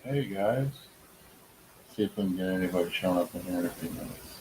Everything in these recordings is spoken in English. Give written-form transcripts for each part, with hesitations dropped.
Hey guys, see if we can get anybody showing up in here in a few minutes.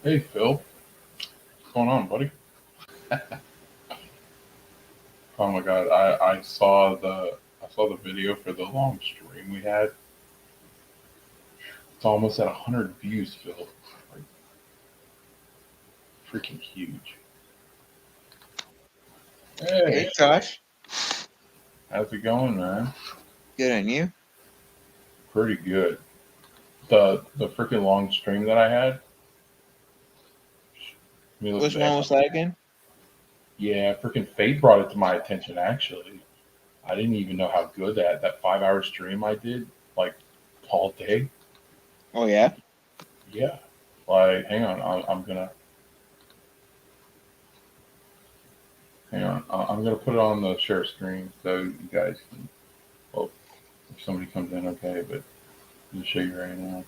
Hey Phil, what's going on, buddy? Oh my god, I saw the video for the long stream we had. It's almost at 100 views, Phil. Like freaking huge. Hey, Hey, Josh. how's it going, man? Good on you. Pretty good. The freaking long stream that I had. Let me look Which one back. was that again? Yeah, freaking Fate brought it to my attention. Actually, I didn't even know how good that 5 hour stream I did, like all day. Oh, yeah? Yeah, like hang on, I'm gonna hang on. I'm gonna put it on the share screen so you guys can. Well, if somebody comes in, okay, but I'll show you right now.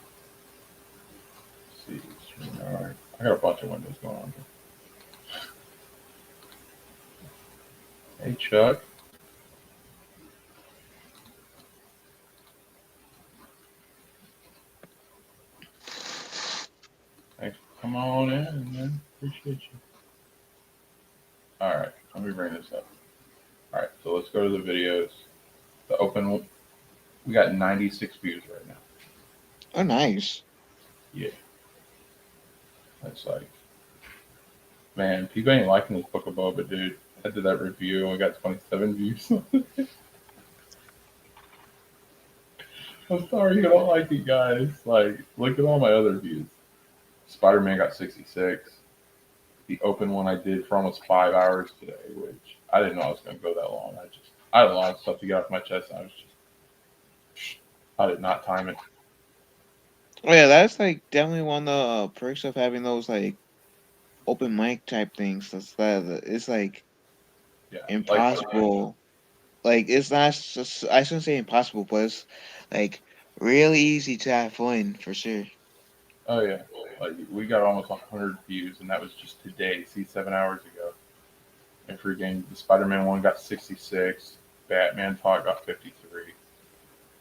Let's see, stream. All right, I got a bunch of windows going on here. Hey, Chuck. Thanks for coming on in, man. Appreciate you. All right, let me bring this up. All right, so let's go to the videos. The open. We got 96 views right now. Oh, nice. Yeah, that's like, man, people ain't liking this book of Boba, dude. I did that review and we got 27 views. I'm sorry you don't like it, guys. Like, look at all my other views. Spider Man got 66. The open one I did for almost 5 hours today, which I didn't know I was going to go that long. I had a lot of stuff to get off my chest. I did not time it. Oh, yeah, that's like definitely one of the perks of having those like open mic type things. That's that. It's like Yeah, like, impossible. Like, it's not just, I shouldn't say impossible, but it's like really easy to have fun for sure. oh yeah, like we got almost 100 views, and that was just today. See, 7 hours ago. And freaking the Spider Man one got 66. Batman Talk got 53.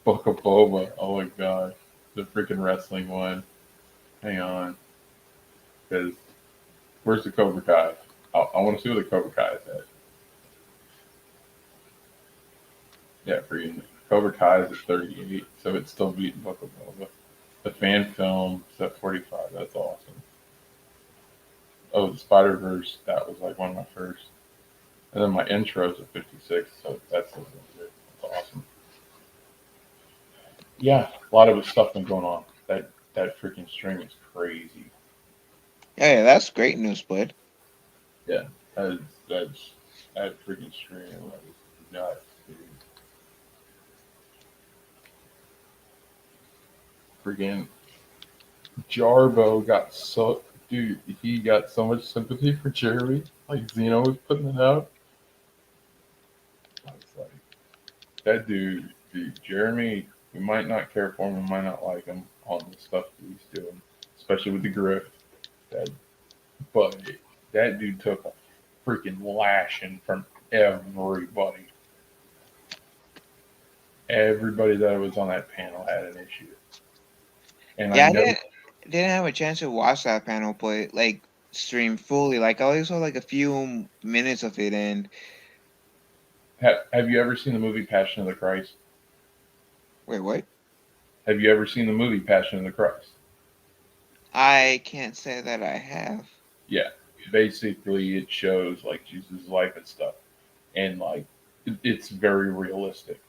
Book of Boba. Oh my god. The freaking wrestling one. Hang on. Because where's the Cobra Kai? I want to see what the Cobra Kai is at. Yeah, freaking Cobra Kai is at 38, so it's still beating Book of Boba. The fan film is at 45. That's awesome. Oh, the Spider Verse. That was like one of my first. And then my intro is at 56, so that's still good. That's awesome. Yeah, a lot of the stuff been going on. That freaking stream is crazy. Yeah, yeah, that's great news, bud. Yeah, that's that freaking stream was nuts, dude. Freaking Jarbo got so dude, he got so much sympathy for Jeremy. Like Zeno was putting it out. I was like, that dude, Jeremy, we might not care for him, we might not like him on the stuff that he's doing, especially with the grift. That, but that dude took a freaking lashing from everybody. Everybody that was on that panel had an issue, and I Yeah, I know. didn't have a chance to watch that panel, but like stream fully. Like I only saw like a few minutes of it, and Have you ever seen the movie Passion of the Christ? wait, what? Have you ever seen the movie Passion of the Christ? I can't say that I have. Yeah, basically it shows like Jesus' life and stuff, and like it's very realistic.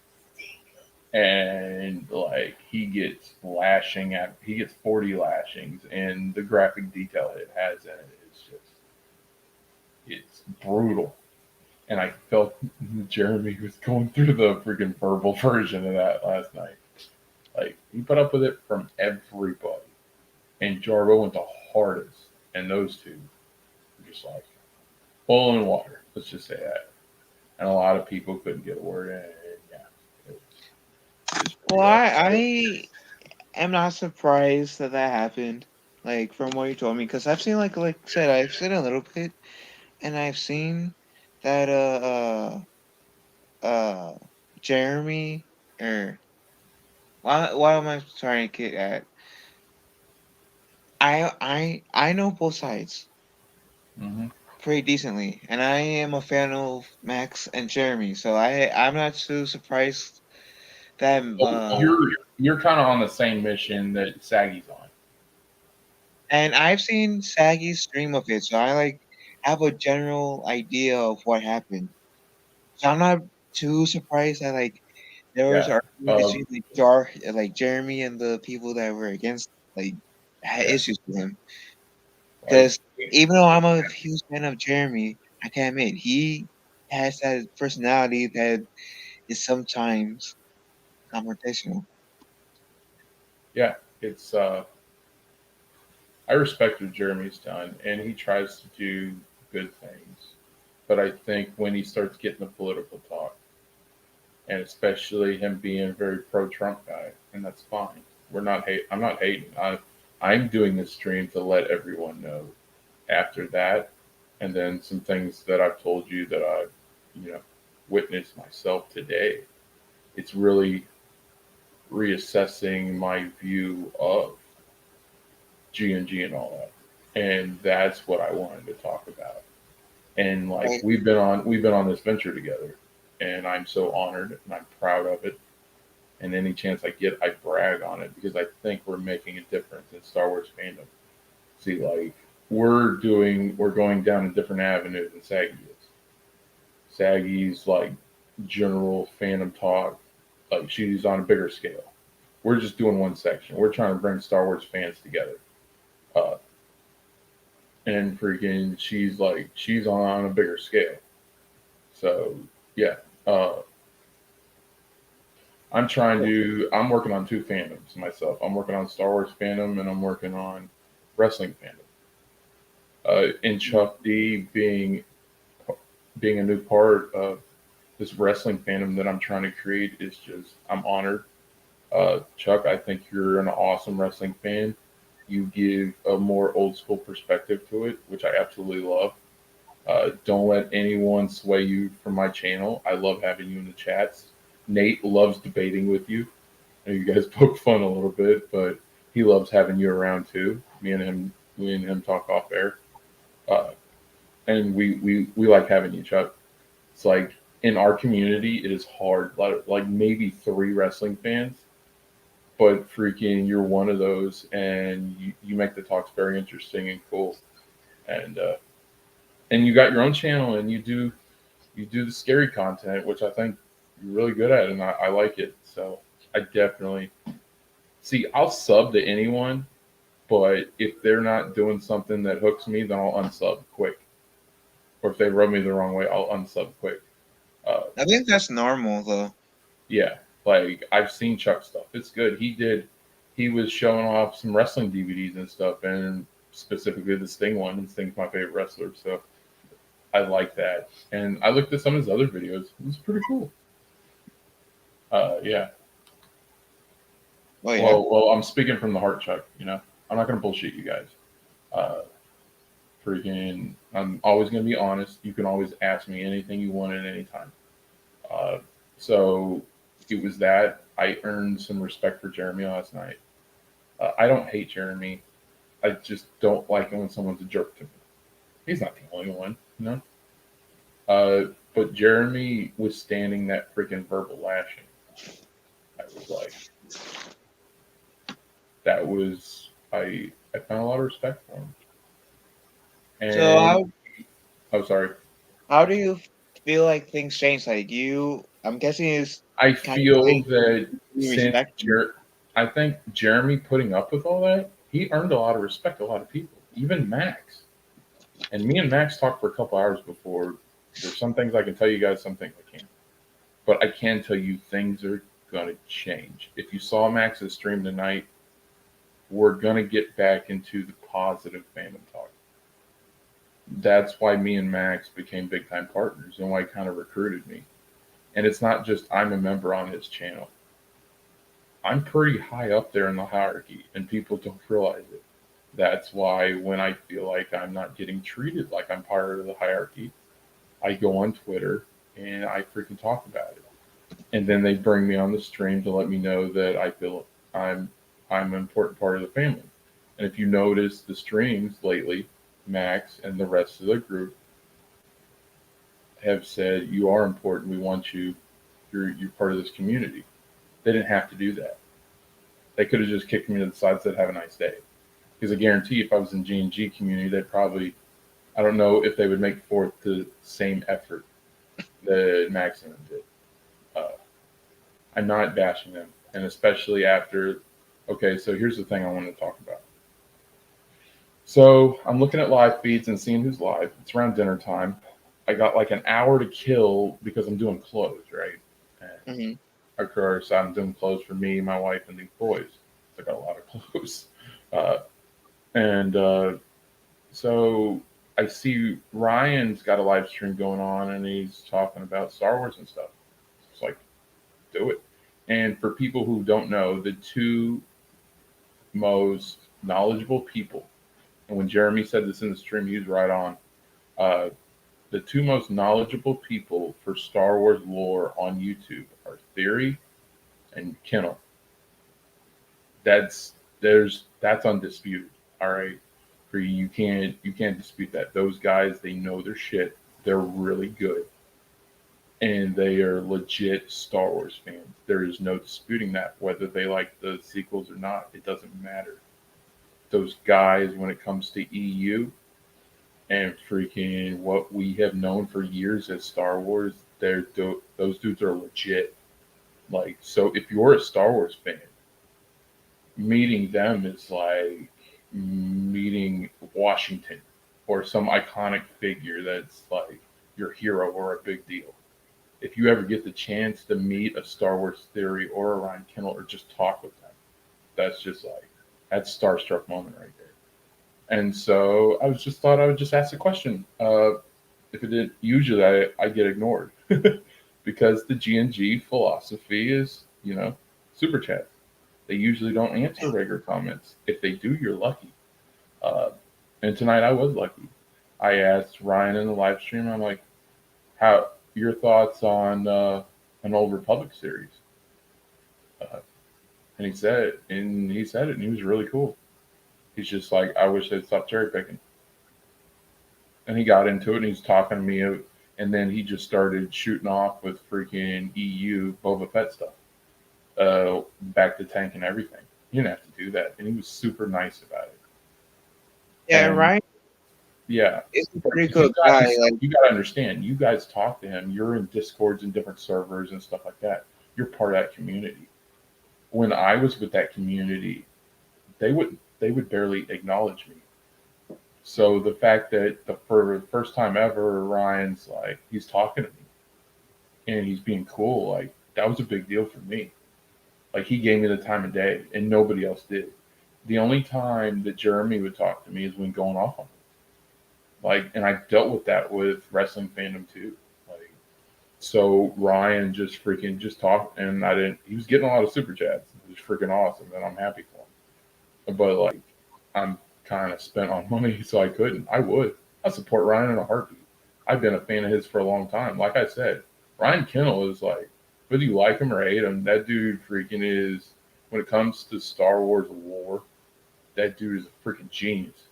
And like he gets 40 lashings, and the graphic detail it has in it is just it's brutal. And I felt Jeremy was going through the freaking verbal version of that last night. Like he put up with it from everybody, and Jarbo went the hardest, and those two were just like oil and water. Let's just say that. And a lot of people couldn't get a word in. And yeah, it was just Well, pretty awesome. I am not surprised that that happened. Like from what you told me, because I've seen like I said, I've seen a little bit, and I've seen that uh Jeremy or why am I trying to get at I know both sides Mm-hmm. pretty decently, and I am a fan of Max and Jeremy, so I'm not too surprised that You're kind of on the same mission that Saggy's on. and I've seen Saggy's stream of it, so I have a general idea of what happened. So I'm not too surprised that there was Yeah. argument between like Jeremy and the people that were against like had Yeah. issues with him. Like, Because even though I'm a huge fan of Jeremy, I can't admit he has that personality that is sometimes confrontational. yeah, it's I respect what Jeremy's done, and he tries to do good things. But I think when he starts getting the political talk, and especially him being a very pro-Trump guy, and that's fine. We're not hate. I'm not hating. I'm doing this stream to let everyone know. After that, and then some things that I've told you that I've, you know, witnessed myself today. It's really reassessing my view of G and all that, and that's what I wanted to talk about. And like Like, we've been on this venture together, and I'm so honored and I'm proud of it. And any chance I get, I brag on it because I think we're making a difference in Star Wars fandom. See, like we're going down a different avenue than Saggy is. Saggy's like general fandom talk, like she's on a bigger scale. We're just doing one section. We're trying to bring Star Wars fans together. Uh, and freaking she's on a bigger scale. So yeah, uh, I'm working on two fandoms myself. I'm working on Star Wars fandom and I'm working on wrestling fandom. And Chuck D being a new part of this wrestling fandom that I'm trying to create is just I'm honored. Chuck, I think you're an awesome wrestling fan. You give a more old school perspective to it, which I absolutely love. Don't let anyone sway you from my channel. I love having you in the chats. Nate loves debating with you. I know you guys poke fun a little bit, but he loves having you around too. We and him talk off air, uh, and we like having you, Chuck. It's like in our community, it is hard. Like maybe three wrestling fans, but freaking, you're one of those, and you make the talks very interesting and cool. And and you got your own channel, and you do the scary content, which I think you're really good at, and I like it. So I definitely see. I'll sub to anyone, but if they're not doing something that hooks me, then I'll unsub quick. Or if they rub me the wrong way, I'll unsub quick. Uh, I think that's normal though. yeah, like I've seen Chuck stuff. It's good. He was showing off some wrestling DVDs and stuff, and specifically the Sting one. And Sting's my favorite wrestler, so I like that. And I looked at some of his other videos. It was pretty cool. Yeah. Oh yeah. I'm speaking from the heart, Chuck. You know, I'm not gonna bullshit you guys. Uh, freaking, I'm always gonna be honest. You can always ask me anything you want at any time. Uh, so it was that I earned some respect for Jeremy last night. I don't hate Jeremy. I just don't like it when someone's a jerk to me. He's not the only one, you know. But Jeremy withstanding that freaking verbal lashing, I was like, that was I found a lot of respect for him. So And oh, sorry. how do you feel like things change? I'm guessing it's I kind of feel like that you respect him. I think Jeremy putting up with all that, he earned a lot of respect. A lot of people, even Max, and me and Max talked for a couple hours before. There's some things I can tell you guys, some things I can't. But I can tell you things are gonna change. If you saw Max's stream tonight, we're gonna get back into the positive fandom talk. That's why me and Max became big time partners and why he kind of recruited me. And it's not just I'm a member on his channel. I'm pretty high up there in the hierarchy and people don't realize it. That's why when I feel like I'm not getting treated like I'm part of the hierarchy, I go on Twitter and I freaking talk about it. And then they bring me on the stream to let me know that I feel I'm I'm an important part of the family. And if you notice the streams lately, Max and the rest of the group have said you are important. We want you. You're part of this community. They didn't have to do that. They could have just kicked me to the side and said, "Have a nice day." Because I guarantee, if I was in G&G community, they'd probably. I don't know if they would make forth the same effort that Max and them did. Uh, I'm not bashing them, and especially after. Okay, so here's the thing I want to talk about. So I'm looking at live feeds and seeing who's live. It's around dinner time. I got like an hour to kill because I'm doing clothes, right? And Hmm. of course, I'm doing clothes for me, my wife, and the boys. I got a lot of clothes. Uh, and so I see Ryan's got a live stream going on and he's talking about Star Wars and stuff. It's like, do it. And for people who don't know, the two most knowledgeable people, and when Jeremy said this in the stream, he was right on. Uh, the two most knowledgeable people for Star Wars lore on YouTube are Theory and Kennel. That's undisputed. All right, for you can't dispute that. Those guys, they know their shit. They're really good, and they are legit Star Wars fans. There is no disputing that. Whether they like the sequels or not, it doesn't matter. Those guys, when it comes to EU and freaking what we have known for years as Star Wars, those dudes are legit. Like, so if you're a Star Wars fan, meeting them is like meeting Washington or some iconic figure that's like your hero or a big deal. If you ever get the chance to meet a Star Wars Theory or a Ryan Kendall or just talk with them, that's just like that's starstruck moment right there. And so I was just thought I would just ask a question. If it did, usually I get ignored because the GNG philosophy is, super chat. They usually don't answer regular comments. If they do, you're lucky. Uh, and tonight I was lucky. I asked Ryan in the live stream. I'm like, "How your thoughts on an old Republic series?" Uh, and he said it, and he was really cool. He's just like, "I wish they'd stop cherry picking." And he got into it, and he's talking to me, and then he just started shooting off with freaking EU Boba Fett stuff, back to tank and everything. You didn't have to do that, and he was super nice about it. Yeah, And Ryan yeah, is a but pretty good guy. Like, you got to understand. You guys talk to him. You're in discords and different servers and stuff like that. You're part of that community. When I was with that community, they would barely acknowledge me. So the fact that for the first time ever, Ryan's like he's talking to me and he's being cool, like that was a big deal for me. Like he gave me the time of day, and nobody else did. The only time that Jeremy would talk to me is when going off on me. Like, and I dealt with that with wrestling fandom too. Like, so Ryan just freaking just talked, and I didn't. He was getting a lot of super chats. It was freaking awesome, and I'm happy for him. But like, I'm kind of spent on money, so I couldn't. I would. I support Ryan in a heartbeat. I've been a fan of his for a long time. Like I said, Ryan Kennel is like, whether you like him or hate him, that dude freaking is. When it comes to Star Wars lore, that dude is a freaking genius.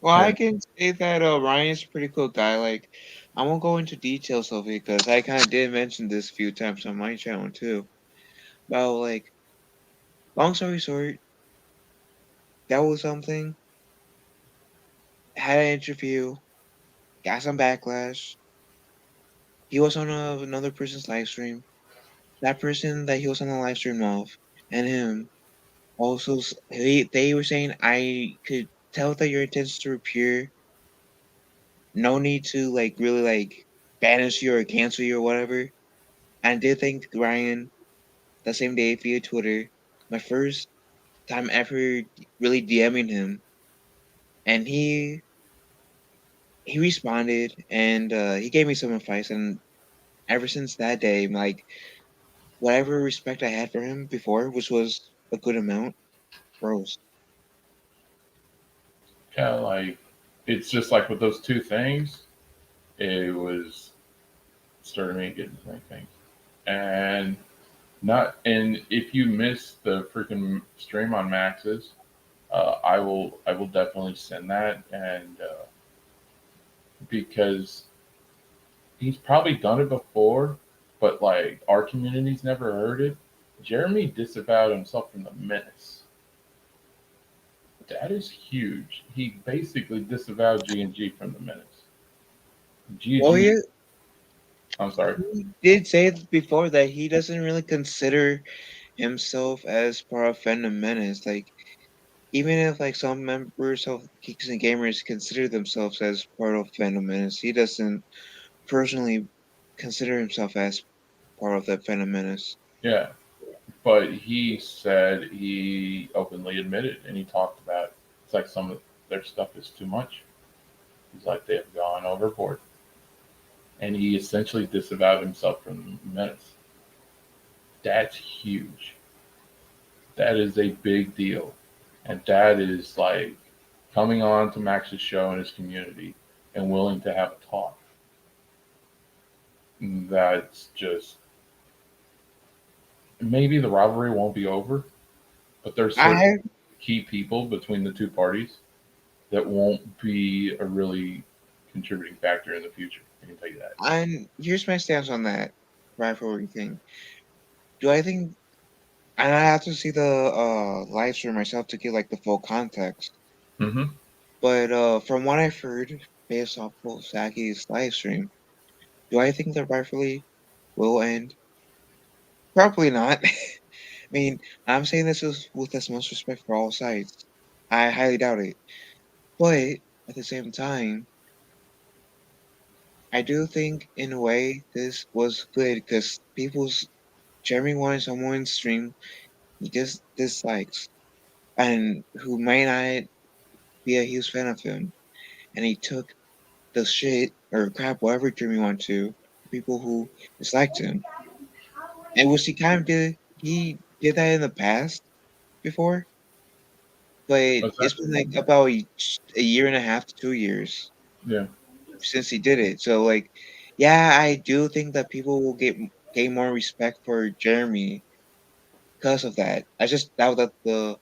well, I And can say that Ryan's a pretty cool guy. Like, I won't go into details of it because I kind of did mention this a few times on my channel too. But like, long story short, that was something. Had an interview, got some backlash. He was on another person's live stream. That person that he was on the live stream of, and him also, they were saying I could tell that your intentions were pure. No need to like really like banish you or cancel you or whatever. I did thank Ryan the same day via Twitter. My first time ever really DMing him, and he responded and he gave me some advice. And ever since that day, like whatever respect I had for him before, which was a good amount, grows. yeah, like it's just like with those two things, it was started me getting so many things. And not and if you missed the freaking stream on Max's, I will definitely send that, and because he's probably done it before, but like our community's never heard it. Jeremy disavowed himself from the Menace. That is huge. He basically disavowed G&G from the Menace. Well, G&G. yeah, I'm sorry. he did say before that he doesn't really consider himself as part of Phantom Menace. Like, even if like some members of Geeks and Gamers consider themselves as part of Phantom Menace, he doesn't personally consider himself as part of that Phantom Menace. Yeah, but he said he openly admitted and he talked about it's like some of their stuff is too much. He's like they have gone overboard, and he essentially disavowed himself from Menace. That's huge. That is a big deal, and that is like coming on to Max's show and his community and willing to have a talk. That's just maybe the rivalry won't be over, but there's certain I key people between the two parties that won't be a really contributing factor in the future. I can tell you that. and here's my stance on that rivalry thing. Do I think, and I have to see the live stream myself to get like the full context. Mm-hmm. But from what I've heard based off of Saki's live stream, do I think the rivalry will end? Probably not. I mean, I'm saying this with as much respect for all sides. I highly doubt it. But at the same time, I do think in a way this was good because people's Jeremy wanted someone stream he just dislikes and who may not be a huge fan of him, and he took the shit or crap, whatever Jeremy wanted to, people who disliked him. And which he did that in the past before, but What's that? it's been like about a year and a half to 2 years Yeah. since he did it. So like, yeah, I do think that people will gain more respect for Jeremy because of that. I just doubt that the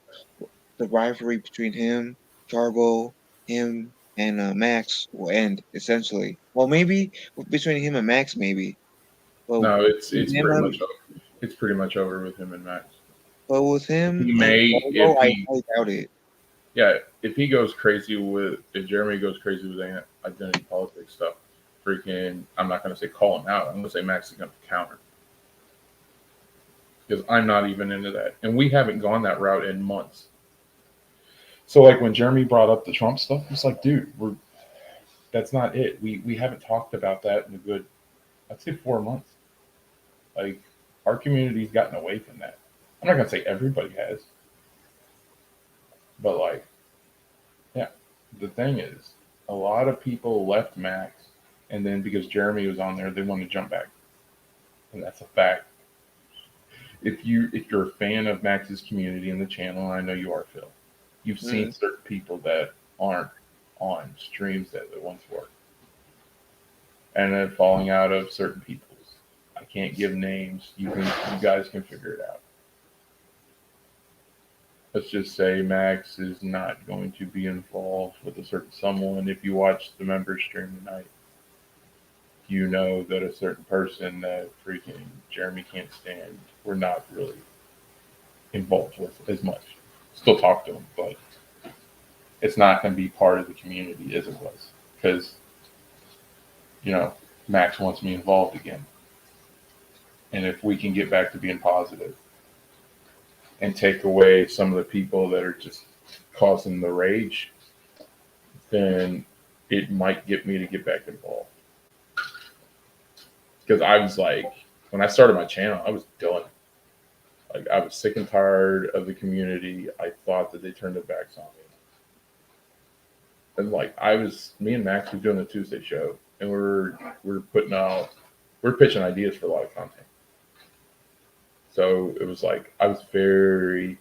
rivalry between Jarbo, him, and Max will end essentially. Well, maybe between him and Max, maybe. But No, it's with it's him, pretty much it's pretty much over with him and Max. but with him He and may Jarbo, if I he highly doubt it. yeah if he goes crazy with if Jeremy goes crazy with identity politics stuff, freaking I'm not gonna say call him out. I'm gonna say Max is gonna counter because I'm not even into that, and we haven't gone that route in months. So like when Jeremy brought up the Trump stuff, it's like, dude, we're that's not it. We haven't talked about that in a good, I'd say 4 months. Like our community's gotten away from that. I'm not gonna say everybody has, but like, yeah. The thing is, a lot of people left Max, and then because Jeremy was on there, they want to jump back, and that's a fact. If you're a fan of Max's community and the channel, and I know you are, Phil, you've seen Mm. certain people that aren't on streams that they once were, and then falling out of certain people's. I can't give names. You guys can figure it out. Let's just say Max is not going to be involved with a certain someone. If you watch the members stream tonight, you know that a certain person that freaking Jeremy can't stand, we're not really involved with as much. Still talk to him, but it's not going to be part of the community as it was because Max wants me involved again. And if we can get back to being positive and take away some of the people that are just causing the rage, then it might get me to get back involved. Because I was like, when I started my channel, I was done. Like I was sick and tired of the community. I thought that they turned their backs on me. And like me and Max were doing the Tuesday show, and we're pitching ideas for a lot of content. So it was like I was very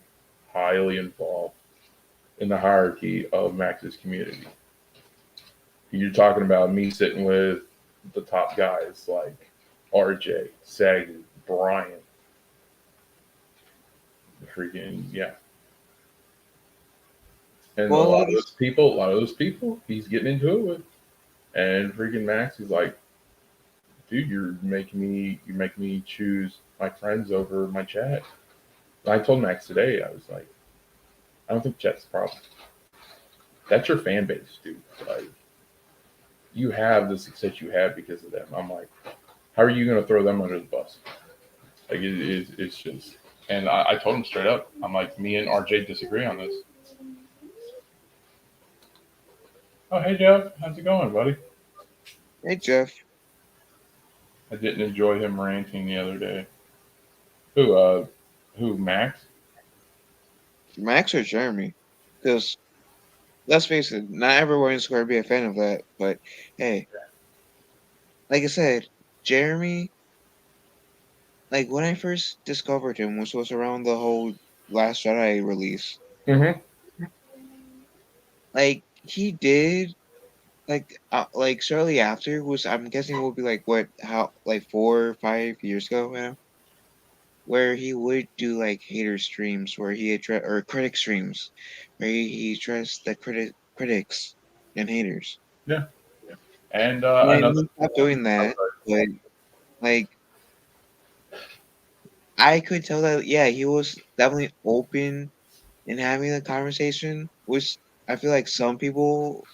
highly involved in the hierarchy of Max's community. You're talking about me sitting with the top guys like RJ, Saggy, Brian, freaking yeah. And Well, like a lot of those people, he's getting into it with. And freaking Max is like, dude, you're making me choose my friends over my chat. And I told Max today, I was like, I don't think chat's the problem. That's your fan base, dude. Like, you have the success you have because of them. I'm like, how are you going to throw them under the bus? Like, it's just, and I told him straight up, I'm like, me and RJ disagree on this. Oh, hey, Jeff. How's it going, buddy? hey Jeff, I didn't enjoy him ranting the other day. Who, Max? Max or Jeremy? Because let's face it, not everyone's going to be a fan of that. But hey, like I said, Jeremy, like when I first discovered him, which was around the whole Last Jedi release, Mm-hmm. like he did like shortly after, which I'm guessing will be like what how like 4 or 5 years ago now, where he would do like hater streams where he address or critic streams where he addressed the critics and haters. Yeah. And And another he stopped one. doing that, but like I could tell that yeah, he was definitely open in having the conversation, which I feel like some people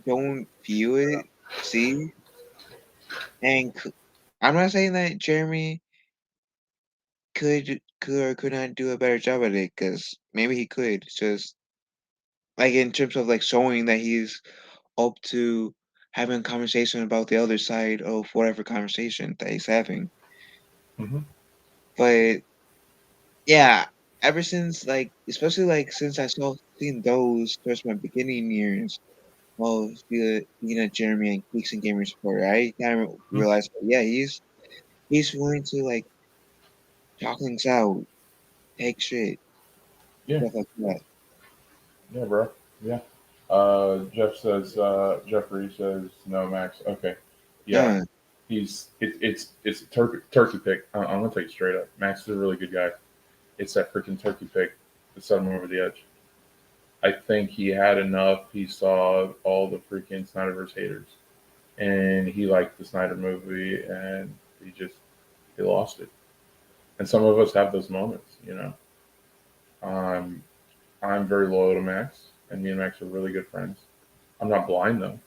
don't view it, see, and I'm not saying that Jeremy could or could not do a better job at it because maybe he could. It's just like in terms of like showing that he's up to having a conversation about the other side of whatever conversation that he's having. Hmm. But yeah, ever since like especially like since I saw seen those towards my beginning years of being a Jeremy and Geeks and Gamers supporter, I kind of realized yeah he's willing to like talk things out, take shit, Yeah. stuff like that. Yeah, bro. Yeah. Jeffrey says no, Max. Okay. Yeah. Yeah, It's a turkey pick. I'm gonna tell you straight up. Max is a really good guy. It's that freaking turkey pick that set him over the edge. I think he had enough. He saw all the freaking Snyderverse haters, and he liked the Snyder movie, and he lost it. And some of us have those moments, you know. Um, I'm very loyal to Max, and me and Max are really good friends. I'm not blind though.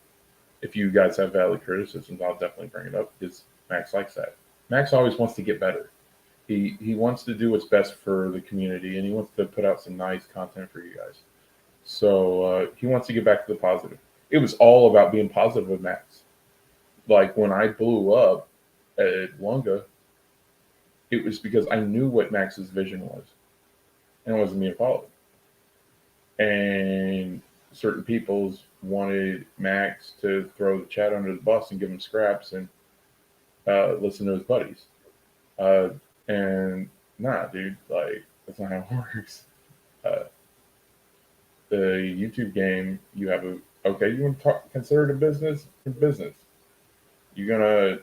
If you guys have valid criticisms, I'll definitely bring it up because Max likes that. Max always wants to get better. He wants to do what's best for the community, and he wants to put out some nice content for you guys. So he wants to get back to the positive. It was all about being positive with Max. Like when I blew up at Lunga, it was because I knew what Max's vision was, and it wasn't me to follow. And certain people's wanted Max to throw the chat under the bus and give him scraps and listen to his buddies. Uh, and nah, dude, like that's not how it works. Uh, the YouTube game, you have a okay. You want to talk, consider it a business? A business. You're gonna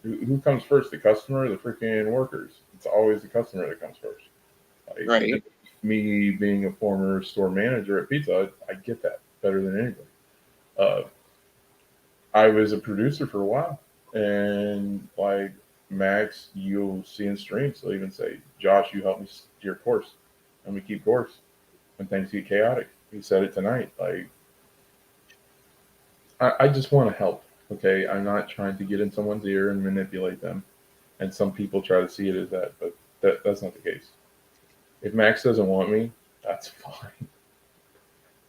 who comes first, the customer or the freaking workers? It's always the customer that comes first. Like right. me being a former store manager at Pizza Hut, I get that better than anybody. Uh, I was a producer for a while, and like Max, you'll see in streams, they'll even say, "Josh, you help me steer course, and we keep course when things get chaotic." He said it tonight. Like I just want to help. Okay, I'm not trying to get in someone's ear and manipulate them. And some people try to see it as that, but that's not the case. If Max doesn't want me, that's fine.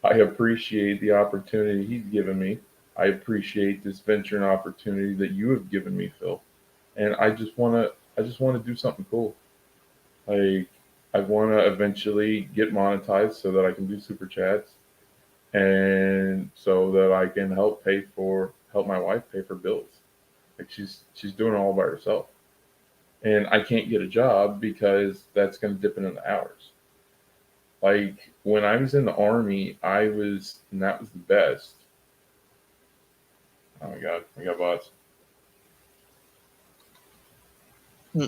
I appreciate the opportunity he's given me. I appreciate this venture and opportunity that you have given me, Phil. And I just wanna do something cool. Like I wanna eventually get monetized so that I can do super chats and so that I can help my wife pay for bills. Like she's doing it all by herself. And I can't get a job because that's gonna dip into the hours. Like when I was in the army, and that was the best. Oh my god, I got bots. Hmm.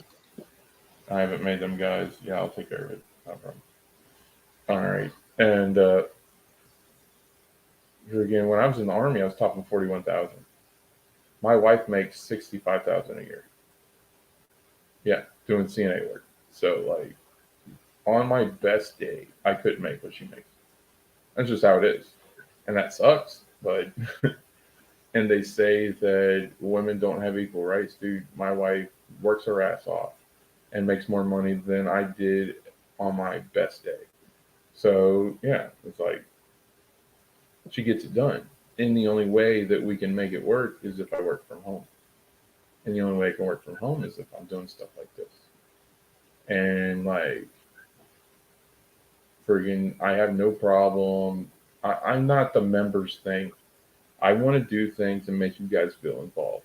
I haven't made them guys. Yeah, I'll take care of it. No problem. All right, and here again, when I was in the army, I was topping 41,000. My wife makes 65,000 a year. Yeah, doing CNA work. So like on my best day, I couldn't make what she makes. That's just how it is, and that sucks. But and they say that women don't have equal rights, dude. My wife works her ass off and makes more money than I did on my best day. So yeah, it's like she gets it done. And the only way that we can make it work is if I work from home. And the only way I can work from home is if I'm doing stuff like this. And like friggin', I have no problem. I'm not the members thing. I want to do things and make you guys feel involved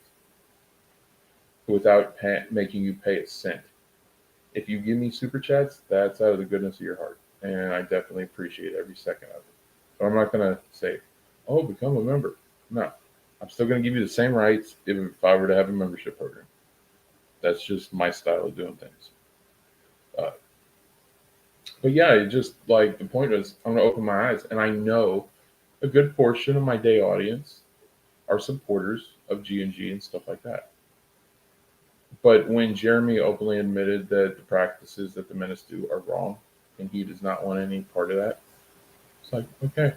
without making you pay a cent. If you give me super chats, that's out of the goodness of your heart, and I definitely appreciate every second of it. So I'm not gonna say, "Oh, become a member." No, I'm still gonna give you the same rights if I were to have a membership program. That's just my style of doing things. Uh, but yeah, it just like the point is, I'm gonna open my eyes, and I know a good portion of my day audience are supporters of G and stuff like that. But when Jeremy openly admitted that the practices that the Menace do are wrong, and he does not want any part of that, it's like, okay,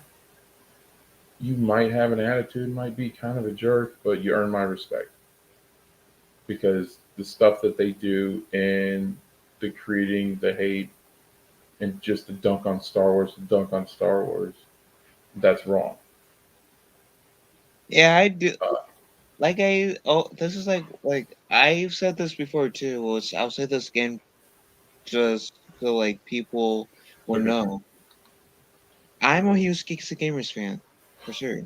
you might have an attitude, might be kind of a jerk, but you earn my respect because the stuff that they do and the creating the hate and just the dunk on Star Wars, the dunk on Star Wars, that's wrong. Yeah, I do. Uh, Like this is like I've said this before too. I'll say this again just so like people will okay, know. I'm a huge Geeks and Gamers fan for sure,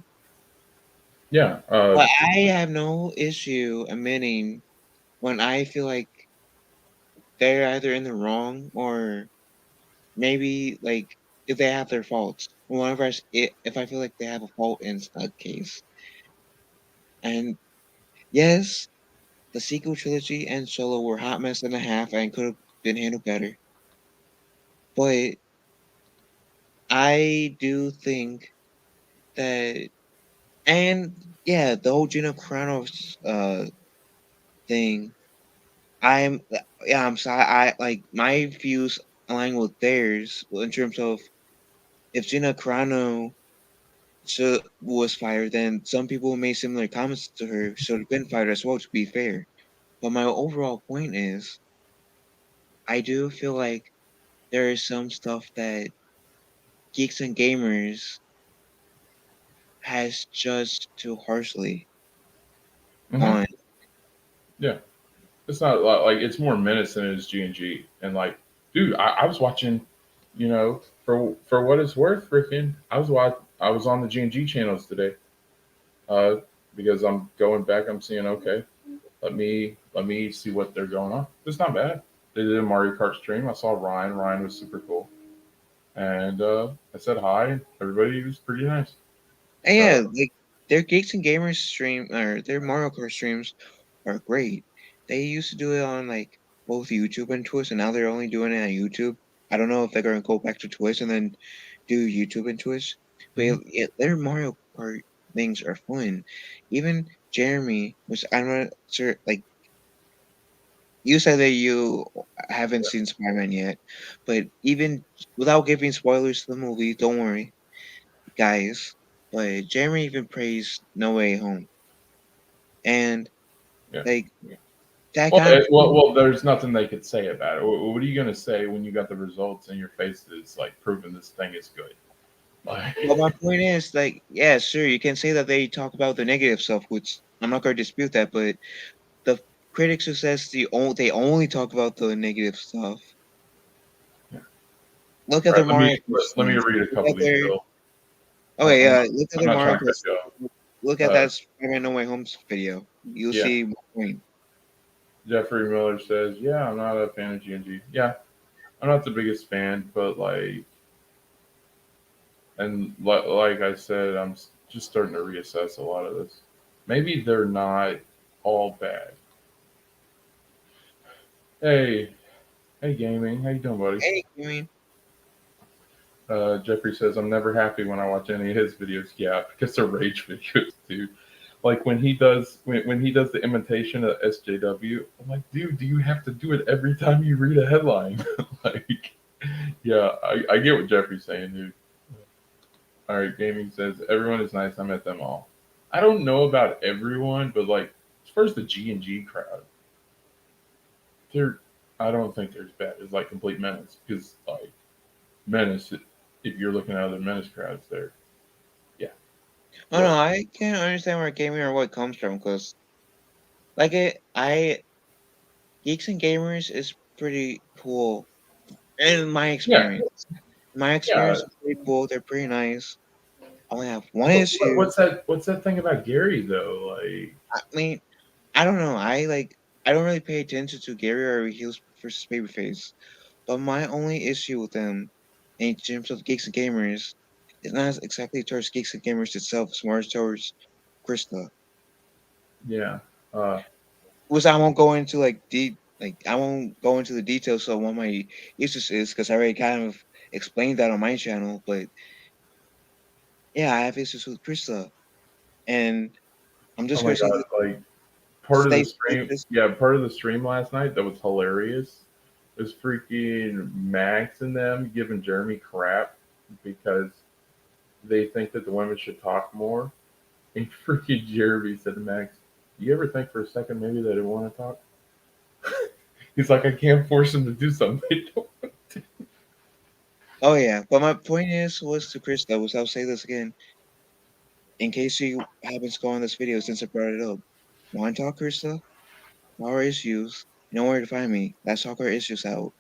yeah, but I have no issue admitting when I feel like they're either in the wrong or maybe like if they have their faults. If I feel like they have a fault in a case, and yes, the sequel trilogy and Solo were hot mess and a half and could have been handled better. But I do think that, and yeah, the whole Gina Carano's thing. I'm yeah, I'm sorry. I like my views align with theirs in terms of if Gina Carano was fired, then some people who made similar comments to her should have been fired as well. To be fair, but my overall point is, I do feel like there is some stuff that Geeks and Gamers has judged too harshly mhm, on. yeah. It's not like it's more Menace than it is G, and like, dude, I was watching, for what it's worth, freaking, I was on the G channels today, uh, because I'm going back. I'm seeing, okay, let me see what they're going on. It's not bad. They did a Mario Kart stream. I saw Ryan. Ryan was super cool, and I said hi. Everybody was pretty nice. And Uh, yeah, like their Geeks and Gamers stream or their Mario Kart streams are great. They used to do it on like both YouTube and Twitch, and now they're only doing it on YouTube. I don't know if they're gonna go back to Twitch and then do YouTube and Twitch, but mhm. their Mario Kart things are fun. Even Jeremy, which I'm not sure, like you said that you haven't seen Spider-Man yet, but even without giving spoilers to the movie, don't worry, guys. But Jeremy even praised No Way Home, and Yeah. like that Well, kind of there's nothing they could say about it. What are you gonna say when you got the results in your face that's like proving this thing is good? Like, Well, my point is, like, yeah, sure, you can say that they talk about the negative stuff, which I'm not going to dispute that, but the critics who says they only talk about the negative stuff. yeah. Look at All their right, Mario Kart let me streams. read a Look couple at of these, their Bill. okay, I'm not look at I'm their not Mario trying to Kart. cut you off. Look at that Spider-Man No Way Home's video. You'll Yeah, see my point. Jeffrey Miller says, yeah, I'm not a fan of GNG. Yeah, I'm not the biggest fan, but like, and like I said, just starting to reassess a lot of this. Maybe they're not all bad. Hey, hey, gaming, how you doing, buddy? Hey, I mean, Jeffrey says, I'm never happy when I watch any of his videos. Yeah, because they're rage videos, dude. Like when he does the imitation of SJW, I'm like, dude, do you have to do it every time you read a headline? Like, yeah, I get what Jeffrey's saying, dude. All right, gaming says everyone is nice. I met them all. I don't know about everyone, but like as far as the G and G crowd, they're I don't think they're as bad as like complete menace because like menace, if you're looking at other menace crowds, there, yeah, Oh no, I can't understand where gaming or what comes from because like I geeks and gamers is pretty cool in my yeah, experience. My yeah. experience is pretty cool. They're pretty nice. I only have one issue. What's that thing about Gary though? Like, I mean, I don't know. I don't really pay attention to Gary or Heels versus Babyface. But my only issue with them in terms of geeks and gamers is not exactly towards geeks and gamers itself, it's more towards Krista. yeah, uh, Which I won't go into I won't go into the details of what my issues is because I already kind of explained that on my channel. But yeah, I have issues with Krista, and I'm oh just my gonna say god, this, like part of the stay stream, this. yeah, part of the stream last night that was hilarious was freaking Max and them giving Jeremy crap because they think that the women should talk more. And freaking Jeremy said to Max, "You ever think for a second maybe they didn't want to talk?" He's like, "I can't force them to do something they don't." Oh yeah, but my point was to Krista was I'll say this again in case she happens to go on this video since I brought it up. Want to talk, Krista? Our issues. You know where to find me. Let's talk our issues out.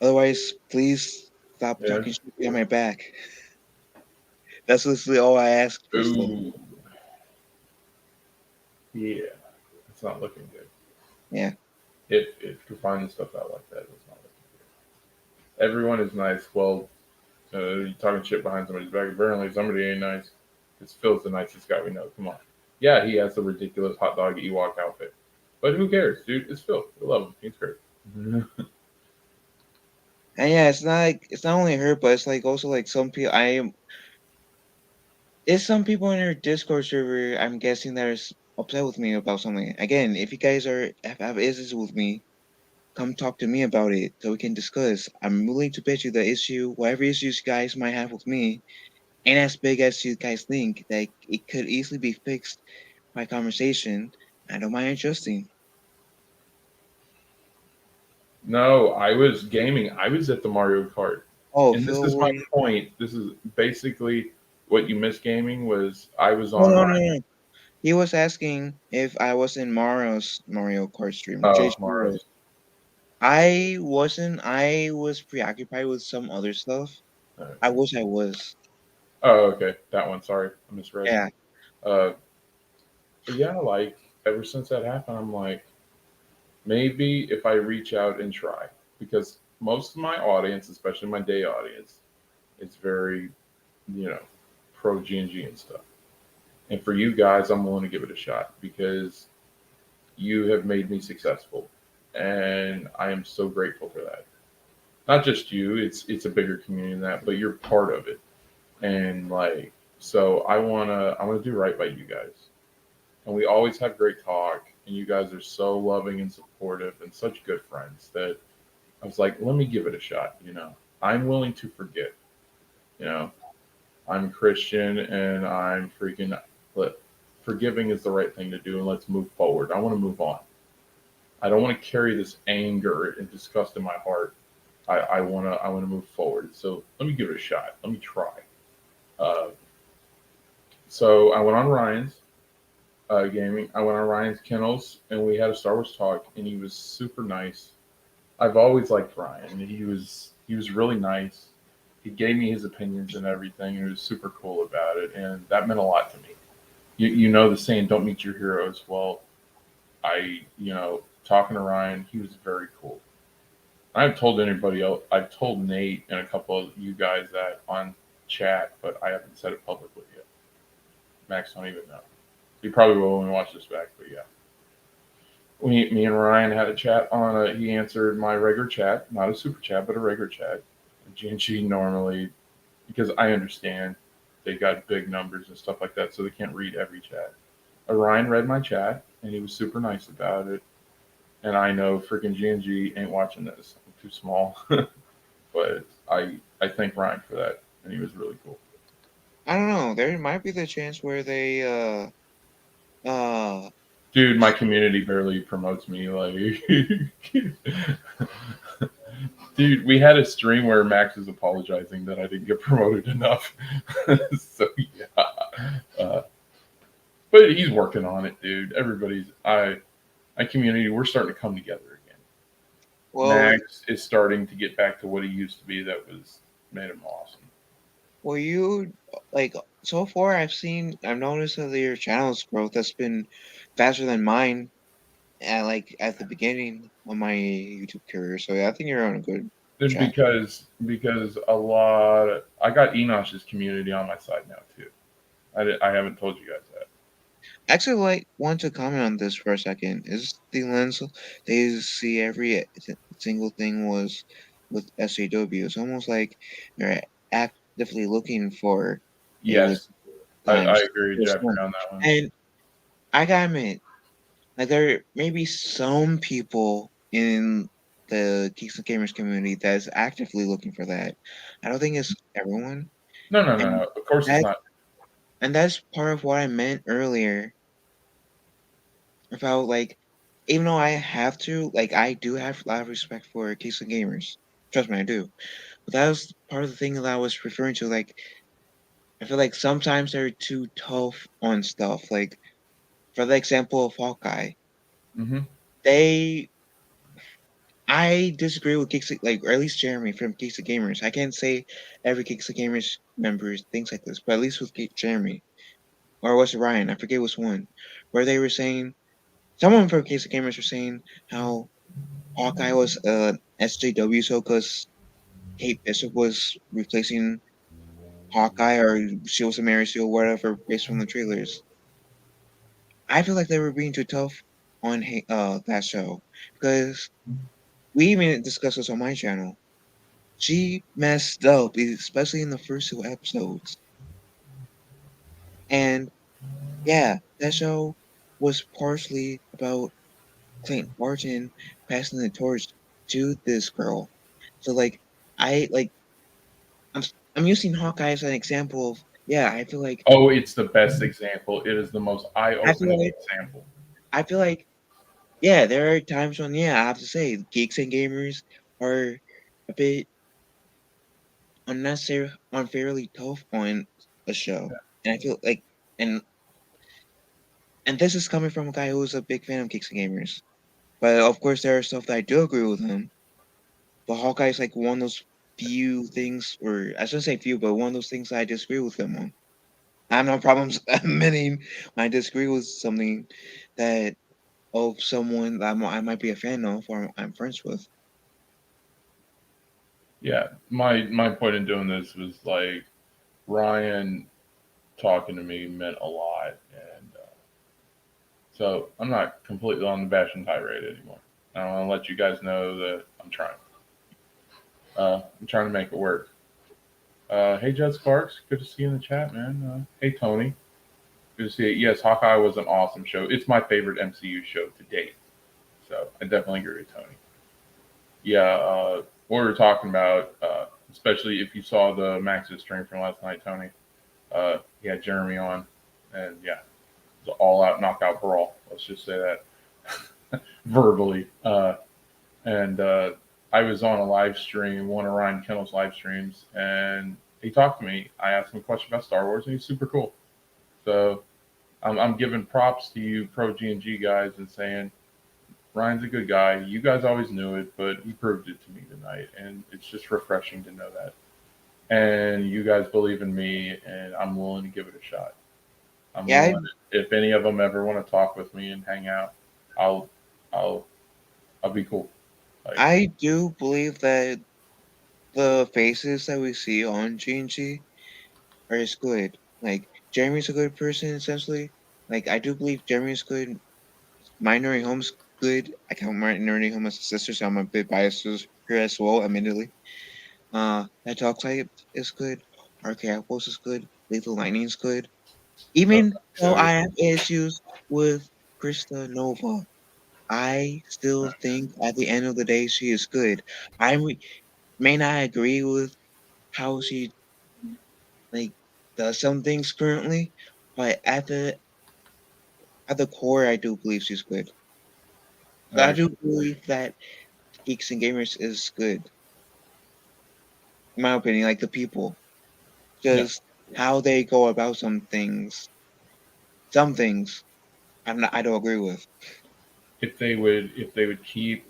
Otherwise, please stop Yeah. talking shit behind my back. That's literally all I ask, Krista. Ooh, yeah. It's not looking good. Yeah. If you're finding stuff out like that, it's not looking good. Everyone is nice. Well, you're talking shit behind somebody's back. Apparently, somebody ain't nice. Because Phil's the nicest guy we know. Come on. Yeah, he has the ridiculous hot dog Ewok outfit. But who cares, dude? It's Phil. We love him. He's great. And yeah, it's not only her, but it's like also like some people it's some people in her Discord server I'm guessing that are upset with me about something. Again, if you guys have issues with me, come talk to me about it so we can discuss. I'm willing to bet you the issue, whatever issues you guys might have with me, ain't as big as you guys think. That it could easily be fixed by conversation. I don't mind adjusting. No, I was gaming. I was at the Mario Kart. Oh, And this Phil, is my point. This is basically what you missed gaming was I was no, on no, Ryan. no, no. He was asking if I was in Mario's Mario Kart stream. Oh, JC was. Mars. I wasn't. I was preoccupied with some other stuff. I Okay. wish I was. Oh, okay. That one. Sorry, I misread. Yeah. Uh, but yeah, like ever since that happened, I'm like, maybe if I reach out and try, because most of my audience, especially my day audience, is very, you know, pro G and G and stuff. And for you guys, I'm willing to give it a shot because you have made me successful, and I am so grateful for that. Not just you; it's a bigger community than that, but you're part of it. And like, so I wanna do right by you guys. And we always have great talk, and you guys are so loving and supportive and such good friends that I was like, let me give it a shot. I'm willing to forgive. You know, I'm Christian, and I'm freaking. But forgiving is the right thing to do, and let's move forward. I want to move on. I don't want to carry this anger and disgust in my heart. I wanna move forward. So let me give it a shot. Let me try. Uh, so I went on Ryan's gaming. I went on Ryan's kennels, and we had a Star Wars talk, and he was super nice. I've always liked Ryan. He was really nice. He gave me his opinions and everything, and he was super cool about it, and that meant a lot to me. You know the saying, "Don't meet your heroes." Well, talking to Ryan, he was very cool. I haven't told anybody else. I've told Nate and a couple of you guys that on chat, but I haven't said it publicly yet. Max don't even know. He probably will when we watch this back, but yeah. Me and Ryan had a chat on he answered my regular chat, not a super chat, but a regular chat. GNG normally because I understand they got big numbers and stuff like that, so they can't read every chat. Orion read my chat, and he was super nice about it. And I know freaking GNG ain't watching this. I'm too small, but I thank Ryan for that, and he was really cool. I don't know. There might be the chance where they uh Dude, my community barely promotes me. Like, dude, we had a stream where Max was apologizing that I didn't get promoted enough. So yeah, uh, but he's working on it, dude. Everybody's my community. We're starting to come together again. well Max is starting to get back to what he used to be. That was made him awesome. well you like so far I've noticed that your channel's growth has been faster than mine at the beginning of my YouTube career. So yeah, I think you're on a good And track. because I got Enosh's community on my side now too. I haven't told you guys that. Actually, like want to comment on this for a second. Is the lens they see every single thing was with SJW? It's almost like they're actively looking for a with Yes, I times. agree with There's Jeffrey one. on that one. And I gotta admit, like there may be some people in the Geeks and Gamers community that is actively looking for that. I don't think it's everyone, No, no, no, and no. Of course it's that not. and that's part of what I meant earlier about like even though I have to like I do have a lot of respect for Geeks and Gamers. Trust me, I do. But that was part of the thing that I was referring to. Like I feel like sometimes they're too tough on stuff. Like for the example of Hawkeye, Hmm. they I disagree with Geeks like or at least Jeremy from Geeks and Gamers. I can't say every Geeks and Gamers member thinks like this, but at least with Jeremy or was it Ryan? I forget which one, where they were saying someone from Geeks and Gamers were saying how Hawkeye was SJW show because Kate Bishop was replacing Hawkeye or she was a Mary Sue or whatever based on the trailers. I feel like they were being too tough on that show because we even discussed this on my channel. She messed up, especially in the first two episodes. And yeah, that show was partially about Clint Barton passing the torch to this girl. So like I like I'm using Hawkeye as an example of yeah, Oh, it's the best example. It is the most I feel eye-opening like example. I feel like yeah, there are times when yeah, I have to say geeks and gamers are a bit unnecessary unfairly tough on a show. And I feel like and and this is coming from a guy who's a big fan of geeks and gamers. But of course there are stuff that I do agree with him. But Hawkeye is like one of those few things or I shouldn't say few, but one of those things that I disagree with him on. I have no problems admitting I disagree with something that of someone that I might be a fan of or I'm friends with. Yeah, my point in doing this was like Ryan talking to me meant a lot, and so I'm not completely on the bashing tirade anymore. I want to let you guys know that I'm trying. I'm trying to make it work. Hey, Judd Sparks, good to see you in the chat, man. Hey, Tony, good to see you. Yes, Hawkeye was an awesome show. It's my favorite MCU show to date. So I definitely agree with Tony. Yeah, what we were talking about, especially if you saw the Max's stream from last night, Tony. He had Jeremy on, and yeah, it was an all-out knockout brawl. Let's just say that verbally. And I was on a live stream, one of Ryan Kennel's live streams, and he talked to me. I asked him a question about Star Wars, and he's super cool. So I'm giving props to you, pro G&G guys, and saying Ryan's a good guy. You guys always knew it, but he proved it to me tonight, and it's just refreshing to know that. And you guys believe in me, and I'm willing to give it a shot. I'm Yeah, willing. If any of them ever want to talk with me and hang out, I'll, I'll, I'll be cool. Like, I do believe that the faces that we see on G&G are just good. Like Jeremy's a good person essentially. Like I do believe Jeremy's good. Minori Home's good. I count Minori Home as a sister, so I'm a bit biased here as well, admittedly. That talk type is good. Park Apples is good. Lethal Lightning's good. Uh, Even though so I have issues with Krista Nova, I still think at the end of the day she is good. May not agree with how she like does some things currently, but at the core, I do believe she's good. I I do believe that Geeks and Gamers is good, in my opinion. Like the people, yeah. just how they go about some things, I don't agree with. If they would keep,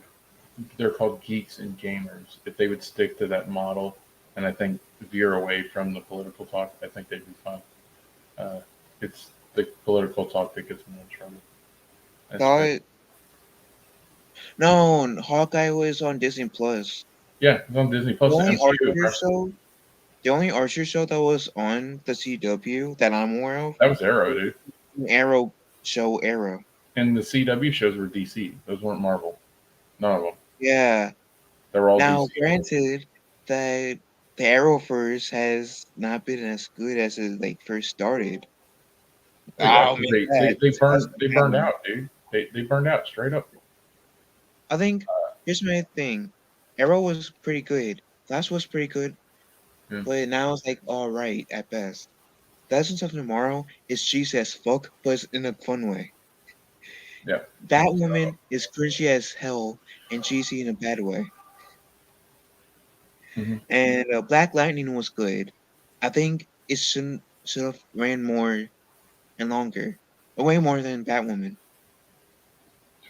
they're called geeks and gamers. If they would stick to that model, and I think veer away from the political talk, I think they'd be fine. Uh, it's the political talk that gets me in trouble. That's great. Thought no, Hawkeye was on Disney Plus. Yeah, it's on Disney The Plus. only MCU, Archer bro. show, the only Archer show that was on the CW that I'm aware of, That was Arrow, dude. Arrow show Arrow. And the CW shows were DC. Those weren't Marvel. None of them. Yeah. They were all Now, DC. granted that the Arrowverse has not been as good as it like first started. Yeah, I'll 'cause admit that. That's they burned out, dude. They burned out straight up. I think here's my thing. Arrow was pretty good. Flash was pretty good, Yeah, but now it's like all right at best. Legends of Tomorrow is cheesy as fuck, but it's in a fun way. yeah. Batwoman is cringy as hell and cheesy in a bad way. Hmm. And Black Lightning was good. I think it should have ran more and longer, way more than Batwoman.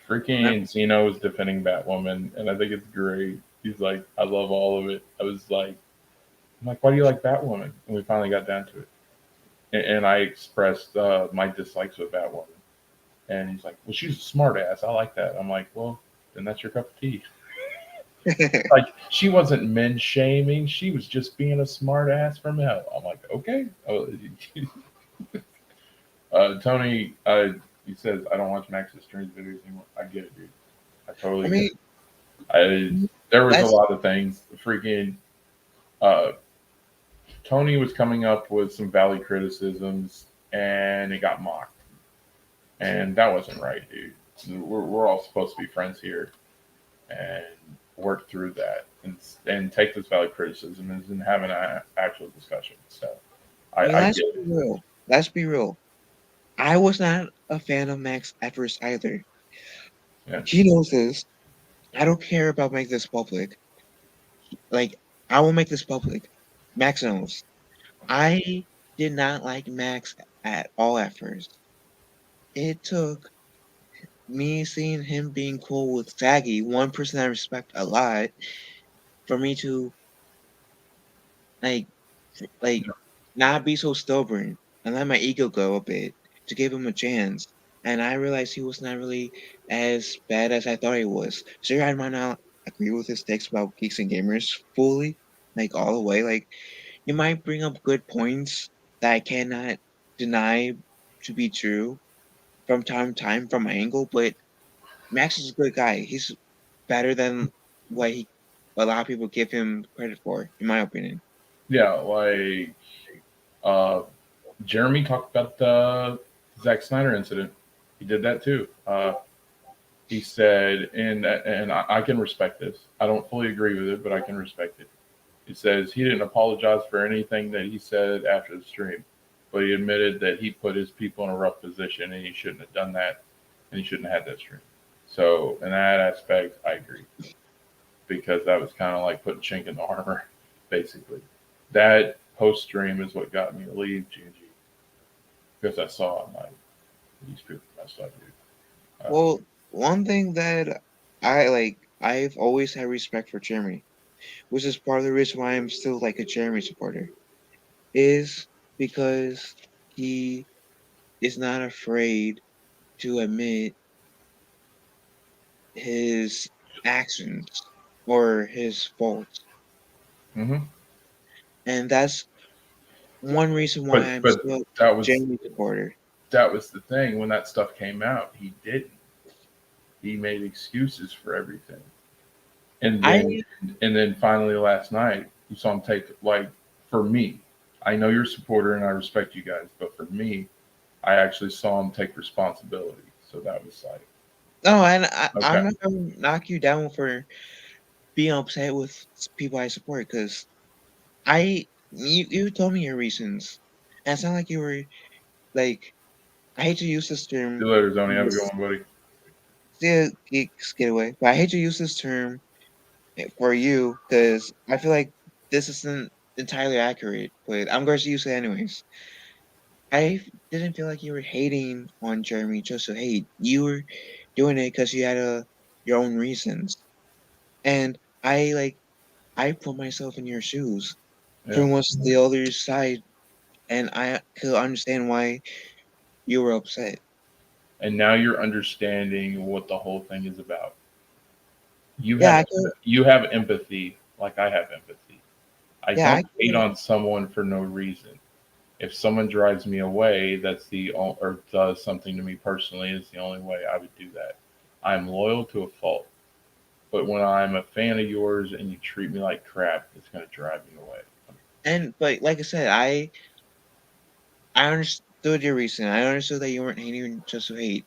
Freaking Zeno is defending Batwoman, and I think it's great. He's like, I love all of it. I'm like, why do you like Batwoman? And we finally got down to it. And I expressed my dislikes with Batwoman. And he's like, well, she's a smart ass. I like that. I'm like, well, then that's your cup of tea. Like, she wasn't men shaming. She was just being a smart ass from hell. I'm like, okay. Oh, Tony, he says, I don't watch Max's streams videos anymore. I get it, dude. I I totally get mean, it. There was a that's lot of things. Freaking uh, Tony was coming up with some valid criticisms, and it got mocked, and that wasn't right, dude. We're all supposed to be friends here and work through that and take this valid criticism and have an actual discussion. So I mean, I let's get be it. real. Let's be real. I was not a fan of Max at first either. Yeah. He knows this. I don't care about making this public. Like, I will make this public. Max knows. I did not like Max at all at first. It took me seeing him being cool with Saggy, one person I respect a lot, for me to like like not be so stubborn and let my ego go a bit to give him a chance. And I realized he was not really as bad as I thought he was. Sure, I might not agree with his takes about geeks and gamers fully, like all the way. Like you might bring up good points that I cannot deny to be true from time to time from my angle, but Max is a good guy. He's better than what he a lot of people give him credit for, in my opinion. Yeah, like uh, Jeremy talked about the Zack Snyder incident. He did that too. He said, and I can respect this. I don't fully agree with it, but I can respect it. He says he didn't apologize for anything that he said after the stream, but he admitted that he put his people in a rough position and he shouldn't have done that, and he shouldn't have had that stream. So in that aspect, I agree because that was kind of like putting chink in the armor, basically. That post stream is what got me to leave G and G because I saw, I'm like, these people messed up, dude. Well, one thing that I like, I've always had respect for Jeremy, which is part of the reason why I'm still like a Jeremy supporter, is because he is not afraid to admit his actions or his faults. Hmm. And that's one reason why I'm But still a that was Jeremy supporter. that was the thing when that stuff came out. He didn't. He made excuses for everything, and I then finally last night you saw him take, like, for me. I know you're a supporter and I respect you guys, but for me, I actually saw him take responsibility. So that was like, No, and okay, I'm not gonna knock you down for being upset with people I support because you told me your reasons, and it's not like you were like I hate to use this see term. you later, Tony. Have a good This one, buddy. still geeks get away, but I hate to use this term for you because I feel like this isn't entirely accurate. But I'm going to use it anyways. I didn't feel like you were hating on Jeremy just to hate. You were doing it because you had your own reasons, and I put myself in your shoes Yeah. from what's the other side, and I could understand why you were upset. And now you're understanding what the whole thing is about. You Yeah, have I could. you have empathy like I have empathy. I Yeah, I don't hate could. on someone for no reason. If someone drives me away, or does something to me personally, is the only way I would do that. I'm loyal to a fault. But when I'm a fan of yours and you treat me like crap, it's gonna drive me away. And but like I said, I understood your reason. I understood that you weren't hating just to hate,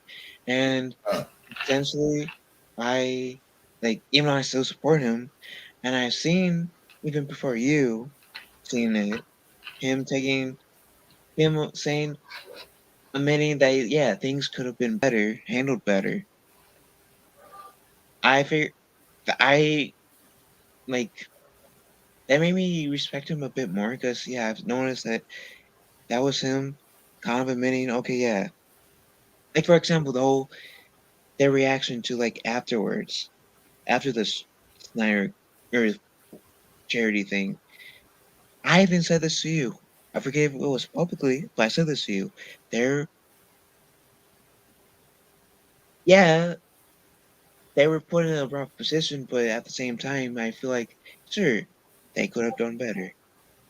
and Uh, essentially, I even though I still support him, and I've seen even before you seeing it, him taking him saying admitting that yeah things could have been better, handled better. I figured that I like that made me respect him a bit more because yeah I've noticed that that was him kind of admitting okay yeah like for example their reaction to like afterwards after this Snyder or charity thing. I even said this to you. I forget if it was publicly, but I said this to you. They're yeah, they were put in a rough position, but at the same time, I feel like sure they could have done better.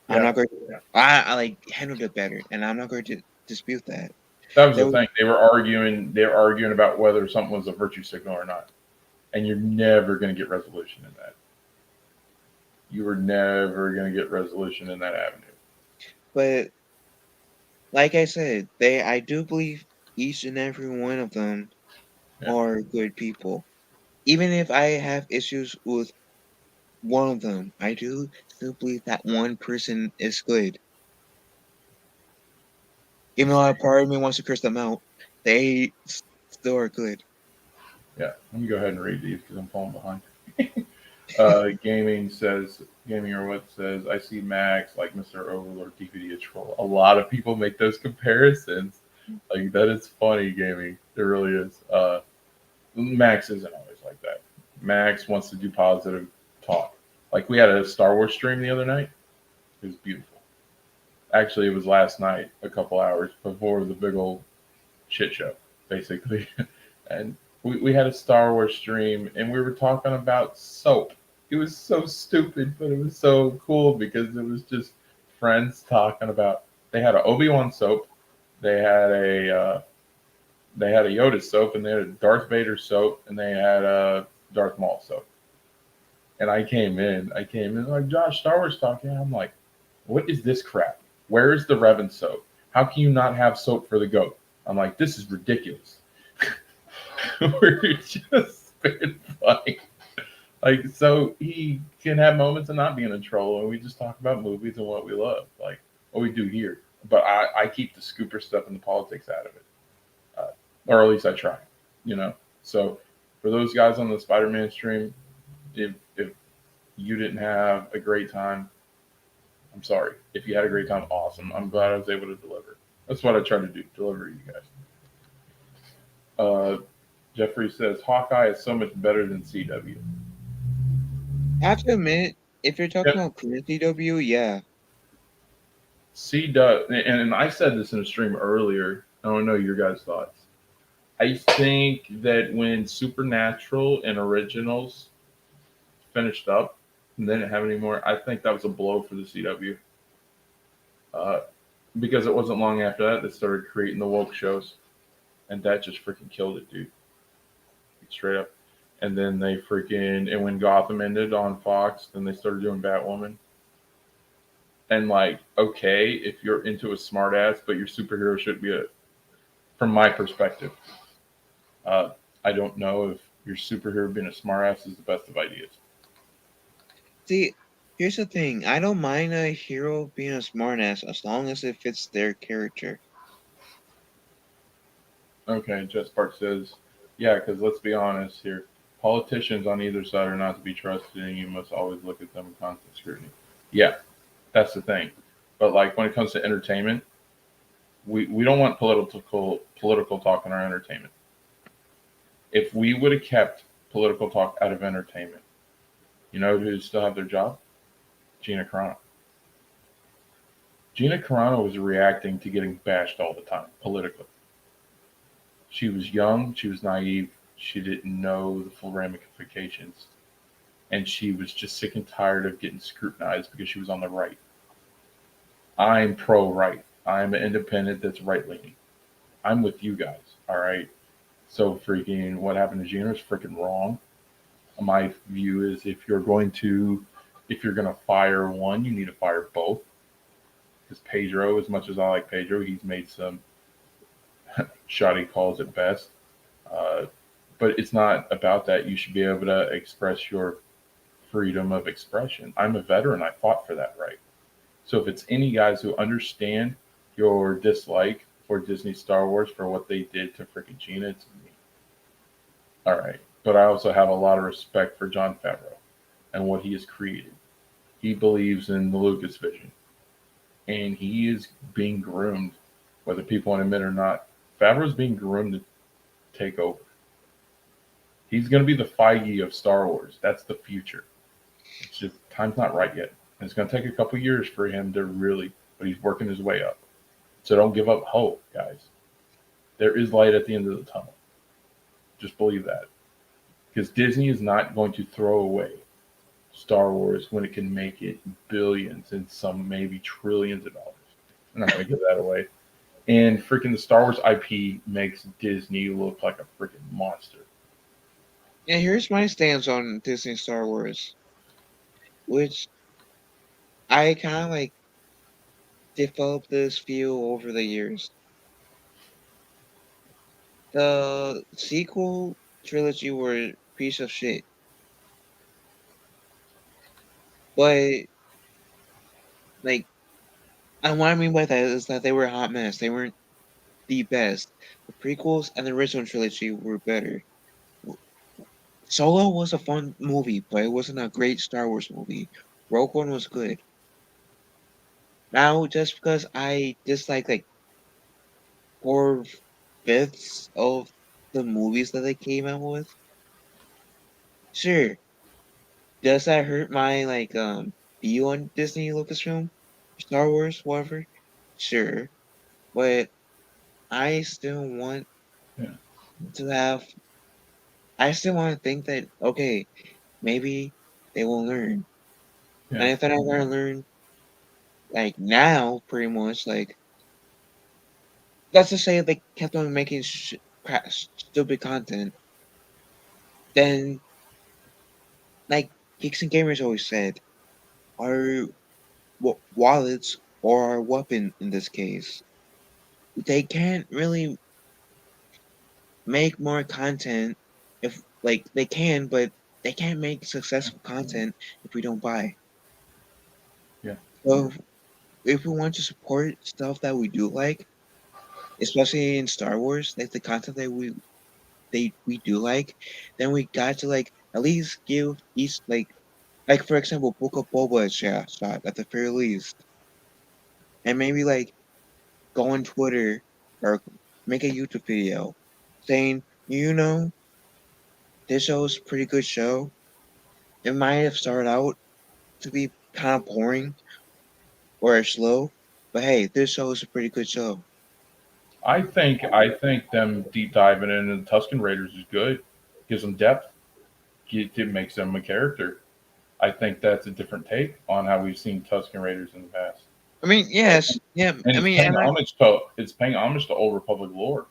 I'm yeah, not going. I like handled it better, and I'm not going to dispute that. that was They the were, thing. They were arguing. They were arguing about whether something was a virtue signal or not, and you're never gonna get resolution in that. You were never gonna get resolution in that avenue. but like I said, they I do believe each and every one of them Yeah. are good people. Even if I have issues with one of them, I do still believe that one person is good. Even though a part of me wants to curse them out, they still are good. Yeah. Let me go ahead and read these because I'm falling behind. Gaming or what says, I see Max like Mr. Overlord DPD a troll. A lot of people make those comparisons. Like that is funny, gaming. It really is. Max isn't always like that. Max wants to do positive talk. Like we had a Star Wars stream the other night. It was beautiful. Actually, it was last night, a couple hours before the big old shit show, basically. And we had a Star Wars stream and we were talking about soap. It was so stupid, but it was so cool because it was just friends talking about. They had an Obi-Wan soap, they had a Yoda soap, and they had a Darth Vader soap, and they had a Darth Maul soap. And I came in like Josh Star Wars talking. I'm like, what is this crap? Where is the Revan soap? How can you not have soap for the goat? I'm like, this is ridiculous. We're just being funny. Like, so he can have moments of not being a troll, and we just talk about movies and what we love, like what we do here. But I keep the scooper stuff and the politics out of it, or at least I try. You know. So for those guys on the Spider-Man stream, if you didn't have a great time, I'm sorry. If you had a great time, awesome. I'm glad I was able to deliver. That's what I try to do, deliver to you guys. Uh, Jeffrey says Hawkeye is so much better than CW. I have to admit, if you're talking about current CW, yeah. CW, and I said this in a stream earlier. I don't know your guys' thoughts. I think that when Supernatural and Originals finished up and they didn't have any more, I think that was a blow for the CW. Uh, because it wasn't long after that they started creating the woke shows, and that just freaking killed it, dude. Straight up. And then and when Gotham ended on Fox, then they started doing Batwoman. And like, okay, if you're into a smartass, but your superhero should be a, from my perspective, uh, I don't know if your superhero being a smartass is the best of ideas. See, here's the thing. I don't mind a hero being a smartass as long as it fits their character. Okay, Jess Park says, yeah, because let's be honest here. Politicians on either side are not to be trusted, and you must always look at them with constant scrutiny. Yeah, that's the thing. But like when it comes to entertainment, we don't want political talk in our entertainment. If we would have kept political talk out of entertainment, you know who still have their job? Gina Carano. Gina Carano was reacting to getting bashed all the time politically. She was young, she was naive, she didn't know the full ramifications, and she was just sick and tired of getting scrutinized because she was on the right. I'm pro right. I'm an independent that's right leaning. I'm with you guys. All right. So freaking what happened to Gina is freaking wrong. My view is if you're gonna fire one, you need to fire both. Because Pedro, as much as I like Pedro, he's made some shoddy calls at best. Uh, but it's not about that. You should be able to express your freedom of expression. I'm a veteran. I fought for that right. So if it's any guys who understand your dislike for Disney Star Wars for what they did to freaking Gina, it's me. All right. But I also have a lot of respect for John Favreau and what he has created. He believes in the Lucas vision, and he is being groomed, whether people want to admit it or not. Favreau's being groomed to take over. He's going to be the Feige of Star Wars. That's the future. It's just time's not right yet. And it's going to take a couple years for him to really, but he's working his way up. So don't give up hope, guys. There is light at the end of the tunnel. Just believe that. Because Disney is not going to throw away Star Wars when it can make it billions and some maybe trillions of dollars. I'm not going to give that away. And freaking the Star Wars IP makes Disney look like a freaking monster. Yeah, here's my stance on Disney Star Wars, which I kind of like developed this view over the years. The sequel trilogy were a piece of shit, but like, and what I mean by that is that they were a hot mess. They weren't the best. The prequels and the original trilogy were better. Solo was a fun movie, but it wasn't a great Star Wars movie. Rogue One was good. Now, just because I dislike like 4/5 of the movies that they came out with, sure. Does that hurt my view on Disney Lucasfilm, Star Wars, whatever? Sure, but I still want Yeah. to have. I still want to think that okay, maybe they will learn, and Yeah. if they're not gonna learn like now, pretty much like let's just say they kept on making stupid content, then like Geeks and Gamers always said, our wallets or our weapon in this case, they can't really make more content if like they can, but they can't make successful content if we don't buy. Yeah. So if we want to support stuff that we do like, especially in Star Wars, like the content that we do like, then we got to like at least give each like for example Book of Boba a shot at the very least, and maybe like go on Twitter or make a YouTube video saying, this show is a pretty good show. It might have started out to be kind of boring or slow, but hey, this show is a pretty good show. I think them deep diving into the Tuscan Raiders is good. Gives them depth. It makes them a character. I think that's a different take on how we've seen Tuscan Raiders in the past. I mean, yes, yeah. And I it's mean, paying homage to Old Republic lore.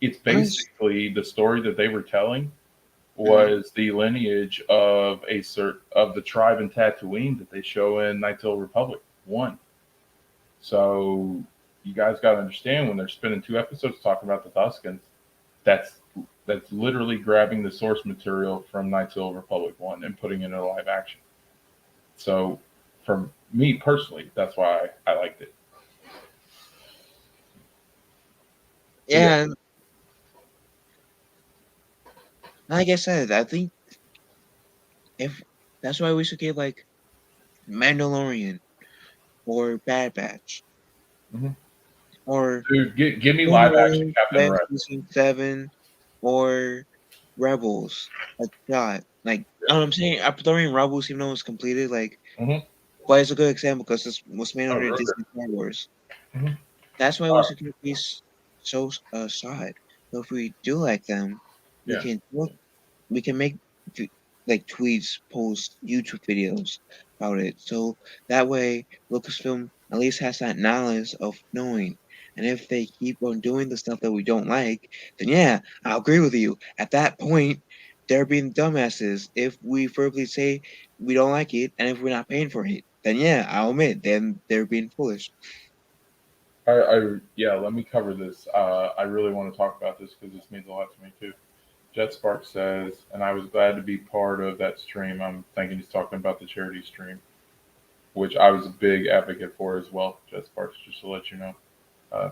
It's I mean, basically the story that they were telling mhm. was the lineage of of the tribe in Tatooine that they show in Knights of the Old Republic 1. So you guys got to understand when they're spending 2 episodes talking about the Tuskens, that's that's literally grabbing the source material from Knights of the Old Republic 1 and putting it into live action. So for me personally, that's why I liked it. So yeah, Yeah, and like I said, I think if that's why we should get like Mandalorian or Bad Batch hmm or dude, give me live action Mandalorian Captain Fest Red. Season 7 or Rebels. Like God, like I'm saying, I'm throwing Rebels even though it's completed. Like, hmm but it's a good example because this was made Oh, under Ruger. Disney Star Wars. hmm That's why we All right. should get these shows shot. So if we do like them, we Yeah. can look, we can make like tweets, posts, YouTube videos about it. So that way, Lucasfilm at least has that knowledge of knowing. And if they keep on doing the stuff that we don't like, then yeah, I'll agree with you. At that point, they're being dumbasses. If we verbally say we don't like it, and if we're not paying for it, then yeah, I'll admit, then they're being foolish. Yeah. Let me cover this. I really want to talk about this because this means a lot to me too. JetSpark says, and I was glad to be part of that stream. I'm thinking he's talking about the charity stream, which I was a big advocate for as well. JetSparks, just to let you know, uh,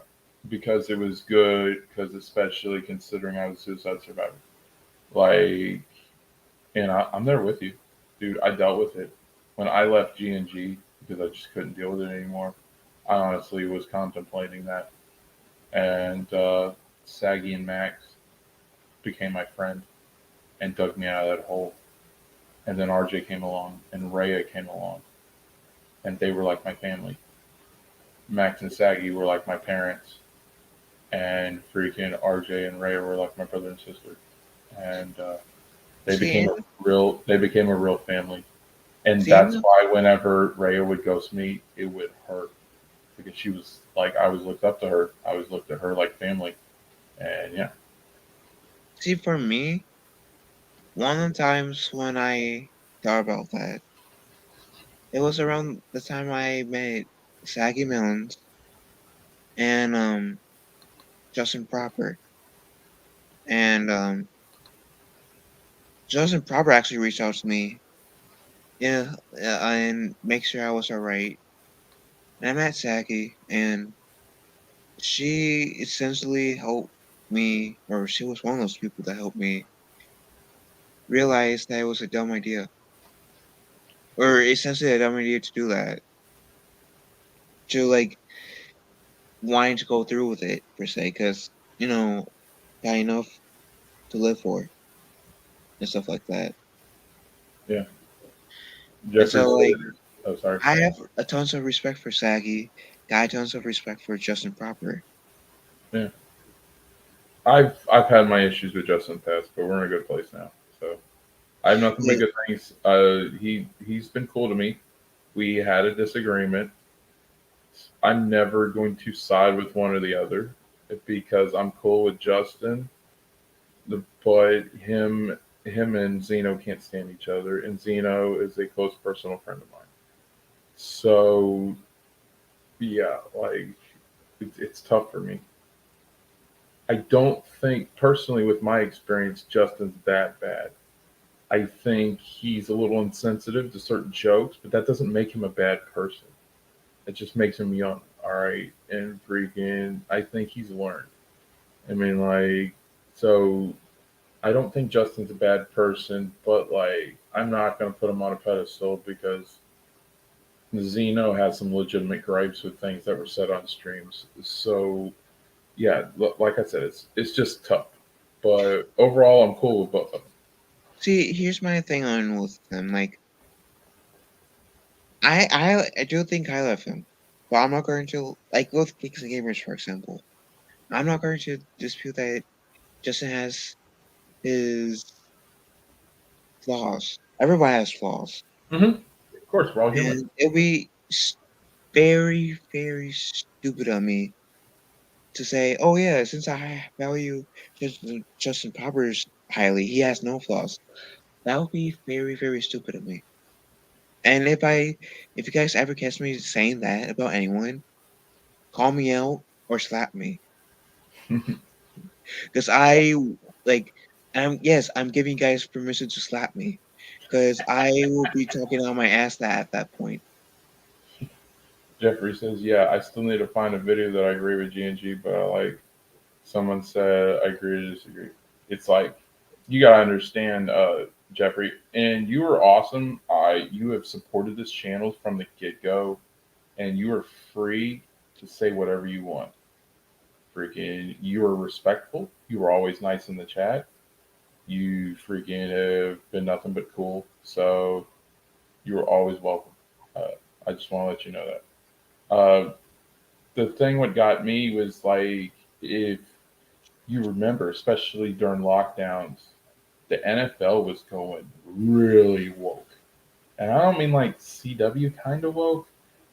because it was good. Because especially considering I was a suicide survivor, like, and I'm there with you, dude. I dealt with it when I left G&G because I just couldn't deal with it anymore. I honestly was contemplating that, and Saggy and Max became my friend and dug me out of that hole. And then RJ came along, and Rhea came along, and they were like my family. Max and Saggy were like my parents, and freaking RJ and Rhea were like my brother and sister. And they See, became a real family. And see, that's why whenever Rhea would ghost me, it would hurt because she was like I was looked up to her. I was looked at her like family, and yeah, see, for me, one of the times when I thought about that, it was around the time I met Saggy Mills and Justin Proper. And Justin Proper actually reached out to me, yeah, and make sure I was alright. And I met Saggy, and she essentially helped me, or she was one of those people that helped me realize that it was a dumb idea, or essentially a dumb idea to do that, to like wanting to go through with it per se, because got enough to live for and stuff like that. yeah. And Jeffrey so like said, "Oh, sorry." I have a tons of respect for Saggy, got tons of respect for Justin Proper. Yeah, I've had my issues with Justin in the past, but we're in a good place now. So I have nothing but Yeah, good things. He's been cool to me. We had a disagreement. I'm never going to side with one or the other because I'm cool with Justin. But him and Zeno can't stand each other, and Zeno is a close personal friend of mine. So yeah, like it's tough for me. I don't think personally, with my experience, Justin's that bad. I think he's a little insensitive to certain jokes, but that doesn't make him a bad person. It just makes him young, all right? And freaking, I think he's learned. I mean, like, so I don't think Justin's a bad person, but like, I'm not gonna put him on a pedestal because Zeno has some legitimate gripes with things that were said on streams. So yeah, like I said, it's just tough. But overall, I'm cool with both of them. see, here's my thing on with him. Like, I do think I love him, but I'm not going to like with Geeks and Gamers, for example. I'm not going to dispute that Justin has his flaws. Everybody has flaws, Mm-hmm. Of course, we're all human. and it'll be very, very stupid of me to say, "Oh yeah, since I value Justin Poppers highly, he has no flaws." That would be very, very stupid of me. And if you guys ever catch me saying that about anyone, call me out or slap me. Because I like, I'm giving you guys permission to slap me. Because I will be talking on my ass at that point. Jeffrey says, "Yeah, I still need to find a video that I agree with G&G, but I like." Someone said, "I agree to disagree." It's like you gotta understand, Jeffrey, and you are awesome. You have supported this channel from the get go, and you are free to say whatever you want. Freaking, you are respectful. You were always nice in the chat. You freaking have been nothing but cool. So you are always welcome. Uh, I just want to let you know that. The thing what got me was like, if you remember, especially during lockdowns, the NFL was going really woke. And I don't mean like CW kind of woke.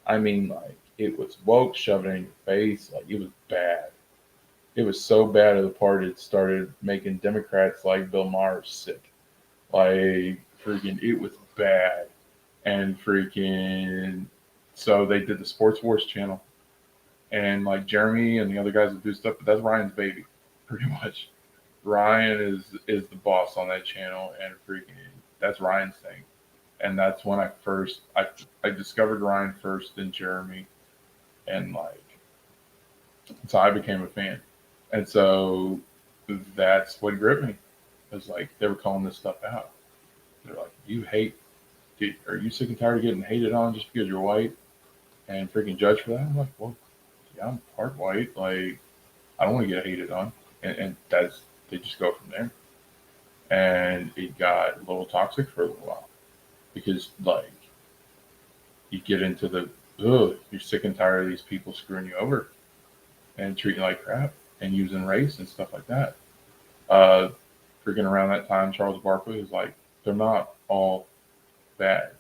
I mean like it was woke, shoving it in your face. Like it was bad. It was so bad to the part it started making Democrats like Bill Maher sick. Like freaking, it was bad. And freaking, so they did the Sports Wars channel, and like Jeremy and the other guys that do stuff, but that's Ryan's baby, pretty much. Ryan is the boss on that channel, and freaking, that's Ryan's thing. And that's when I discovered Ryan first, then Jeremy, and like so I became a fan. And so that's what gripped me. It was like they were calling this stuff out. They're like, "You hate? Are you sick and tired of getting hated on just because you're white and freaking judged for that?" I'm like, "Well, yeah, I'm part white. Like, I don't want to get hated on." And that's they just go from there. And it got a little toxic for a little while because like you get into the you're sick and tired of these people screwing you over and treating you like crap and using race and stuff like that. Uh, Freaking around that time, Charles Barkley was like, "They're not all bad."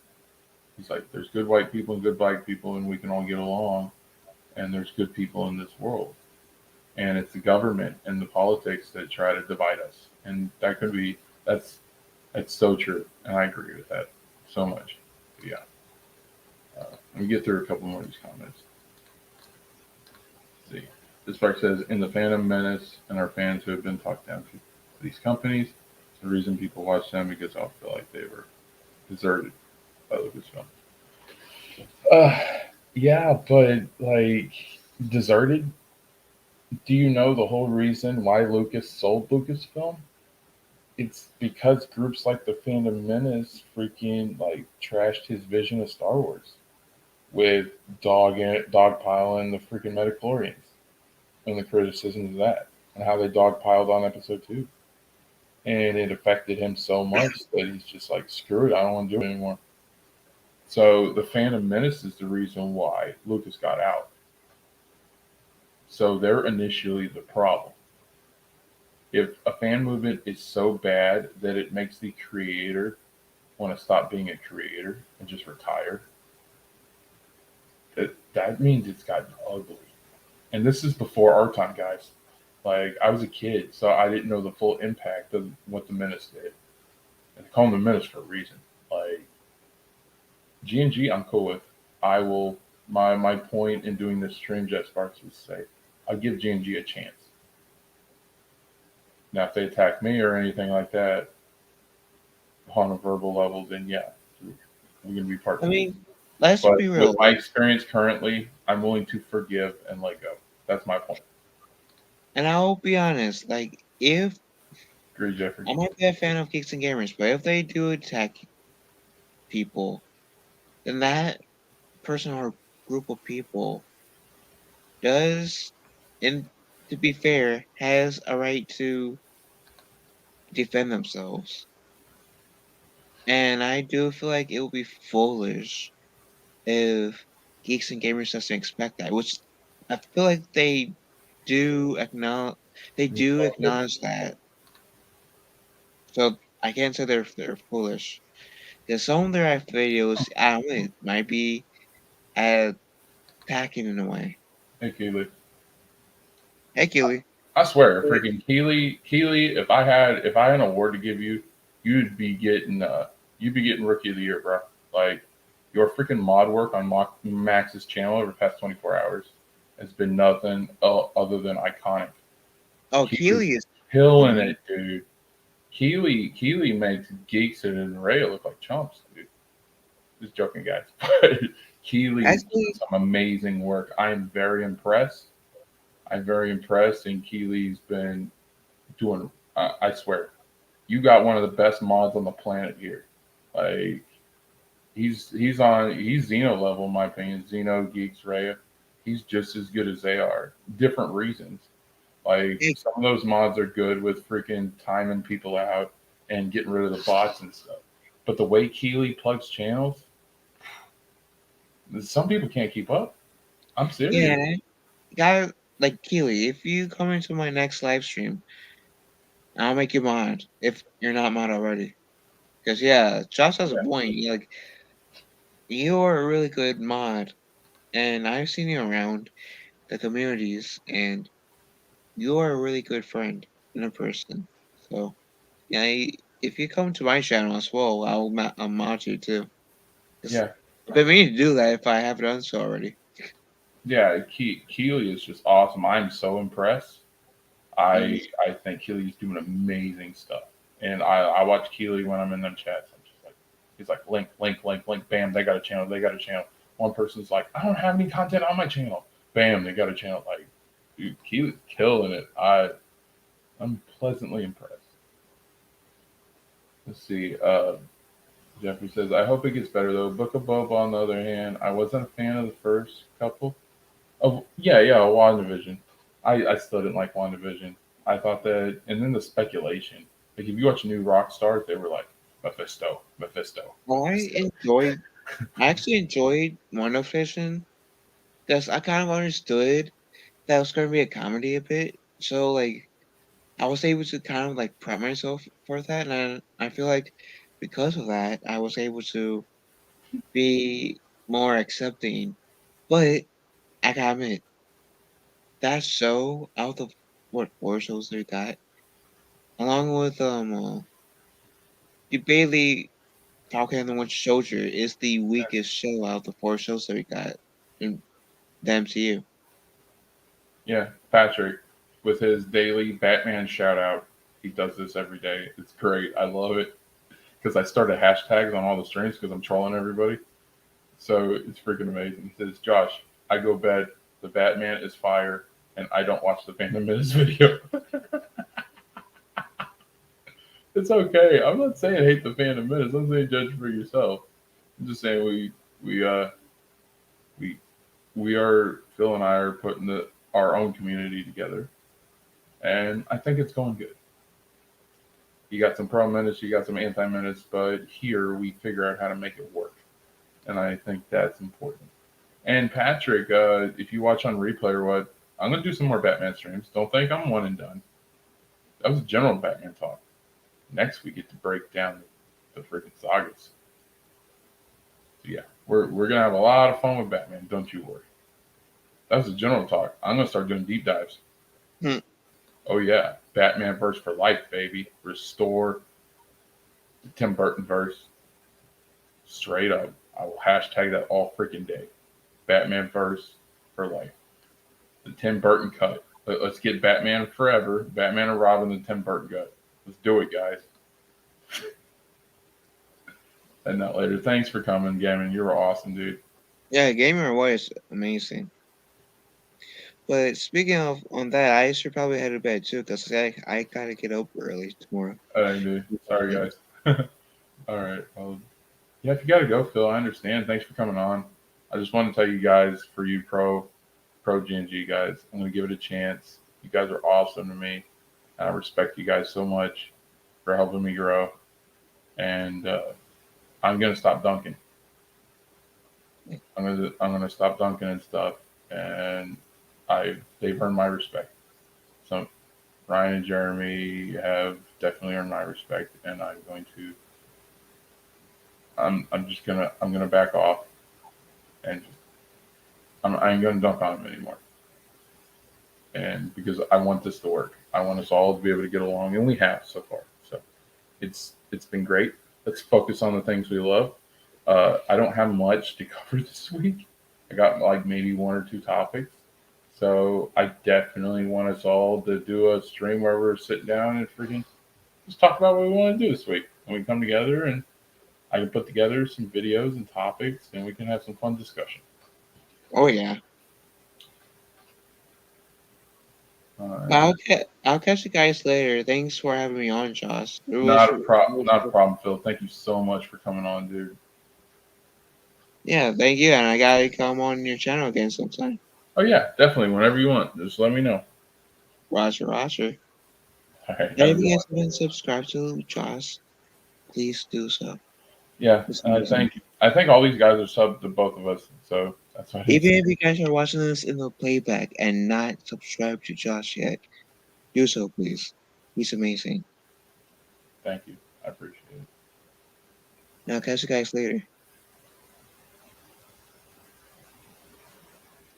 He's like, "There's good white people and good black people, and we can all get along. And there's good people in this world. And it's the government and the politics that try to divide us." And that could be that's so true, and I agree with that so much. But yeah, let me get through a couple more of these comments. Let's see, this part says, "In the Phantom Menace and our fans who have been talked down to these companies, it's the reason people watch them because I feel like they were deserted by Lucasfilm." Uh, yeah, but like deserted. Do you know the whole reason why Lucas sold Lucasfilm? It's because groups like the Phantom Menace freaking like trashed his vision of Star Wars with dogpiling the freaking Metachlorians and the criticisms of that and how they dogpiled on episode 2. And it affected him so much that he's just like, screw it, I don't want to do it anymore. So the Phantom Menace is the reason why Lucas got out. So they're initially the problem. If a fan movement is so bad that it makes the creator want to stop being a creator and just retire, that means it's gotten ugly. And this is before our time, guys. Like I was a kid, so I didn't know the full impact of what the Menace did. And they call him the Menace for a reason. Like G&G, I'm cool with. I will. My point in doing this stream, Jet Sparks, is to say I'll give G&G a chance. Now, if they attack me or anything like that on a verbal level, then yeah, we're gonna be part I two. mean, let's But be real. with my experience currently, I'm willing to forgive and let go. That's my point. And I'll be honest, like, if Agree, Jeffrey. I might be a fan of Geeks and Gamers, but if they do attack people, then that person or group of people does, and to be fair, has a right to defend themselves. And I do feel like it would be foolish if Geeks and Gamers doesn't expect that, which I feel like they do acknowledge that. So I can't say they're foolish. Because some of their videos, I don't know, it might be attacking in a way. Hey, Keely. Hey, Keely. I swear, freaking Keely. If I had an award to give you, you'd be getting Rookie of the Year, bro. Like your freaking mod work on Max's channel over the past 24 hours. has been nothing other than iconic. Oh, Keely Keely is killing funny. it, dude. Keely makes Geeks and Ray look like chumps, dude. Just joking, guys. But Keely's doing Actually, some amazing work. I am very impressed. I'm very impressed, and Keely's been doing. I swear, you got one of the best mods on the planet here. Like he's Xeno level in my opinion. Xeno Geeks Raya. He's just as good as they are. Different reasons. Like it, some of those mods are good with freaking timing people out and getting rid of the bots and stuff. But the way Keely plugs channels, some people can't keep up. I'm serious. yeah, guy like Keely. If you come into my next live stream, I'll make you mod if you're not mod already. Because yeah, Josh has a Yeah, point. Like you are a really good mod, and I've seen you around the communities, and you are a really good friend and a person. So yeah, if you come to my channel as well, I'll mod you too. 'Cause yeah, I've been meaning to do that if I haven't done so already. yeah. Keely is just awesome. I'm so impressed. Mm. I think Keely's doing amazing stuff. And I watch Keely when I'm in them chats. I'm just like, he's like, link, link, link, link, bam, they got a channel, they got a channel. One person's like, I don't have any content on my channel. Bam, they got a channel. Like, dude, Keely's killing it. I'm pleasantly impressed. Let's see. Jeffrey says, I hope it gets better though. Book of Boba, on the other hand, I wasn't a fan of the first couple. Oh yeah, WandaVision. I still didn't like WandaVision. I thought that, and then the speculation. Like if you watch New Rock Stars, they were like Mephisto, Mephisto, I Mephisto. enjoyed. I actually enjoyed WandaVision because I kind of understood that was going to be a comedy a bit. So like I was able to kind of like prep myself for that, and I feel like because of that, I was able to be more accepting. But I gotta admit, that show out of what four shows they got, along with the Bailey Falcon and the Winter Soldier, is the weakest show out of the four shows that we got in the MCU. Yeah, Patrick with his daily Batman shout out. He does this every day. It's great. I love it because I started hashtags on all the streams because I'm trolling everybody. So it's freaking amazing. He says, Josh, I go bed. The Batman is fire, and I don't watch the Phantom Menace video. It's okay. I'm not saying hate the Phantom Menace. I'm saying judge for yourself. I'm just saying we we we are Phil and I are putting our own community together, and I think it's going good. You got some pro menace, you got some anti menace, but here we figure out how to make it work, and I think that's important. And Patrick, if you watch on replay or what, I'm gonna do some more Batman streams. Don't think I'm one and done. That was general Batman talk. Next we get to break down the freaking sagas. So yeah, we're gonna have a lot of fun with Batman. Don't you worry. That was a general talk. I'm gonna start doing deep dives. Hmm. Oh yeah, Batman verse for life, baby. Restore the Tim Burton verse straight up. I will hashtag that all freaking day. Batman verse for life. The Tim Burton cut. Let's get Batman Forever, Batman and Robin, the Tim Burton cut. Let's do it, guys. And that later. Thanks for coming, Gammon. You were awesome, dude. Yeah, Gamer was amazing. But speaking of on that, I should probably head to bed too, because I gotta get up early tomorrow. All right, dude. Sorry, guys. All right. Well, yeah, if you got to go, Phil, I understand. Thanks for coming on. I just want to tell you guys, for you pro GNG guys, I'm going to give it a chance. You guys are awesome to me. And I respect you guys so much for helping me grow. And I'm going to stop dunking. I'm gonna stop dunking and stuff. And they've earned my respect. So Ryan and Jeremy have definitely earned my respect, and I'm gonna back off and I ain't gonna dunk on them anymore. And because I want this to work, I want us all to be able to get along, and we have so far. So it's been great. Let's focus on the things we love. I don't have much to cover this week. I got like maybe one or two topics. So I definitely want us all to do a stream where we're sitting down and freaking just talk about what we want to do this week. And we come together and I can put together some videos and topics and we can have some fun discussion. Oh yeah. But Uh, I'll catch you guys later. Thanks for having me on, Josh. not a problem, Phil. Thank you so much for coming on, dude. Yeah, thank you, and I gotta come on your channel again sometime. Oh yeah, definitely. Whenever you want, just let me know. Roger, Roger. All right, And have a if good you one. guys haven't subscribed to Josh, please do so. Yeah, It's and amazing. I think all these guys are subbed to both of us, so that's why Even it's if you guys are watching this in the playback and not subscribed to Josh yet, do so, please. He's amazing. thank you. I appreciate it. Now, catch you guys later.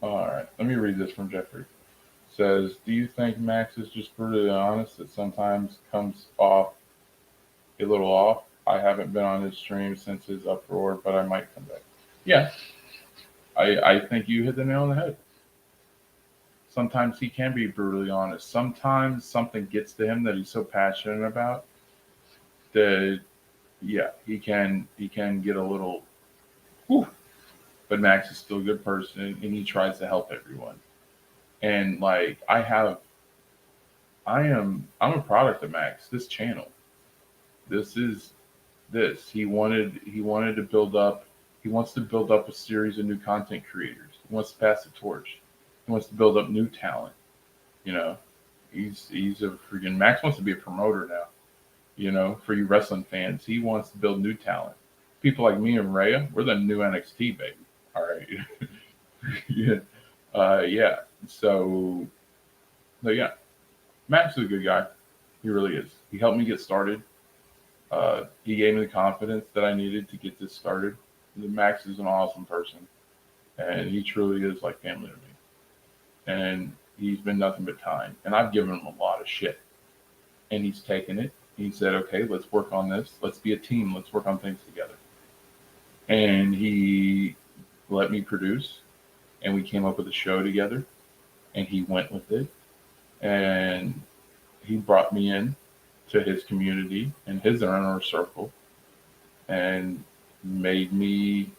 All right, let me read this from Jeffrey. It says, do you think Max is just brutally honest that sometimes comes off a little off? I haven't been on his stream since his uproar, but I might come back. Yeah, I think you hit the nail on the head. Sometimes he can be brutally honest. Sometimes something gets to him that he's so passionate about that yeah, he can get a little whew, but Max is still a good person and he tries to help everyone. And like I'm a product of Max, this channel. This is this. He wanted to build up he wants to build up a series of new content creators. He wants to pass the torch. He wants to build up new talent, you know. He's a freaking Max wants to be a promoter now, you know, for you wrestling fans. He wants to build new talent. People like me and Rhea, we're the new NXT baby. All right. Yeah. Yeah. So, so yeah, Max is a good guy. He really is. He helped me get started. He gave me the confidence that I needed to get this started. Max is an awesome person, and he truly is like family to me. And he's been nothing but kind. And I've given him a lot of shit, and he's taken it. He said, "Okay, let's work on this. Let's be a team. Let's work on things together." And he let me produce, and we came up with a show together. And he went with it, and he brought me in to his community and his inner circle, and made me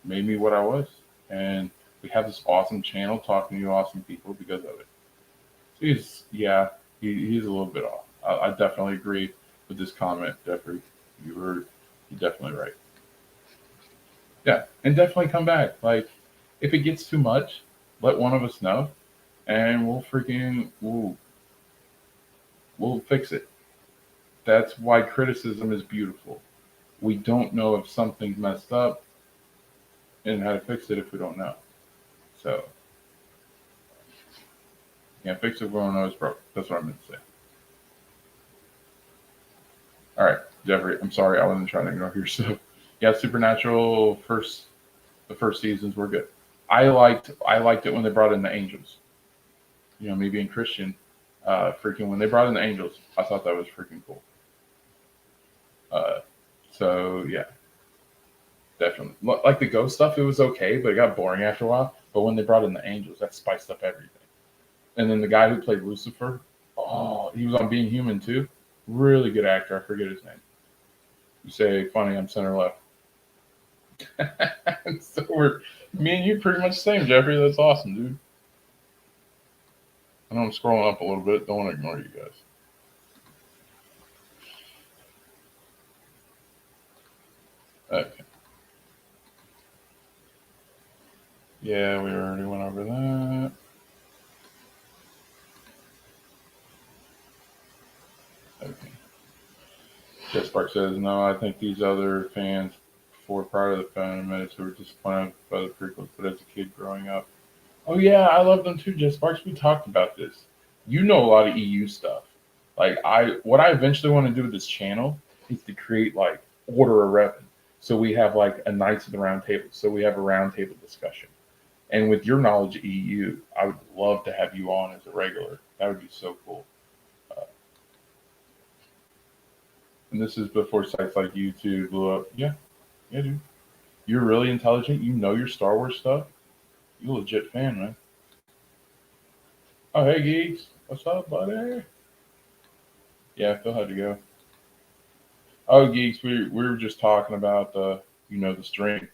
made me what I was. And we have this awesome channel talking to you awesome people because of it. So he's a little bit off. I definitely agree with this comment, Jeffrey. You're definitely right. Yeah, and definitely come back. Like if it gets too much, let one of us know, and we'll fix it. That's why criticism is beautiful. We don't know if something's messed up and how to fix it if we don't know. So can't fix it if we don't know it's broke. That's what I meant to say. All right, Jeffrey. I'm sorry, I wasn't trying to ignore your stuff. Yeah, Supernatural the first seasons were good. I liked it when they brought in the angels. You know, me being Christian, freaking when they brought in the angels, I thought that was freaking cool. Uh, so yeah, definitely. Like the ghost stuff, it was okay, but it got boring after a while. But when they brought in the angels, that spiced up everything. And then the guy who played Lucifer, oh, he was on Being Human too. Really good actor. I forget his name. You say funny, I'm center left. So we're me and you pretty much the same, Jeffrey. That's awesome, dude. I know I'm scrolling up a little bit. Don't want to ignore you guys. Okay. Yeah, we already went over that. Okay. Jeff Spark says, no, I think these other fans before prior to the Phantom Minutes who were disappointed by the prequels, but as a kid growing up. Oh yeah, I love them too, Jeff Sparks. We talked about this. You know a lot of EU stuff. Like what I eventually want to do with this channel is to create like Order of Revan. So we have like a Knights of the Round Table. So we have a round table discussion. And with your knowledge of EU, I would love to have you on as a regular. That would be so cool. Uh, and this is before sites like YouTube blew up. Yeah, yeah, dude. You're really intelligent. You know your Star Wars stuff. You're a legit fan, man. Oh, hey, geeks. What's up, buddy? Yeah, Phil had to go. Oh, geeks, we were just talking about the stream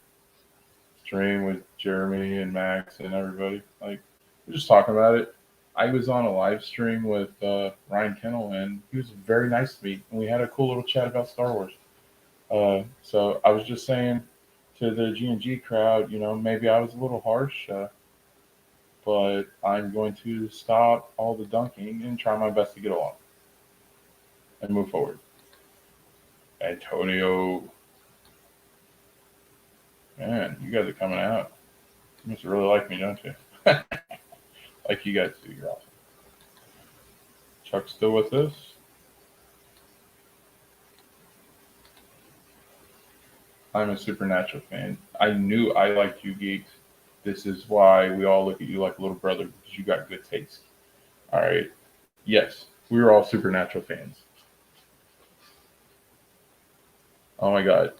with Jeremy and Max and everybody. Like, we're just talking about it. I was on a live stream with Ryan Kennel, and he was very nice to me, and we had a cool little chat about Star Wars. So I was just saying to the G&G crowd, maybe I was a little harsh, but I'm going to stop all the dunking and try my best to get along and move forward. Antonio, man, you guys are coming out. You must really like me, don't you? Like you guys do. You're awesome. Chuck's still with us. I'm a Supernatural fan. I knew I liked you geeks. This is why we all look at you like a little brother, because you got good taste. All right. Yes, we were all Supernatural fans. Oh my God.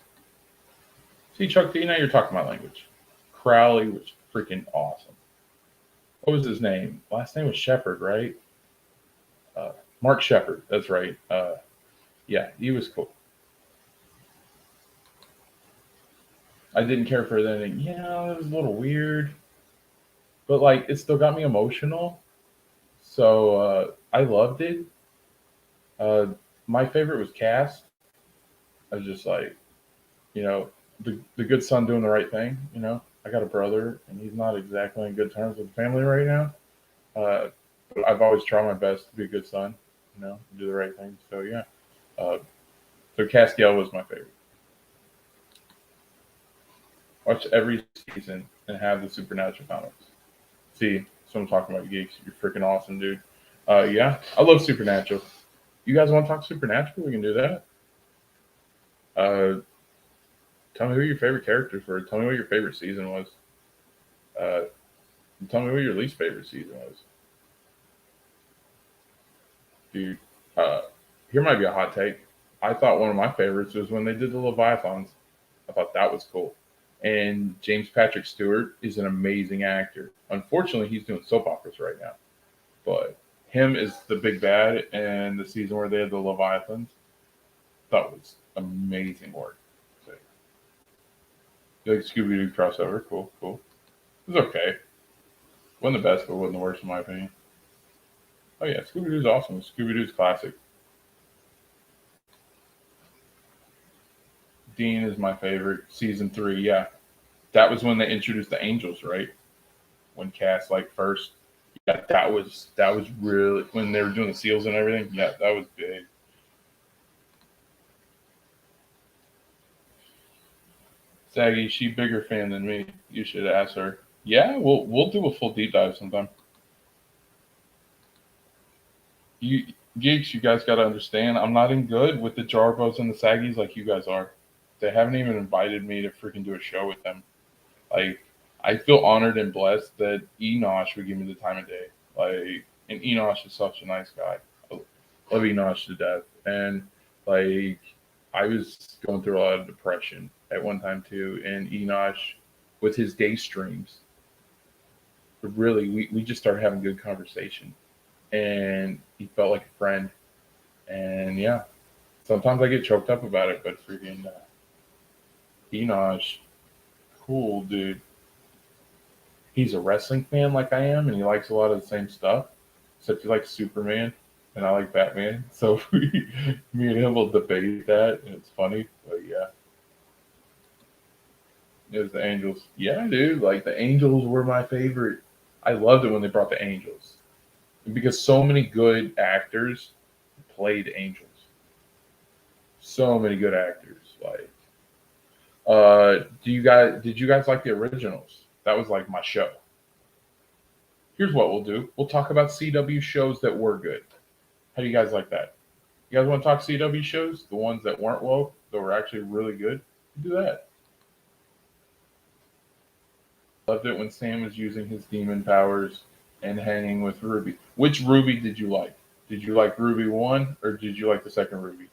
See, Chuck D, now you're talking my language. Crowley was freaking awesome. What was his name? Last name was Shepard, right? Mark Shepard. That's right. Yeah, he was cool. I didn't care for the ending. Yeah, it was a little weird, but like it still got me emotional. So I loved it. Uh, my favorite was Cass. I was just like, you know, the good son doing the right thing. I got a brother, and he's not exactly on good terms with the family right now. But I've always tried my best to be a good son. Do the right thing. So yeah. Uh, so Castiel was my favorite. Watch every season and have the Supernatural comics. See, that's what I'm talking about, geeks. You're freaking awesome, dude. Yeah, I love Supernatural. You guys want to talk Supernatural? We can do that. Uh, tell me who your favorite characters were. Tell me what your favorite season was. Uh, tell me what your least favorite season was. Dude, uh, here might be a hot take. I thought one of my favorites was when they did the Leviathans. I thought that was cool. And James Patrick Stewart is an amazing actor. Unfortunately, he's doing soap operas right now. But him is the big bad, and the season where they had the Leviathans, that was amazing work. So, like Scooby Doo crossover, cool, cool. It was okay. Wasn't the best, but wasn't the worst in my opinion. Oh yeah, Scooby Doo's awesome. Scooby Doo's classic. Dean is my favorite. Season 3, yeah, that was when they introduced the Angels, right? When Cass like first, yeah, that was really when they were doing the seals and everything. Yeah, that was big. Saggy, she bigger fan than me. You should ask her. Yeah, we'll do a full deep dive sometime. You geeks, you guys got to understand. I'm not in good with the Jarbos and the Saggies like you guys are. They haven't even invited me to freaking do a show with them. Like, I feel honored and blessed that Enosh would give me the time of day. Like, and Enosh is such a nice guy. I love Enosh to death. And like, I was going through a lot of depression at one time too. And Enosh, with his day streams, really, we just started having good conversation. And he felt like a friend. And yeah, sometimes I get choked up about it, but freaking Enosh, cool dude. He's a wrestling fan like I am, and he likes a lot of the same stuff. Except he likes Superman, and I like Batman. So me and him will debate that, and it's funny. But yeah, it was the Angels. Yeah, dude, like the Angels were my favorite. I loved it when they brought the Angels because so many good actors played Angels. So many good actors. Like, did you guys like the originals? That was like my show. Here's what we'll do. We'll talk about CW shows that were good. How do you guys like that? You guys want to talk CW shows? The ones that weren't woke, that were actually really good? Do that. Loved it when Sam was using his demon powers and hanging with Ruby. Which Ruby did you like? Did you like Ruby 1 or did you like the second Ruby?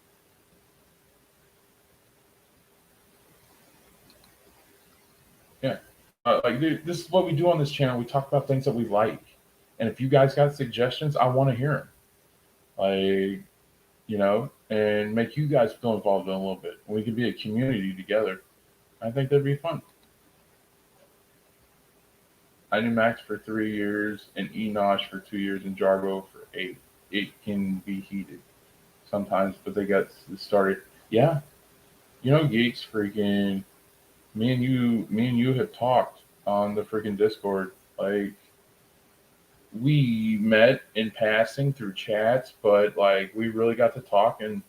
Yeah. Like, dude, this is what we do on this channel. We talk about things that we like. And if you guys got suggestions, I want to hear them. Like, and make you guys feel involved in a little bit. We could be a community together. I think that'd be fun. I knew Max for 3 years and Enosh for 2 years and Jarbo for 8. It can be heated sometimes, but they got started. Yeah, geeks, freaking me and you have talked on the freaking Discord. Like, we met in passing through chats, but like we really got to talking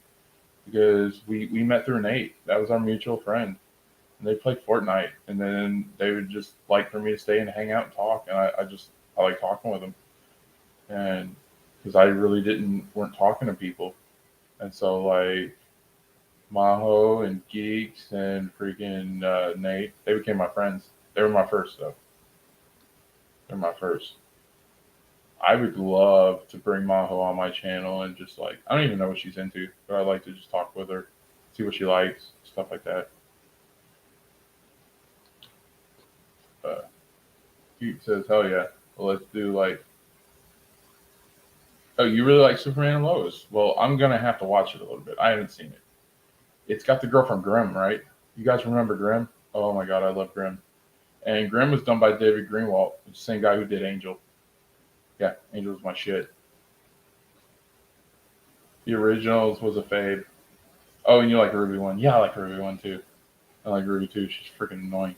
because we met through Nate. That was our mutual friend. And they played Fortnite, and then they would just like for me to stay and hang out and talk, and I like talking with them, and because I really weren't talking to people, and so like Maho and Geeks and freaking Nate, they became my friends. They were my first though. They're my first. I would love to bring Maho on my channel and just like I don't even know what she's into, but I like to just talk with her, see what she likes, stuff like that. Geek says, "Hell yeah, well, let's do like." Oh, you really like Superman and Lois? Well, I'm gonna have to watch it a little bit. I haven't seen it. It's got the girl from Grimm, right? You guys remember Grimm? Oh my god, I love Grimm. And Grimm was done by David Greenwalt, the same guy who did Angel. Yeah, Angel was my shit. The originals was a fave. Oh, and you like Ruby One? Yeah, I like Ruby One too. I like Ruby Two. She's freaking annoying.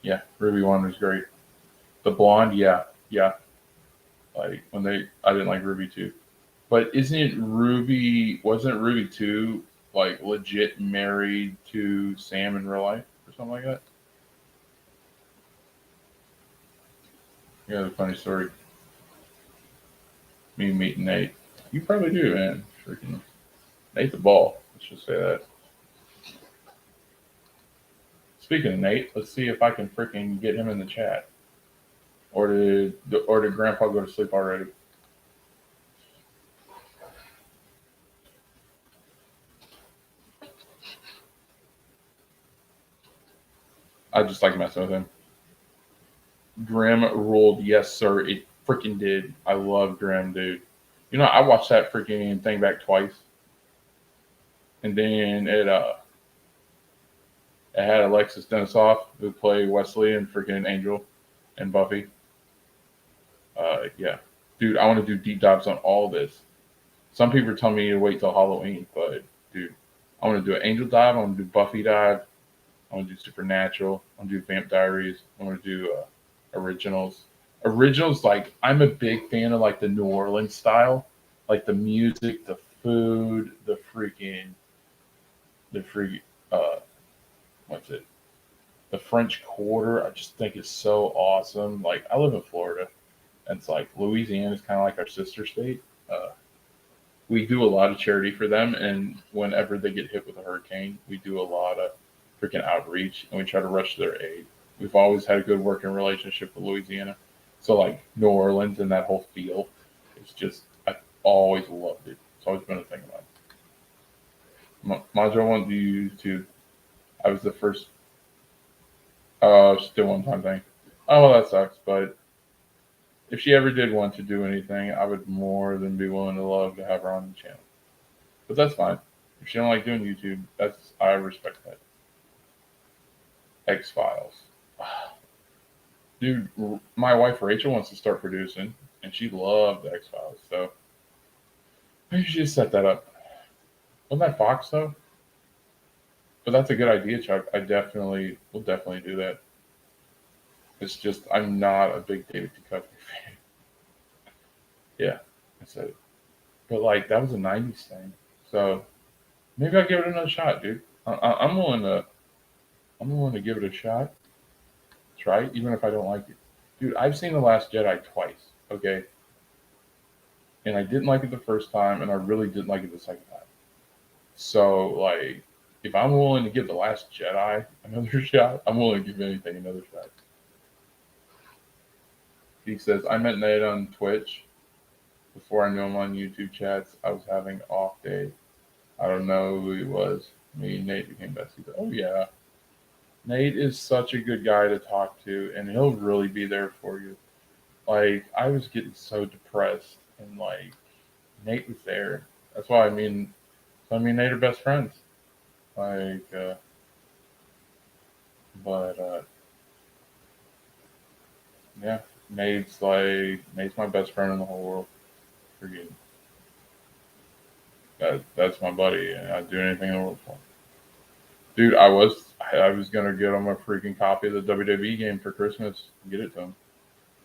Yeah, Ruby One was great. The blonde, yeah. Like I didn't like Ruby Two, but isn't Ruby? Wasn't Ruby Two like legit married to Sam in real life or something like that? Yeah, the funny story. Me meeting Nate. You probably do, man. Freaking Nate the ball. Let's just say that. Speaking of Nate, let's see if I can freaking get him in the chat. Or did Grandpa go to sleep already? I just like messing with him. Grimm ruled, yes sir. It freaking did. I love Grimm, dude. I watched that freaking thing back twice, and then it had Alexis Denisoff who played Wesley and freaking Angel and Buffy. Yeah, dude, I want to do deep dives on all this. Some people are telling me to wait till Halloween, but dude, I want to do an Angel dive. I want to do Buffy dive. I want to do Supernatural. I want to do Vamp Diaries. I want to do originals. Originals, like I'm a big fan of like the New Orleans style, like the music, the food, the freak, uh, what's it? The French Quarter. I just think is so awesome. Like I live in Florida, and it's like Louisiana is kind of like our sister state. We do a lot of charity for them, and whenever they get hit with a hurricane, we do a lot of freaking outreach, and we try to rush their aid. We've always had a good working relationship with Louisiana, so like New Orleans and that whole feel, it's just I've always loved it. It's always been a thing about it. Majo won't do YouTube. I was the first. Still one time thing. Oh well, that sucks. But if she ever did want to do anything, I would more than be willing to love to have her on the channel. But that's fine. If she don't like doing YouTube, I respect that. X Files. Dude, my wife Rachel wants to start producing, and she loved the X Files. So maybe she just set that up. Wasn't that Fox though? But that's a good idea, Chuck. I will definitely do that. It's just I'm not a big David Duchovny fan. Yeah, I said it. But like that was a '90s thing, so maybe I'll give it another shot, dude. I'm willing to. I'm willing to give it a shot. Try it, even if I don't like it, dude. I've seen The Last Jedi twice. Okay, and I didn't like it the first time, and I really didn't like it the second time. So like, if I'm willing to give The Last Jedi another shot, I'm willing to give anything another shot. He says, I met Nate on Twitch. Before I knew him on YouTube chats, I was having an off day. I don't know who he was. Me and Nate became besties. Oh, yeah. Nate is such a good guy to talk to, and he'll really be there for you. Like I was getting so depressed, and like Nate was there. That's why I mean Nate are best friends. Like, but yeah, Nate's my best friend in the whole world. Freaking that's my buddy, and I'd do anything in the world for him. Dude, I was gonna get him a freaking copy of the WWE game for Christmas and get it to him.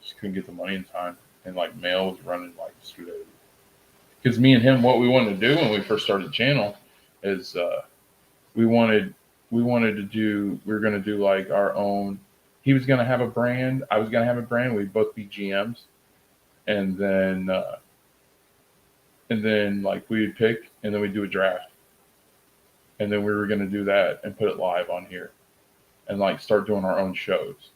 Just couldn't get the money in time, and like mail was running like straight. Because me and him, what we wanted to do when we first started the channel is we wanted we were gonna do like our own. He was gonna have a brand. I was gonna have a brand. We'd both be GMs, and then like we would pick, and then we'd do a draft, and then we were gonna do that and put it live on here, and like start doing our own shows,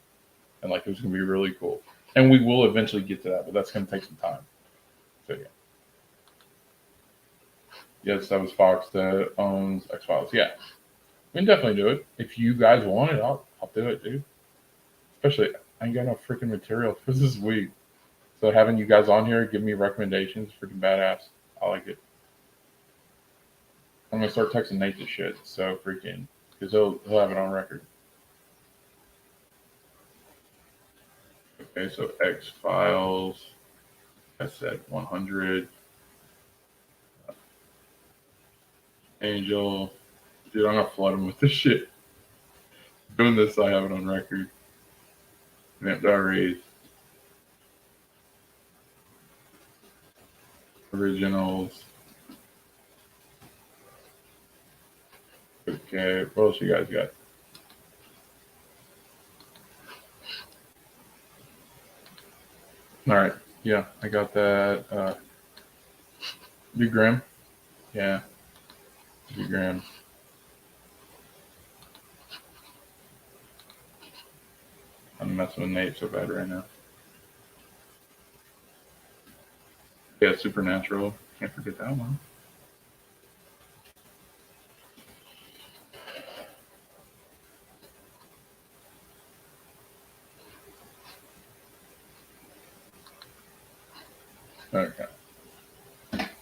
and like it was gonna be really cool. And we will eventually get to that, but that's gonna take some time. So yeah. Yes, that was Fox that owns X Files. Yeah, we can definitely do it. If you guys want it, I'll do it, dude. Especially, I ain't got no freaking material for this week. So having you guys on here give me recommendations, freaking badass. I like it. I'm gonna start texting Nate this shit. So freaking, because he'll have it on record. Okay, so X Files. I said 100. Angel. Dude, I'm gonna flood him with this shit. Doing this, I have it on record. Vamp Diaries. Originals. Okay, what else you guys got? All right, yeah, I got that. Big Graham, yeah, Big Graham. I'm messing with Nate so bad right now. Yeah, Supernatural. Can't forget that one. Okay,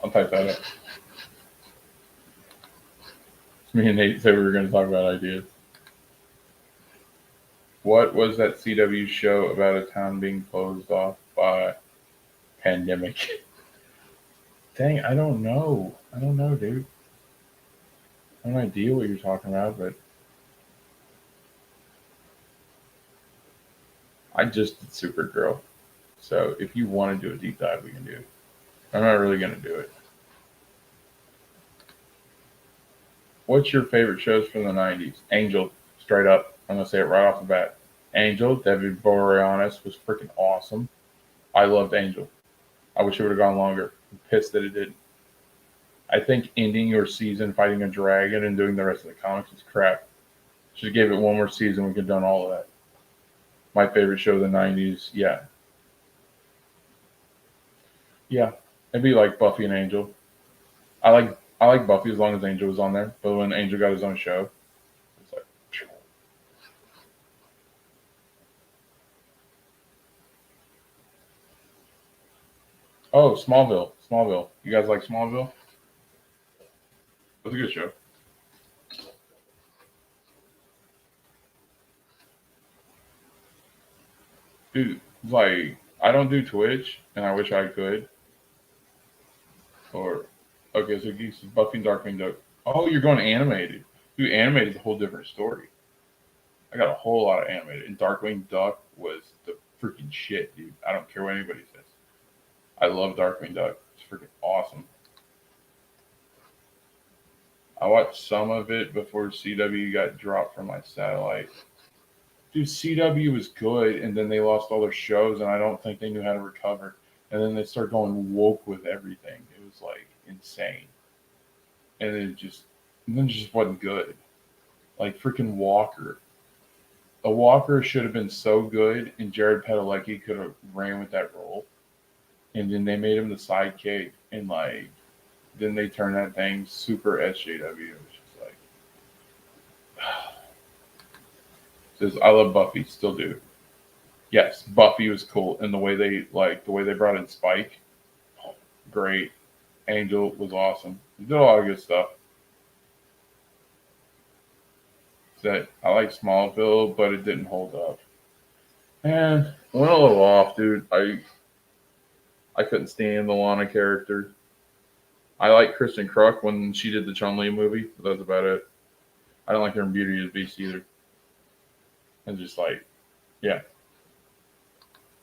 I'll type that up. Me and Nate said we were going to talk about ideas. What was that CW show about a town being closed off by pandemic? Dang, I don't know. I don't know, dude. I have no idea what you're talking about, but I just did Supergirl. So if you want to do a deep dive, we can do it. I'm not really going to do it. What's your favorite shows from the 90s? Angel, straight up. I'm going to say it right off the bat. Angel, David Boreanaz was freaking awesome. I loved Angel. I wish it would have gone longer. I'm pissed that it didn't. I think ending your season fighting a dragon and doing the rest of the comics is crap. Should have gave it one more season. We could have done all of that. My favorite show of the 90s. Yeah. Yeah. It'd be like Buffy and Angel. I like Buffy as long as Angel was on there. But when Angel got his own show, it's like, phew. Oh, Smallville. Smallville. You guys like Smallville? That's a good show. Dude, like, I don't do Twitch, and I wish I could. Or, okay, so Geeks is Buffy and Darkwing Duck. Oh, you're going animated. Dude, animated is a whole different story. I got a whole lot of animated. And Darkwing Duck was the freaking shit, dude. I don't care what anybody says. I love Darkwing Duck. It's freaking awesome. I watched some of it before CW got dropped from my satellite. Dude, CW was good, and then they lost all their shows, and I don't think they knew how to recover. And then they started going woke with everything. It was like insane, and then it just wasn't good. Like freaking Walker. A Walker should have been so good, and Jared Padalecki could have ran with that role. And then they made him the sidekick, and like then they turned that thing super SJW. It was just like, says I love Buffy, still do. Yes, Buffy was cool, and the way they brought in Spike, great. Angel was awesome. They did a lot of good stuff. That I like Smallville, but it didn't hold up. And went a little off, dude. I couldn't stand the Lana character. I like Kristen Kruk when she did the Chun Li movie, but that's about it. I don't like her in Beauty and the Beast either. And just like, yeah.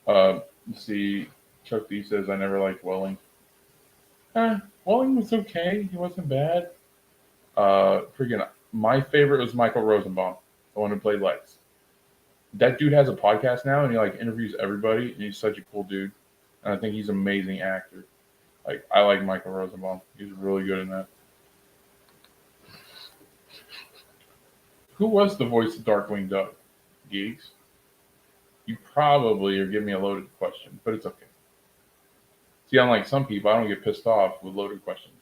Let's see, Chuck D says I never liked Welling. Welling was okay. He wasn't bad. Freaking, my favorite was Michael Rosenbaum, the one who played Lex. That dude has a podcast now, and he like interviews everybody, and he's such a cool dude. And I think he's an amazing actor. Like I like Michael Rosenbaum. He's really good in that. Who was the voice of Darkwing Duck? Geeks? You probably are giving me a loaded question, but it's okay. See, unlike some people, I don't get pissed off with loaded questions.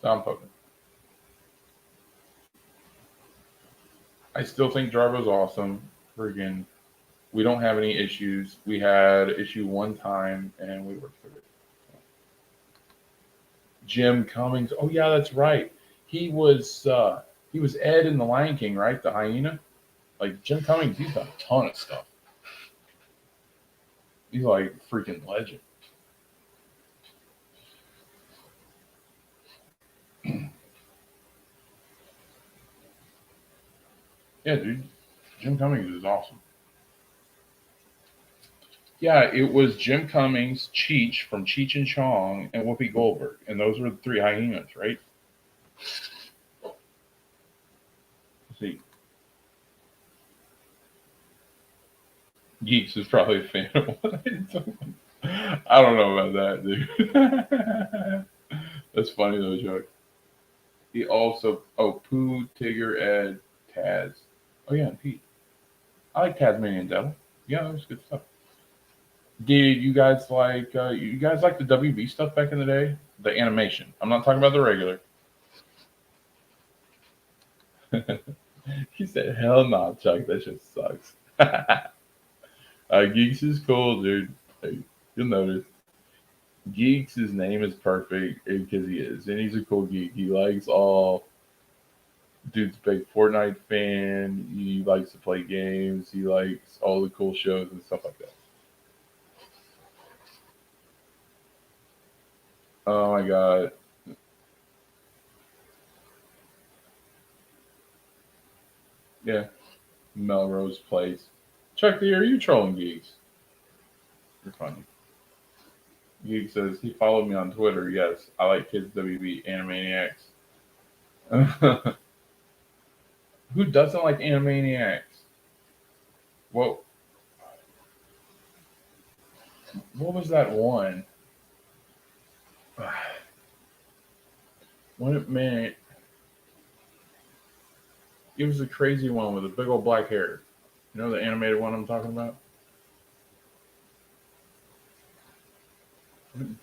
So I'm poking. I still think Jarbo's awesome. Friggin', we don't have any issues. We had issue one time, and we worked through it. Jim Cummings. Oh yeah, that's right. He was Ed in The Lion King, right? The hyena. Like Jim Cummings, he's done a ton of stuff. He's like a freaking legend. Yeah, dude. Jim Cummings is awesome. Yeah, it was Jim Cummings, Cheech from Cheech and Chong, and Whoopi Goldberg, and those were the three hyenas, right? Let's see. Geeks is probably a fan of what I did. I don't know about that, dude. That's funny though, joke. He also Pooh, Tigger, Ed, Taz. Oh yeah, and Pete. I like Tasmanian Devil. Yeah, that was good stuff. Did you guys like the WB stuff back in the day? The animation. I'm not talking about the regular. He said, "Hell no, Chuck. That shit sucks." Geeks is cool, dude. Hey, you'll notice. Geeks, his name is perfect because he is, and he's a cool geek. He likes all. Dude's a big Fortnite fan. He likes to play games. He likes all the cool shows and stuff like that. Oh my god. Yeah. Melrose Place. Chuck D, are you trolling Geeks? You're funny. Geek says he followed me on Twitter. Yes, I like kids WB Animaniacs. Who doesn't like Animaniacs? What what was that one? When it man, it was a crazy one with a big old black hair. You know the animated one I'm talking about?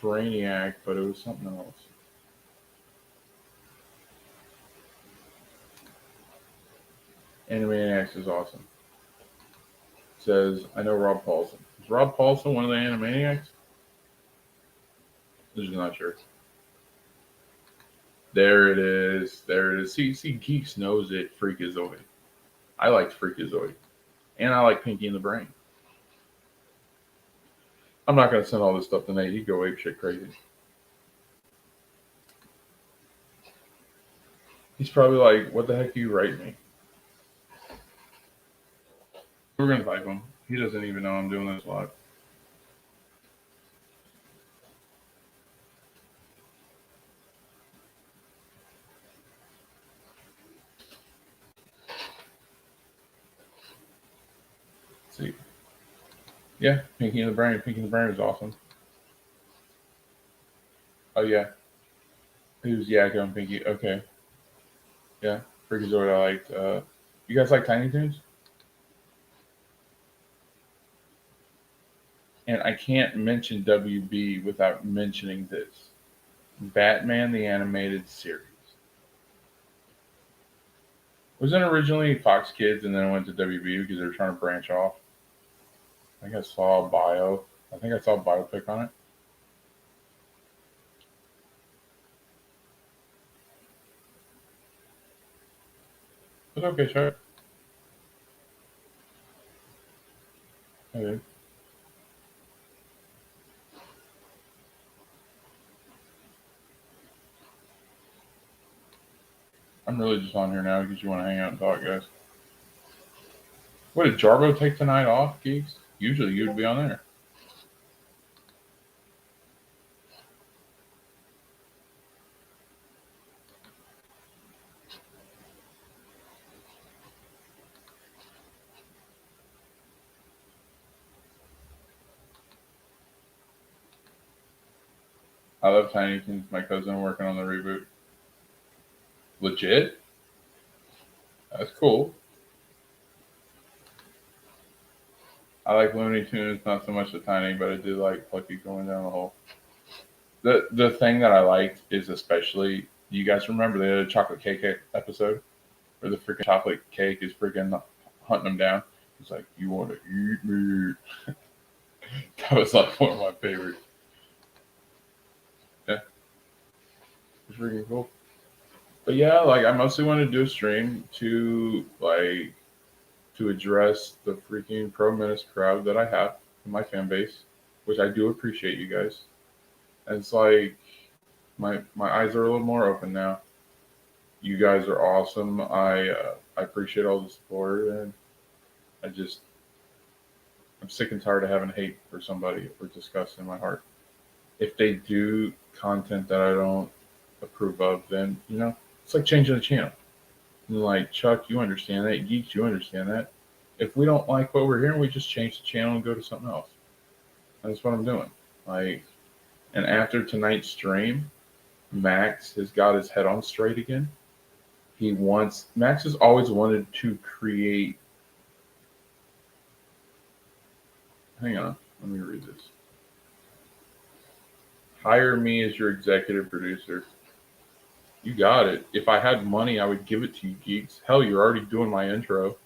Brainiac, but it was something else. Animaniacs is awesome. Says I know Rob Paulson. Is Rob Paulson one of the Animaniacs? This is not sure. There it is. There it is. See, Geeks knows it. Freakazoid. I liked Freakazoid, and I like Pinky and the Brain. I'm not gonna send all this stuff to Nate. He'd go ape shit crazy. He's probably like, "What the heck do you write me?" We're gonna type him. He doesn't even know I'm doing this live. Let's see. Yeah, Pinky and the Brain. Pinky and the Brain is awesome. Oh yeah, who's Yakko and Pinky? Okay, yeah, Freakazoid. I liked. You guys like Tiny Toons? And I can't mention WB without mentioning this: Batman the Animated Series. Wasn't it originally Fox Kids and then it went to WB because they were trying to branch off? I think I saw a bio. I think I saw a biopic on it. It's okay, Chuck. Okay. I'm really just on here now because you want to hang out and talk, guys. What did Jarbo take tonight off, geeks? Usually you'd be on there. I love Tiny Toons. My cousin working on the reboot. Legit? That's cool. I like Looney Tunes, not so much the Tiny, but I do like Plucky going down the hole. The thing that I liked is especially, you guys remember they had a chocolate cake episode where the freaking chocolate cake is freaking hunting them down. It's like, you want to eat me? That was like one of my favorites. Yeah, it's freaking cool. But yeah, like I mostly want to do a stream to address the freaking pro menace crowd that I have in my fan base, which I do appreciate you guys. And it's like my eyes are a little more open now. You guys are awesome. I appreciate all the support, and I just I'm sick and tired of having hate for somebody or disgust in my heart. If they do content that I don't approve of, then it's like changing the channel. And like Chuck, you understand that. Geeks, you understand that. If we don't like what we're hearing, we just change the channel and go to something else. And that's what I'm doing. Like, and after tonight's stream, Max has got his head on straight again. Max has always wanted to create. Hang on, let me read this. Hire me as your executive producer. You got it. If I had money, I would give it to you, geeks. Hell, you're already doing my intro.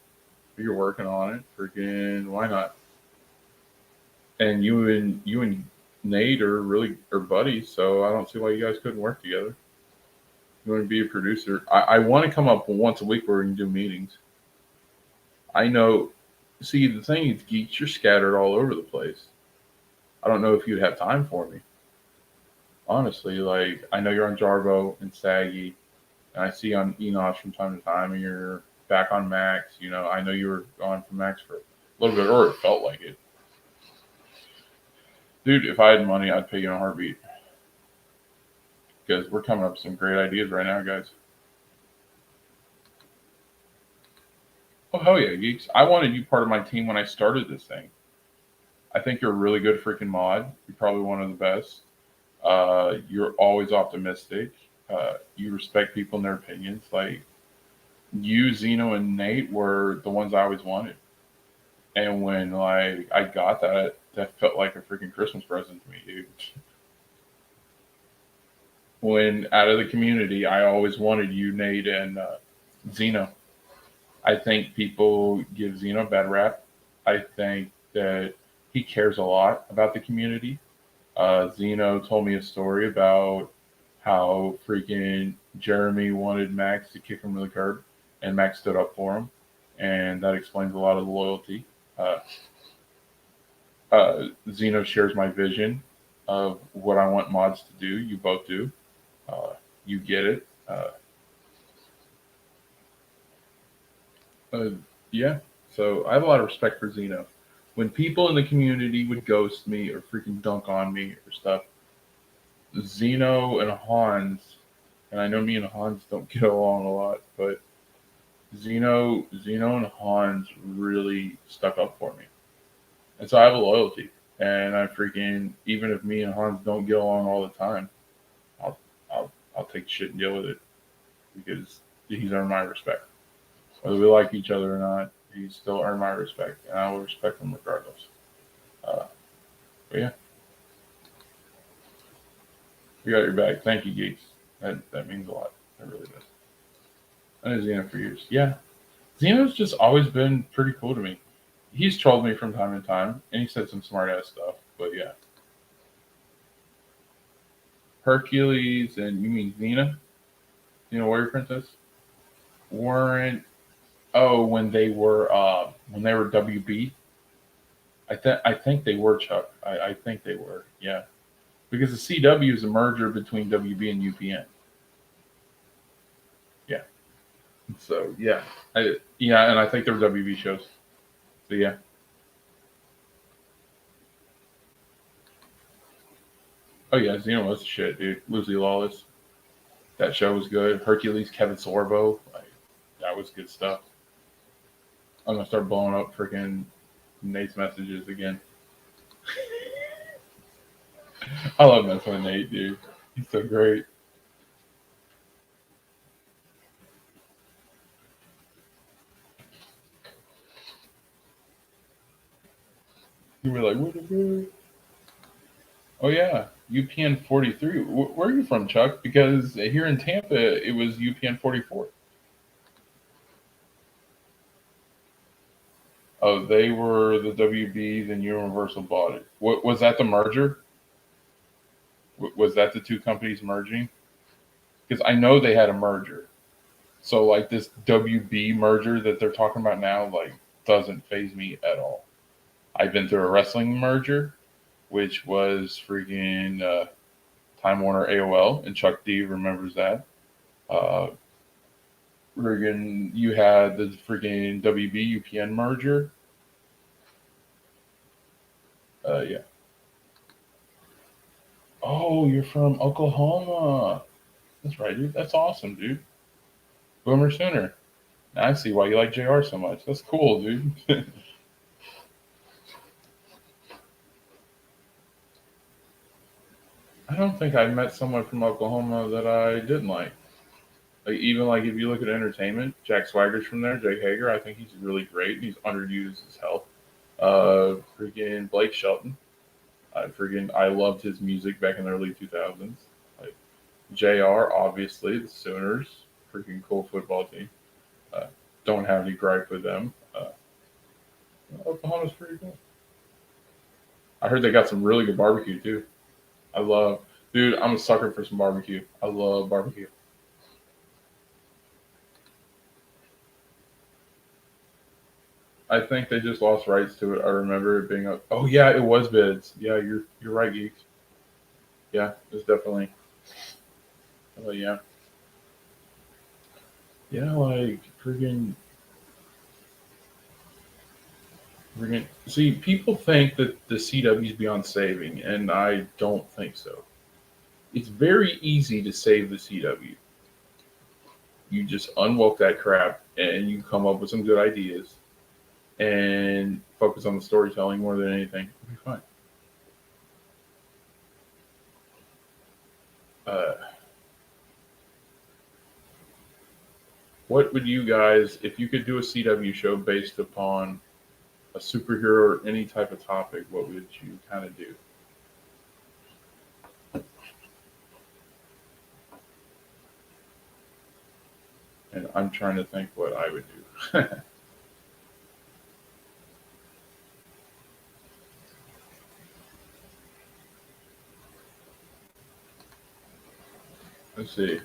You're working on it. Freaking, why not? And you and Nate are buddies, so I don't see why you guys couldn't work together. You want to be a producer? I want to come up once a week where we can do meetings. I know. See, the thing is, geeks, you're scattered all over the place. I don't know if you'd have time for me. Honestly, like I know you're on Jarbo and Saggy, and I see you on Enosh from time to time, and you're back on Max. I know you were gone from Max for a little bit, or it felt like it. Dude, if I had money, I'd pay you in a heartbeat. Because we're coming up with some great ideas right now, guys. Oh, hell yeah, geeks. I wanted you part of my team when I started this thing. I think you're a really good freaking mod. You're probably one of the best. You're always optimistic. You respect people and their opinions. Like, you, Zeno, and Nate were the ones I always wanted. And when, like, I got that felt like a freaking Christmas present to me, dude. When out of the community, I always wanted you, Nate, and Zeno. I think people give Zeno a bad rap. I think that he cares a lot about the community. Zeno told me a story about how freaking Jeremy wanted Max to kick him to the curb, and Max stood up for him, and that explains a lot of the loyalty. Uh, Zeno shares my vision of what I want mods to do. You both do. Uh, you get it. Uh, yeah. So I have a lot of respect for Zeno. When people in the community would ghost me or freaking dunk on me or stuff, Zeno and Hans, and I know me and Hans don't get along a lot, but Zeno and Hans really stuck up for me. And so I have a loyalty. And I freaking, even if me and Hans don't get along all the time, I'll I'll take shit and deal with it because he's earned my respect. Whether we like each other or not, he's still earned my respect, and I will respect him regardless. Uh, but yeah, we got your back. Thank you, geeks. That means a lot. That really does. I know Xeno for years. Yeah, Xeno's just always been pretty cool to me. He's trolled me from time to time, and he said some smart ass stuff. But yeah, Hercules and you mean Xena? Xena Warrior Princess? Weren't when they were WB. I think they were Chuck. I think they were. Yeah, because the CW is a merger between WB and UPN. Yeah. So yeah, and I think they were WB shows. So yeah. Oh yeah, Xena was the shit, dude. Lucy Lawless. That show was good. Hercules, Kevin Sorbo. Like that was good stuff. I'm gonna start blowing up freaking Nate's messages again. I love messing with Nate, dude. He's so great. He'd be like, "What the fuck?" Oh yeah, UPN 43. Where are you from, Chuck? Because here in Tampa, it was UPN 44. Oh, they were the WBs and Universal bought it. What was that? The merger? Was that the two companies merging? Because I know they had a merger. So like this WB merger that they're talking about now, like doesn't phase me at all. I've been through a wrestling merger, which was freaking Time Warner AOL, and Chuck D remembers that. Uh, Friggin', you had the freaking WB UPN merger. Yeah. Oh, you're from Oklahoma. That's right, dude. That's awesome, dude. Boomer Sooner. Now I see why you like JR so much. That's cool, dude. I don't think I met someone from Oklahoma that I didn't like. Like even like if you look at entertainment, Jack Swagger's from there. Jake Hager, I think he's really great. He's underused as hell. Freaking Blake Shelton. I loved his music back in the early 2000s. Like Jr. Obviously the Sooners, freaking cool football team. Uh, don't have any gripe with them. Oklahoma's pretty cool. I heard they got some really good barbecue too. I love, dude. I'm a sucker for some barbecue. I love barbecue. I think they just lost rights to it. I remember it being a. Oh yeah, it was bids. Yeah, you're right, geeks. Yeah, it's definitely. Oh yeah, yeah, like freaking. See, people think that the CW's beyond saving, and I don't think so. It's very easy to save the CW. You just unwoke that crap, and you come up with some good ideas, and focus on the storytelling more than anything. It'll be fine. Uh, what would you guys, if you could do a CW show based upon a superhero or any type of topic, what would you kind of do? And I'm trying to think what I would do. Let's see.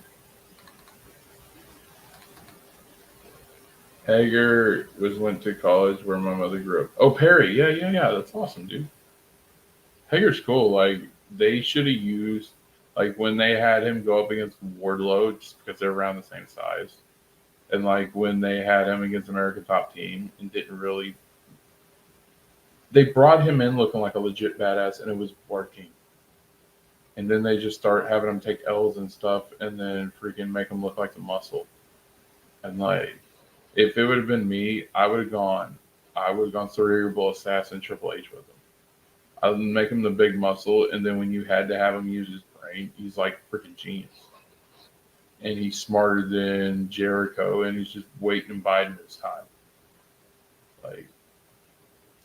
Hager went to college where my mother grew up. Oh, Perry. Yeah, yeah, yeah. That's awesome, dude. Hager's cool. Like they should have used like when they had him go up against Wardlow just because they're around the same size. And like when they had him against American Top Team and didn't really they brought him in looking like a legit badass and it was working. And then they just start having him take L's and stuff and then freaking make him look like the muscle. And like if it would have been me, I would have gone cerebral assassin Triple H with him. I would make him the big muscle and then when you had to have him use his brain, he's like freaking genius. And he's smarter than Jericho and he's just waiting and biding his time. Like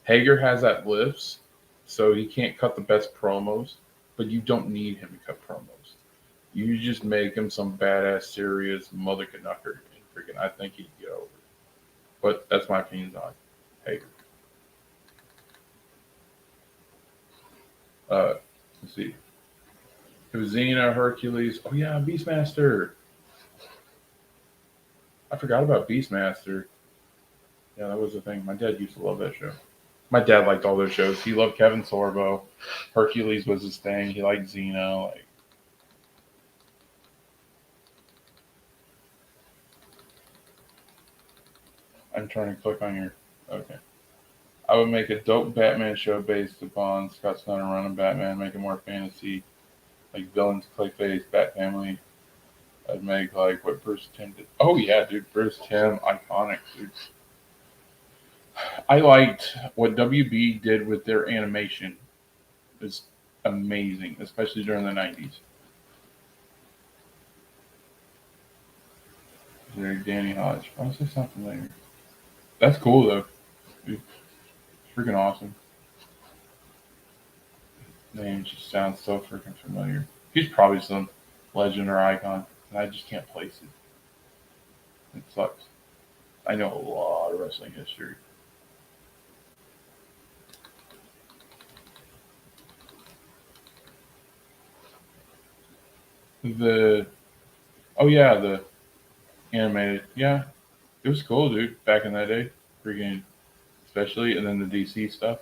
Hager has that lifts, so he can't cut the best promos, but you don't need him to cut promos. You just make him some badass, serious mother conductor, and freaking, I think he'd get over. But that's my opinions on Hager. Let's see. It was Xena, Hercules. Oh yeah, Beastmaster. I forgot about Beastmaster. Yeah, that was the thing. My dad used to love that show. My dad liked all those shows. He loved Kevin Sorbo. Hercules was his thing. He liked Xena. Like, I'm trying to click on your. Okay. I would make a dope Batman show based upon Scott Snyder running Batman, make it more fantasy, like villains, Clayface, Bat Family. I'd make like what Bruce Timm did. Oh yeah, dude, Bruce Timm, iconic, dude. I liked what WB did with their animation. It's amazing, especially during the '90s. There, Danny Hodge. I was say something later. That's cool though. Dude, freaking awesome. Name just sounds so freaking familiar. He's probably some legend or icon, and I just can't place it. It sucks. I know a lot of wrestling history. The oh yeah, the animated. Yeah, it was cool, dude. Back in that day, freaking especially, and then the DC stuff,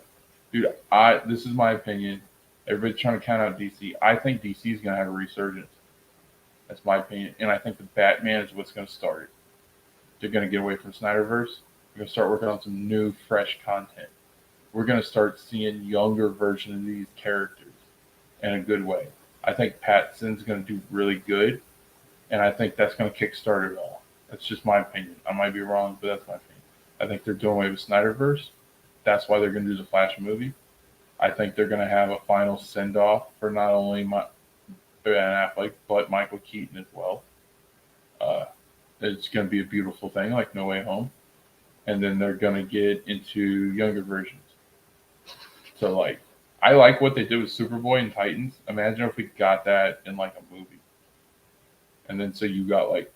dude. I this is my opinion. Everybody's trying to count out DC. I think DC is gonna have a resurgence. That's my opinion, and I think the Batman is what's gonna start it. They're gonna get away from Snyderverse. They're gonna start working on some new, fresh content. We're gonna start seeing younger versions of these characters in a good way. I think Pattinson's gonna do really good, and I think that's gonna kickstart it all. That's just my opinion. I might be wrong, but that's my opinion. I think they're doing away with Snyderverse. That's why they're gonna do the Flash movie. I think they're gonna have a final send off for not only Ben Affleck but Michael Keaton as well. Uh, it's gonna be a beautiful thing, like No Way Home, and then they're gonna get into younger versions. So like, I like what they did with Superboy and Titans. Imagine if we got that in like a movie, and then so you got like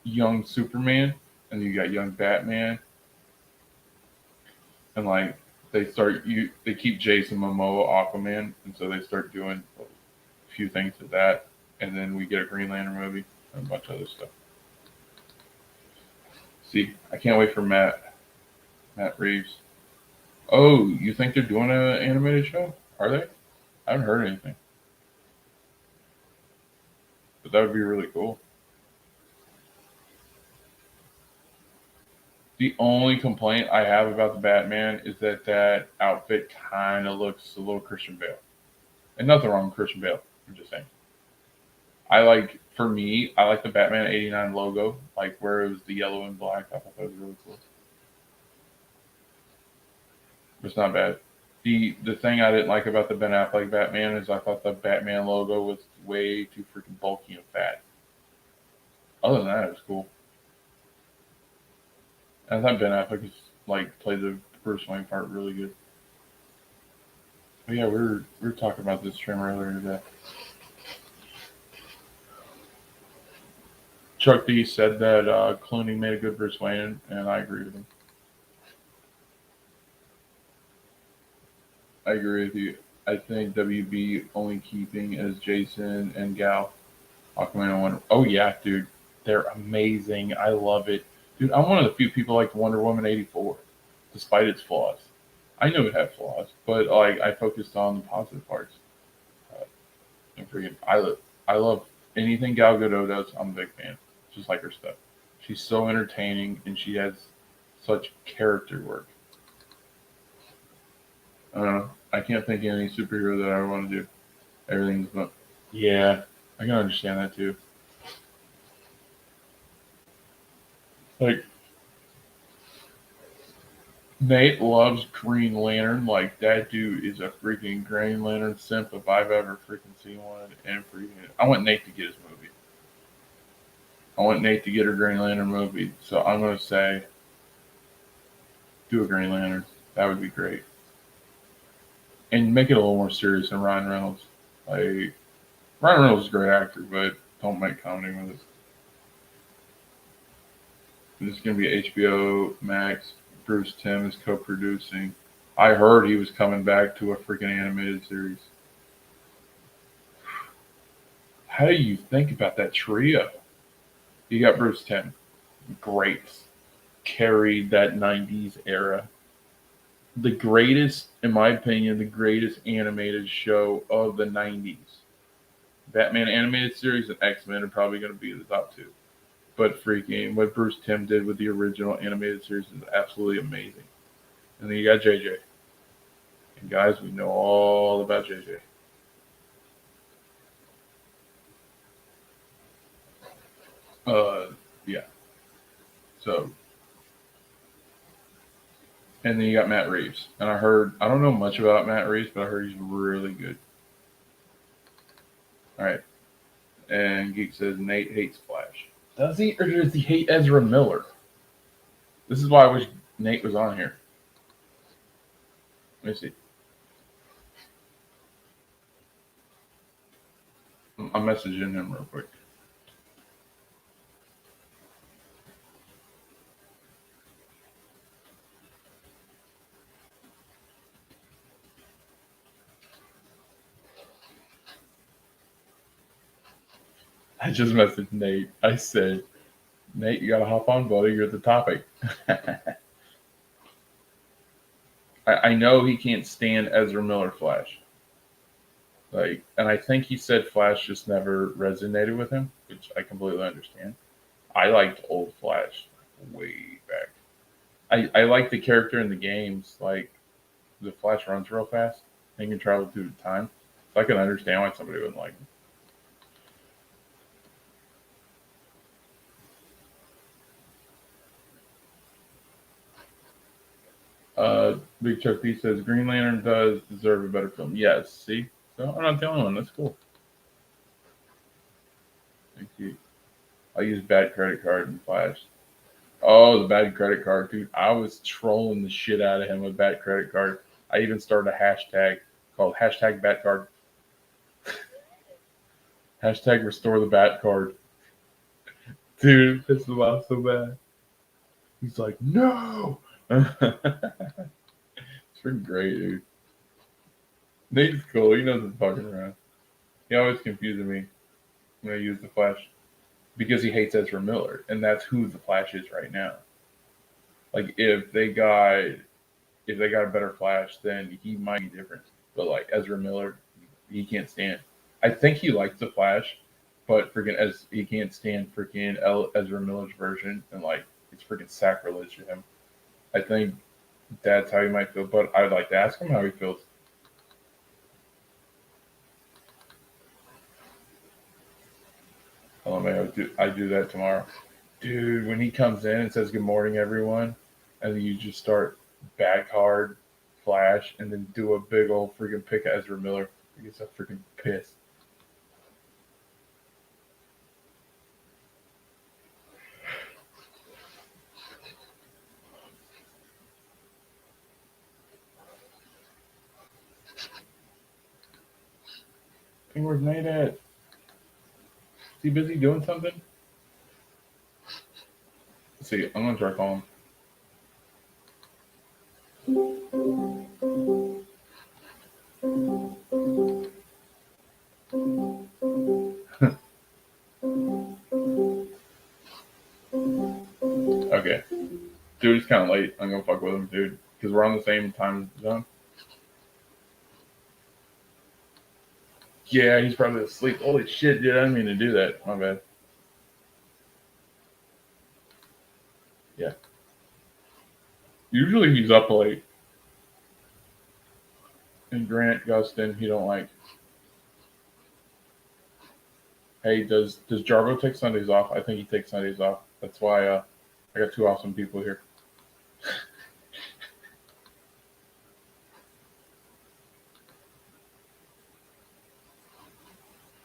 young Superman, and you got young Batman, and like they keep Jason Momoa Aquaman, and so they start doing a few things to that, and then we get a Green Lantern movie and a bunch of other stuff. See, I can't wait for Matt Reeves. Oh, you think they're doing an animated show? Are they? I haven't heard anything, but that would be really cool. The only complaint I have about the Batman is that that outfit kind of looks a little Christian Bale, and nothing wrong with Christian Bale. I'm just saying. I like, for me, I like the Batman '89 logo, like where it was the yellow and black. I thought that was really cool. It's not bad. The thing I didn't like about the Ben Affleck Batman is I thought the Batman logo was way too freaking bulky and fat. Other than that, it was cool. And I thought Ben Affleck was like played the Bruce Wayne part really good. But yeah, we were talking about this trim earlier today. Chuck D said that Clooney made a good Bruce Wayne, and I agree with him. I agree with you. I think WB only keeping as Jason and Gal, Aquaman and Wonder. Oh yeah, dude, they're amazing. I love it, dude. I'm one of the few people like Wonder Woman '84, despite its flaws. I knew it had flaws, but like I focused on the positive parts. Uh, and freaking, I love anything Gal Gadot does. I'm a big fan, just like her stuff. She's so entertaining, and she has such character work. I don't know. I can't think of any superhero that I want to do. Everything's but yeah, I can understand that too. Like Nate loves Green Lantern. Like that dude is a freaking Green Lantern simp if I've ever freaking seen one. And freaking, I want Nate to get his movie. I want Nate to get her Green Lantern movie. So I'm gonna say, do a Green Lantern. That would be great. And make it a little more serious than Ryan Reynolds. Like Ryan Reynolds is a great actor, but don't make comedy with it. This is going to be HBO Max. Bruce Timm is co-producing. I heard he was coming back to a freaking animated series. How do you think about that trio? You got Bruce Timm, great, carried that '90s era. The greatest, in my opinion, the greatest animated show of the '90s. Batman animated series and X-Men are probably going to be the top two. But freaking what Bruce Timm did with the original animated series is absolutely amazing. And then you got JJ. And guys, we know all about JJ. Yeah. So, and then you got Matt Reeves. And I don't know much about Matt Reeves, but I heard he's really good. All right. And Geek says Nate hates Flash. Does he, or does he hate Ezra Miller? This is why I wish Nate was on here. Let me see. I'm messaging him real quick. I just messaged Nate. I said, Nate, you gotta hop on, buddy. You're the topic. I know he can't stand Ezra Miller Flash. Like, and I think he said Flash just never resonated with him, which I completely understand. I liked old Flash way back. I like the character in the games. Like, the Flash runs real fast and can travel through time. So I can understand why somebody wouldn't like him. Big Chuck B says Green Lantern does deserve a better film. Yes, see? So I'm not the only one. That's cool. Thank you. I use bad credit card in Flash. Oh, the bad credit card, dude. I was trolling the shit out of him with bad credit card. I even started a hashtag called hashtag bat card. Hashtag restore the bat card. Dude, this is off so bad. He's like, no. It's freaking great, dude. Nate's cool. He knows what's fucking around. He always confuses me when I use the Flash because he hates Ezra Miller, and that's who the Flash is right now. Like if they got a better Flash, then he might be different. But like Ezra Miller, he can't stand. I think he likes the Flash, but freaking as he can't stand freaking Ezra Miller's version, and like it's freaking sacrilege to him. I think that's how he might feel. But I'd like to ask him how he feels. I don't know. I do that tomorrow, dude. When he comes in and says good morning, everyone, and then you just start back hard, Flash, and then do a big old freaking pick of Ezra Miller. He gets so freaking pissed. Hey, where's Nate at? Is he busy doing something? Let's see. I'm gonna try calling him. Okay, dude, it's kind of late. I'm gonna fuck with him, dude, because we're on the same time zone. Yeah, he's probably asleep. Holy shit, dude! I didn't mean to do that. My bad. Yeah. Usually he's up late. And Grant Gustin, he don't like. Hey, does Jarvo take Sundays off? I think he takes Sundays off. That's why I got two awesome people here.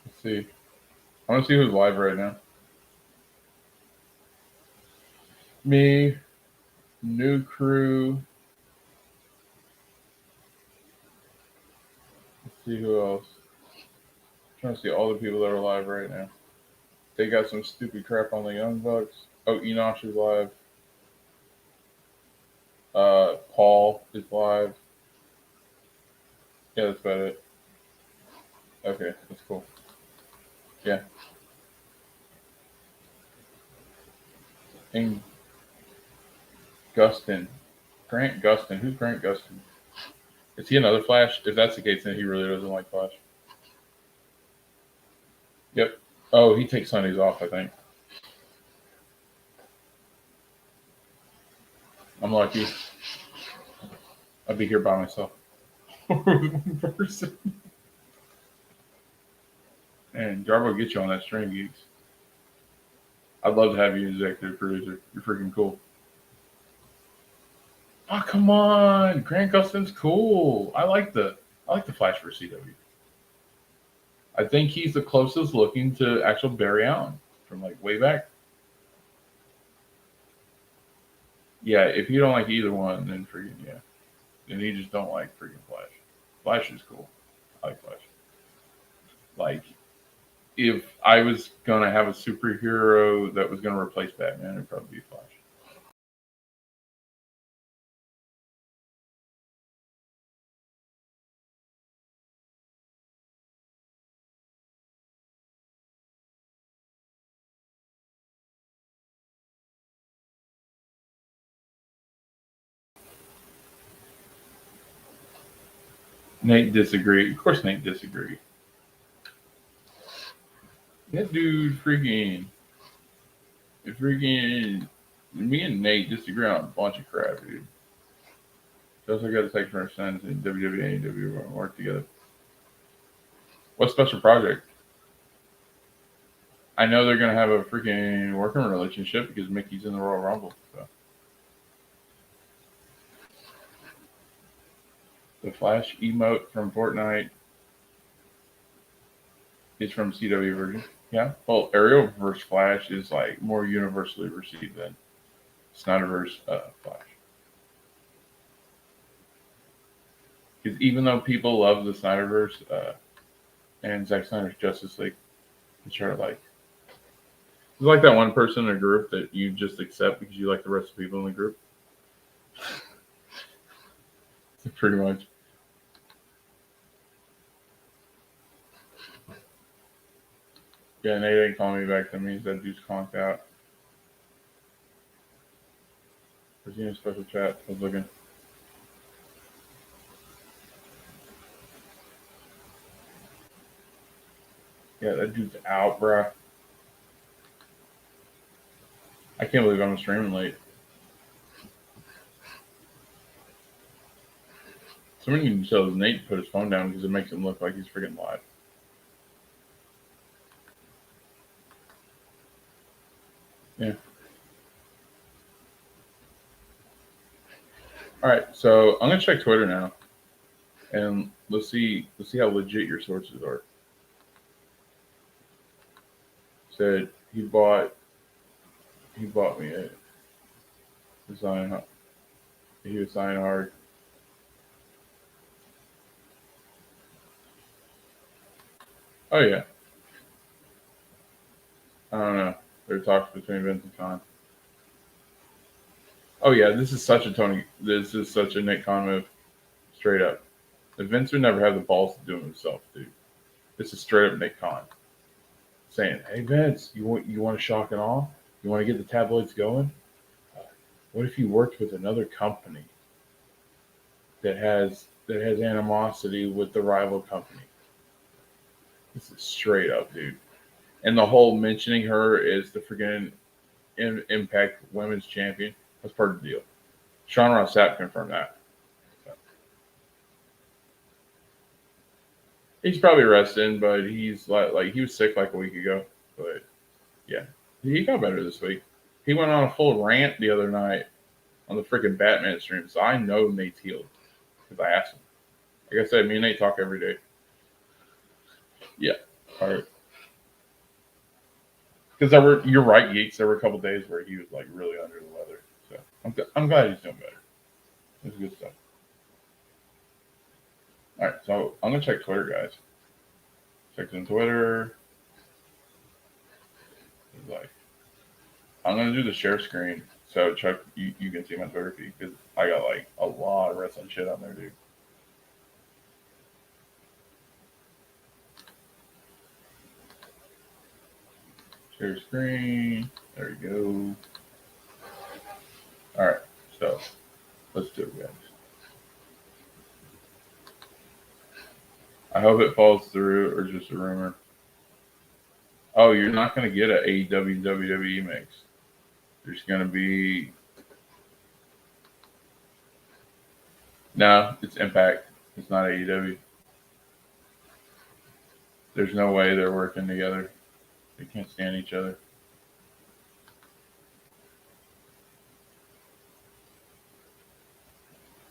Let's see. I want to see who's live right now. Me, new crew. Let's see who else. I'm trying to see all the people that are live right now. They got some stupid crap on the Young Bucks. Oh, Enosh is live. Paul is live. Yeah, that's about it. Okay, that's cool. Yeah. And Gustin. Grant Gustin. Who's Grant Gustin? Is he another Flash? If that's the case, then he really doesn't like Flash. Yep. Oh, he takes Sundays off, I think. I'm lucky. I'd be here by myself. One person. And Jarbo will get you on that stream, geeks. I'd love to have you as executive producer. You're freaking cool. Oh, come on. Grant Gustin's cool. I like the Flash for CW. I think he's the closest looking to actual Barry Allen from like way back. Yeah, if you don't like either one, then freaking yeah. Then you just don't like freaking Flash. Flash is cool. I like Flash. Like, if I was gonna have a superhero that was gonna replace Batman, it'd probably be Flash. Nate disagree. Of course, Nate disagree. That dude freaking me and Nate disagree on a bunch of crap, dude. Just like I got to take for our sons in WWE and AEW work together. What special project? I know they're gonna have a freaking working relationship because Mickey's in the Royal Rumble. So. The Flash emote from Fortnite is from CW version. Yeah. Well, Arrowverse Flash is like more universally received than Snyderverse Flash. Because even though people love the Snyderverse and Zack Snyder's Justice League, it's sort of like it's like that one person in a group that you just accept because you like the rest of the people in the group. Pretty much. Yeah, Nate ain't calling me back. That means that dude's conked out. Was he in a special chat? I was looking. Yeah, that dude's out, bruh. I can't believe I'm streaming late. Somebody can tell Nate to put his phone down because it makes him look like he's freaking live. Yeah. All right, so I'm gonna check Twitter now, and let's see how legit your sources are. Said he bought me a design. He was signing hard. Oh yeah. I don't know. There are talks between Vince and Khan. Oh yeah, this is such a Nick Khan move. Straight up. If Vince would never have the balls to do it himself, dude. This is straight up Nick Khan. Saying, hey Vince, you want to shock and awe? You want to get the tabloids going? What if you worked with another company that has animosity with the rival company? This is straight up, dude. And the whole mentioning her as the freaking Impact Women's Champion, that's part of the deal. Sean Ross Sapp confirmed that. So. He's probably resting, but he's like he was sick like a week ago. But yeah, he got better this week. He went on a full rant the other night on the freaking Batman stream, so I know Nate's healed because I asked him. Like I said, me and Nate talk every day. Yeah, all right. Because you're right, Geeks. There were a couple days where he was like really under the weather. So I'm glad he's doing better. It's good stuff. All right, so I'm gonna check Twitter, guys. Check in Twitter. It's like I'm gonna do the share screen So Chuck, you can see my Twitter feed because I got like a lot of wrestling shit on there, dude. Share screen. There you go. All right, so let's do it, guys. I hope it falls through or just a rumor. Oh, you're not going to get an AEW WWE mix. There's going to be. No, it's Impact. It's not AEW. There's no way they're working together. They can't stand each other.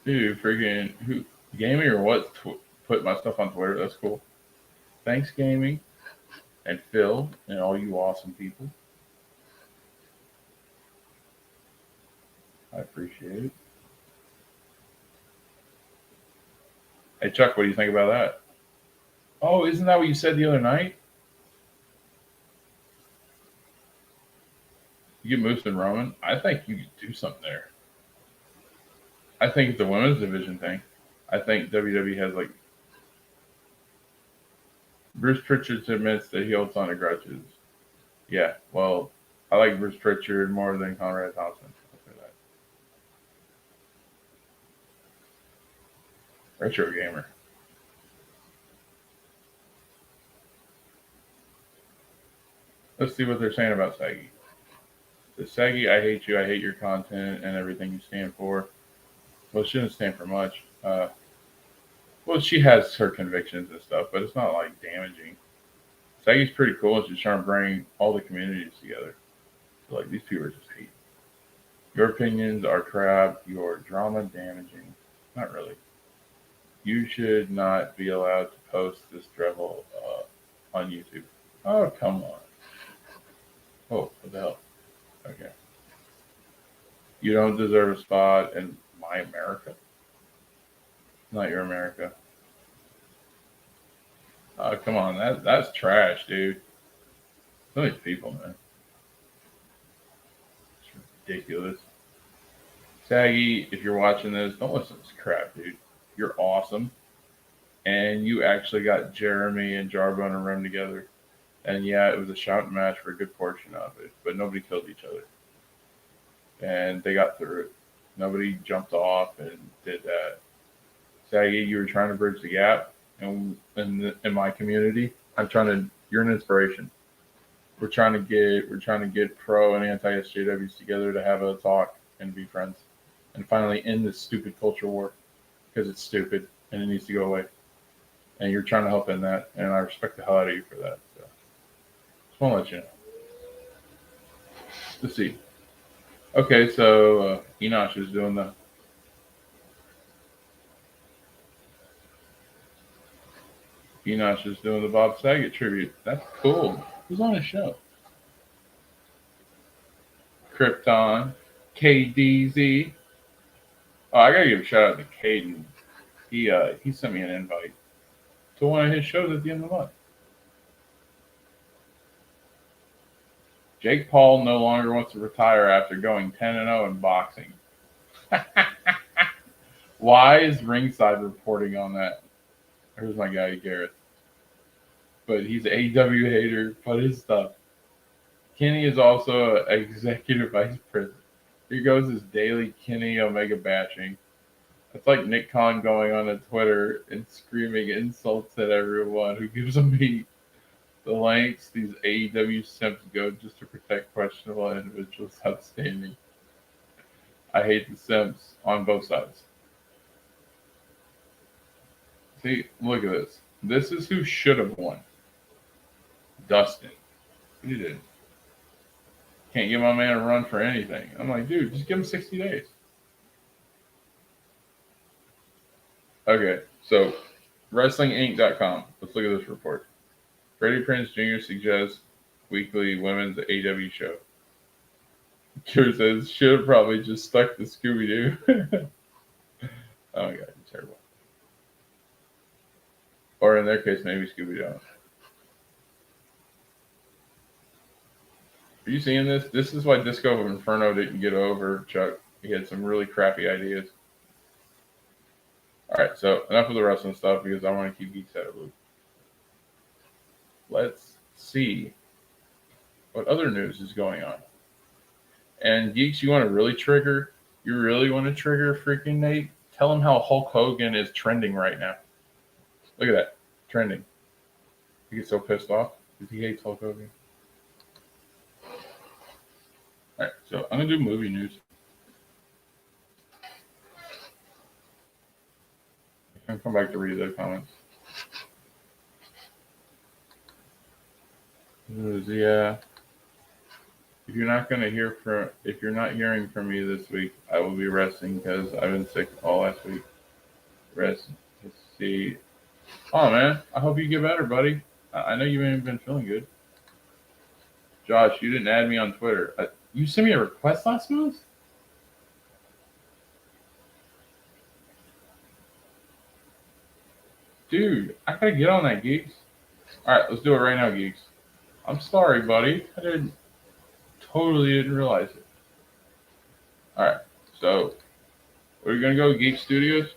Dude, freaking who? Gaming or what? Put my stuff on Twitter. That's cool. Thanks, Gaming, and Phil, and all you awesome people. I appreciate it. Hey, Chuck, what do you think about that? Oh, isn't that what you said the other night? You get Moose and Roman. I think you could do something there. I think it's a women's division thing. I think WWE has like Bruce Pritchard admits that he holds on to grudges. Yeah, well, I like Bruce Pritchard more than Conrad Thompson. I'll say that. Retro gamer. Let's see what they're saying about Saggy. The Saggy, I hate you. I hate your content and everything you stand for. Well, she doesn't stand for much. Well, she has her convictions and stuff, but it's not like damaging. Saggy's pretty cool. She's trying to bring all the communities together. So, like, these people are just hate. Your opinions are crap. Your drama damaging. Not really. You should not be allowed to post this drivel on YouTube. Oh, come on. Oh, what the hell? Okay. You don't deserve a spot in my America. Not your America. Oh, come on. That's trash, dude. Some of these people, man. It's ridiculous. Saggy, if you're watching this, don't listen to this crap, dude. You're awesome. And you actually got Jeremy and Jarbo in a room together. And yeah, it was a shouting match for a good portion of it, but nobody killed each other. And they got through it. Nobody jumped off and did that. Saggy, you were trying to bridge the gap in my community. You're an inspiration. We're trying to get pro and anti SJWs together to have a talk and be friends. And finally end this stupid culture war because it's stupid and it needs to go away. And you're trying to help in that, and I respect the hell out of you for that. So just want to let you know. Let's see. Okay, so Enosh is doing the Bob Saget tribute. That's cool. Who's on his show? Krypton, KDZ. Oh, I gotta give a shout out to Caden. He sent me an invite to one of his shows at the end of the month. Jake Paul no longer wants to retire after going 10-0 in boxing. Why is Ringside reporting on that? Here's my guy Gareth. But he's an AEW hater, but his stuff. Kenny is also an executive vice president. Here goes his daily Kenny Omega bashing. It's like Nick Khan going on Twitter and screaming insults at everyone who gives him heat. The lengths these AEW simps go just to protect questionable individuals outstanding. I hate the simps on both sides. See, look at this. This is who should have won. Dustin. He didn't. Can't give my man a run for anything. I'm like, dude, just give him 60 days. Okay, so WrestlingInc.com. Let's look at this report. Freddie Prinze Jr. suggests weekly women's AEW show. Cure says, should have probably just stuck to Scooby Doo. Oh my god, terrible. Or in their case, maybe Scooby Doo. Are you seeing this? This is why Disco Inferno didn't get over, Chuck. He had some really crappy ideas. All right, so enough of the wrestling stuff because I want to keep Geeks out of the loop. Let's see what other news is going on. And Geeks, you want to really trigger? You really want to trigger freaking Nate? Tell him how Hulk Hogan is trending right now. Look at that, trending. He gets so pissed off because he hates Hulk Hogan. All right, so I'm gonna do movie news. I'm come back to read the comments. Yeah. If you're not hearing from me this week, I will be resting because I've been sick all last week. Rest. Let's see. Oh man, I hope you get better, buddy. I know you haven't been feeling good. Josh, you didn't add me on Twitter. You sent me a request last month? Dude, I gotta get on that, Geeks. Alright, let's do it right now, Geeks. I'm sorry, buddy. I totally didn't realize it. Alright, so we're gonna go Geek Studios.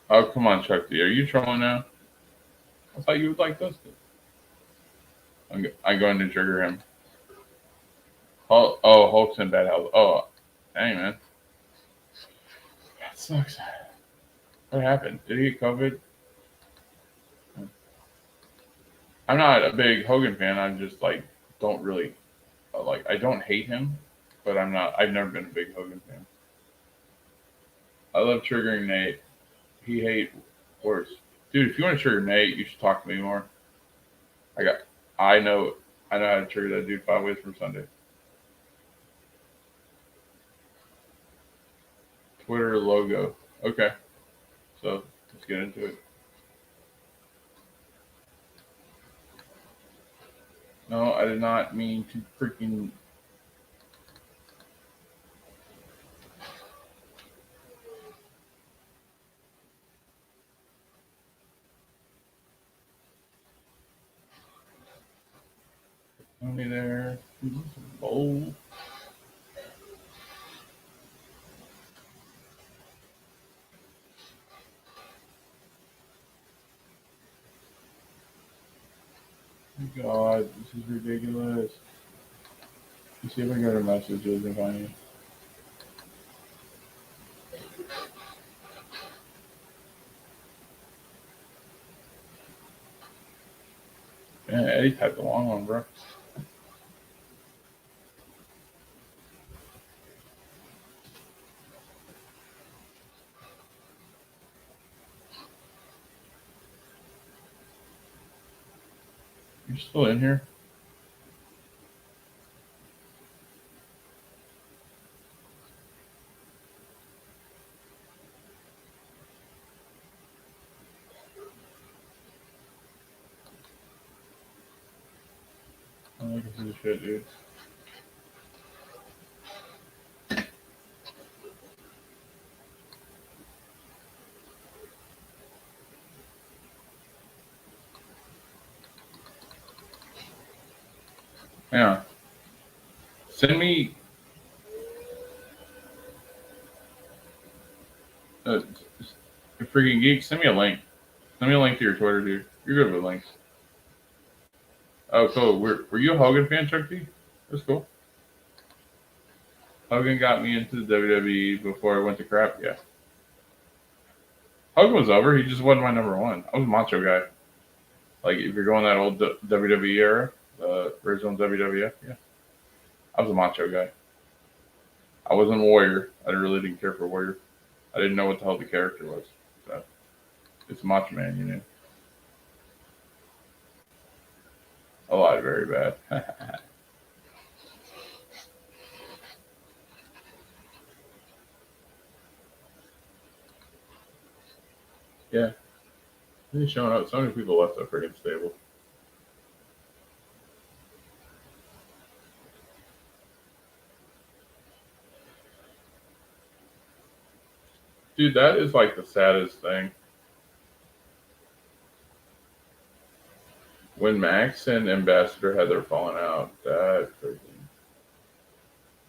Oh, come on, Chuck D. Are you trolling now? I thought you would like this. I'm going to trigger him. Oh, Hulk's in bad health. Oh, dang, man. That sucks. What happened? Did he get COVID? I'm not a big Hogan fan. I'm just like, don't really, like, I don't hate him, but I've never been a big Hogan fan. I love triggering Nate. He hate worse. Dude, if you want to trigger Nate, you should talk to me more. I know how to trigger that dude 5 ways from Sunday. Twitter logo. Okay. So let's get into it. No, I did not mean to freaking. Only there. Bold. God, this is ridiculous. Let's see if I go to messages and find you. Man, Eddie typed a long one, bro. You're still in here? I'm looking for the shit, dude. Yeah. Send me. Uh, freaking geek. Send me a link. Send me a link to your Twitter, dude. You're good with links. Oh, cool. Were you a Hogan fan, Chuck D? That's cool. Hogan got me into the WWE before I went to crap. Yeah. Hogan was over. He just wasn't my number one. I was a macho guy. Like if you're going that old WWE era, the original WWF, yeah. I was a macho guy. I wasn't a Warrior. I really didn't care for Warrior. I didn't know what the hell the character was. So it's Macho Man, you know. A lot very bad. Yeah. He's showing up. So many people left that freaking stable. Dude, that is like the saddest thing. When Max and Ambassador had their falling out, that freaking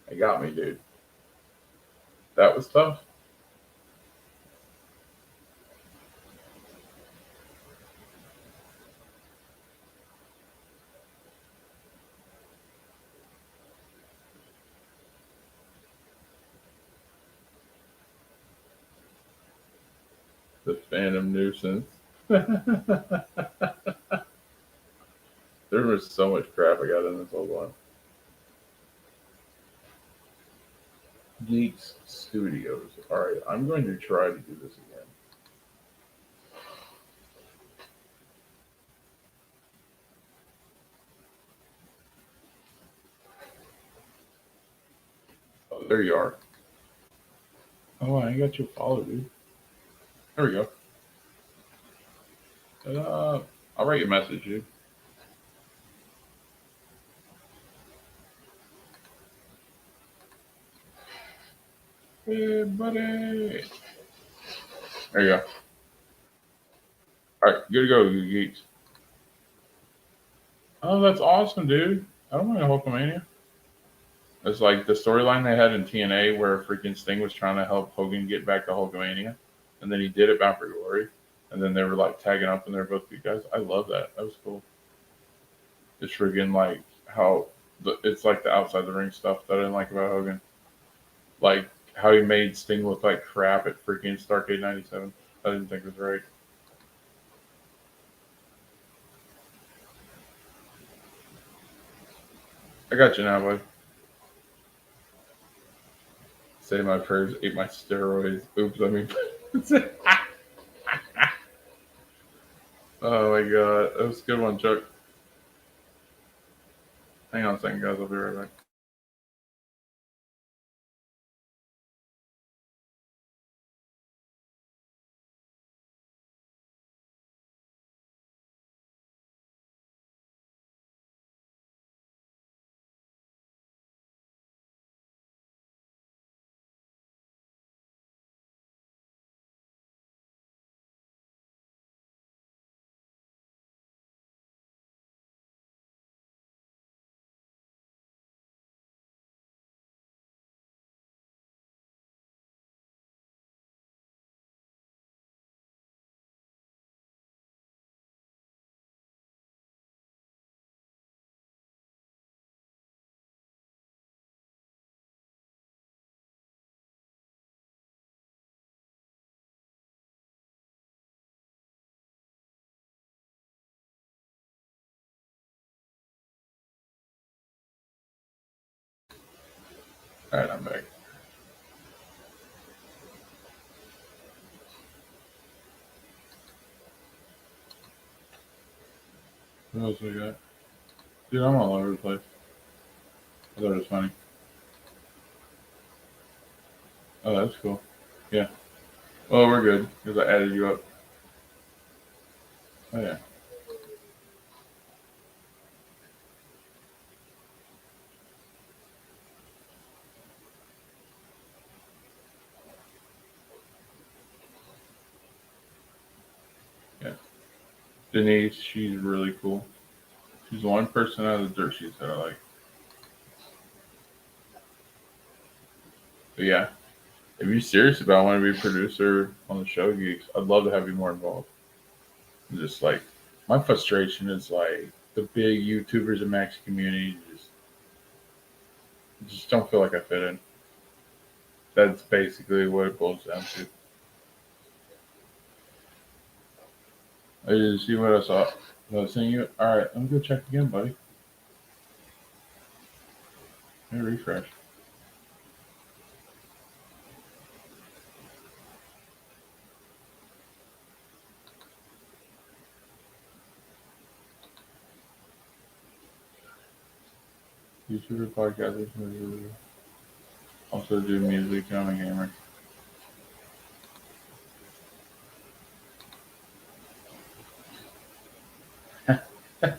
it got me, dude. That was tough. The Phantom Nuisance. There was so much crap I got in this old one. Geeks Studios. All right, I'm going to try to do this again. Oh, there you are. Oh, I ain't got your follow, dude. There we go. I'll write you a message, dude. Hey, buddy. There you go. All right, good to go, you geeks. Oh, that's awesome, dude. I don't mind Hulkamania. It's like the storyline they had in TNA where freaking Sting was trying to help Hogan get back to Hulkamania, and then he did it Bound for Glory, and then they were like tagging up and they're both good guys. I love that. That was cool. It's freaking like how it's like the outside the ring stuff that I didn't like about Hogan, like how he made Sting look like crap at freaking Starrcade '97. I didn't think it was right. I got you now, bud. Say my prayers, ate my steroids. Oops, I mean. Oh my god, that was a good one, Chuck. Hang on a second, guys. I'll be right back. All right, I'm back. What else we got? Dude, I'm all over the place. I thought it was funny. Oh, that's cool. Yeah. Well, we're good because I added you up. Oh yeah. Yeah. Denise, she's really cool. She's the one person out of the dirt sheets that I like. But yeah, if you're serious about wanting to be a producer on the show, Geeks, I'd love to have you more involved. Just like my frustration is like the big YouTubers and Max community just don't feel like I fit in. That's basically what it boils down to. I just see what I saw. I was saying you. All right, I'm gonna go check again, buddy. Let me refresh. YouTuber, podcasters, also do music. I'm a gamer.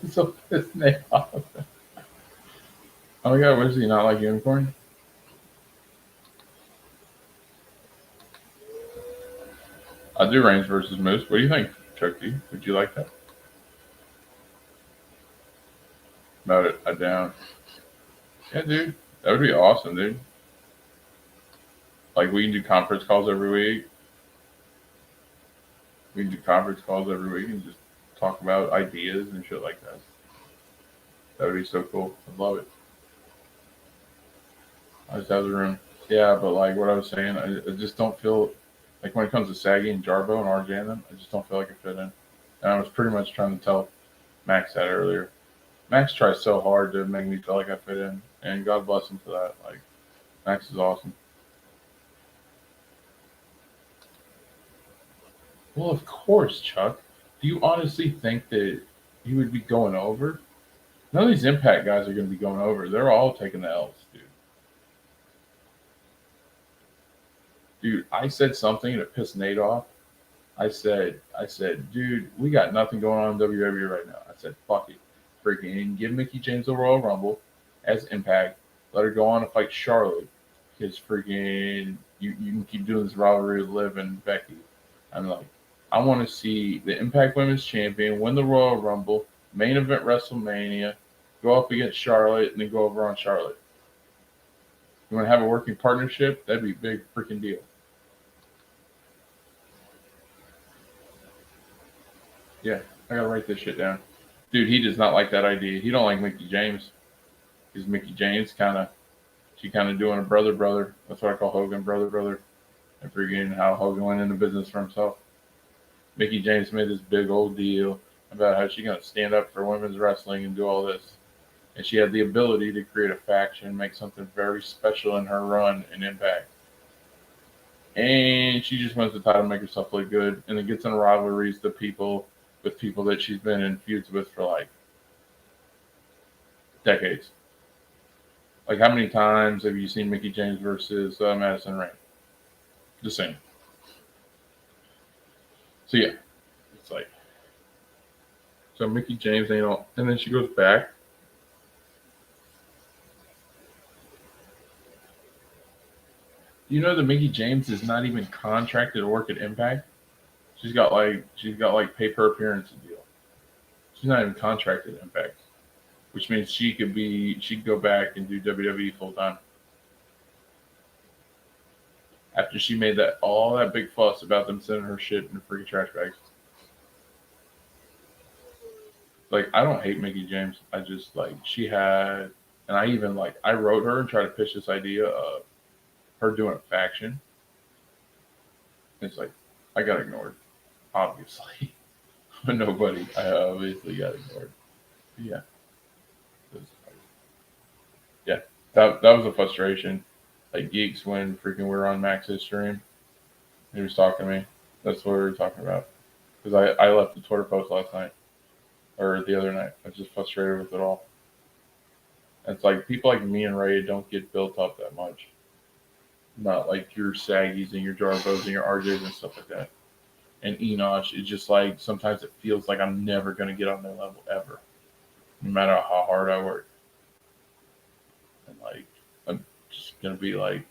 So pissed me off. Oh my god, what does he not like unicorn? I'll do Reigns versus Moose. What do you think, Chucky? Would you like that? About it, I down. Yeah, dude, that would be awesome, dude. Like we can do conference calls every week. We can do conference calls every week and just talk about ideas and shit like that. That would be so cool. I'd love it. I just have the room. Yeah, but like what I was saying, I just don't feel like when it comes to Saggy and Jarbo and RJ and them, I just don't feel like I fit in. And I was pretty much trying to tell Max that earlier. Max tries so hard to make me feel like I fit in, and God bless him for that. Like Max is awesome. Well, of course, Chuck. Do you honestly think that he would be going over? None of these Impact guys are going to be going over. They're all taking the L's, dude. Dude, I said something and it pissed Nate off. I said, dude, we got nothing going on in WWE right now. I said, fuck it. Freaking give Mickey James the Royal Rumble as Impact. Let her go on and fight Charlotte. Because freaking you can keep doing this rivalry with Liv and Becky. I'm like, I want to see the Impact Women's Champion win the Royal Rumble, main event WrestleMania, go up against Charlotte, and then go over on Charlotte. You want to have a working partnership? That'd be a big freaking deal. Yeah, I gotta write this shit down. Dude, he does not like that idea. He don't like Mickey James. Because Mickey James she kind of doing a brother. That's what I call Hogan, brother. And forgetting how Hogan went into business for himself. Mickey James made this big old deal about how she's gonna stand up for women's wrestling and do all this. And she had the ability to create a faction, make something very special in her run in Impact. And she just wants to try to make herself look good, and then gets in rivalries with people that she's been in feuds with for like decades. Like, how many times have you seen Mickey James versus Madison Rain? The same. So yeah, it's like so Mickey James ain't all, and then she goes back. You know that Mickey James is not even contracted to work at Impact. She's got like pay per appearance deal. She's not even contracted at Impact, which means she'd go back and do WWE full time. After she made that all that big fuss about them sending her shit in the freaking trash bags. Like, I don't hate Mickey James. I just like she had, and I even like I wrote her and tried to pitch this idea of her doing a faction. It's like I got ignored, obviously, but nobody. I obviously got ignored. Yeah, yeah. That was a frustration. Like geeks when freaking we were on Max's stream, he was talking to me. That's what we were talking about. Because I left the Twitter post last night or the other night. I was just frustrated with it all. And it's like people like me and Ray don't get built up that much. Not like your Saggies and your Jarbos and your RJs and stuff like that. And Enosh is just like sometimes it feels like I'm never gonna get on their level ever, no matter how hard I work. And like I'm just gonna be like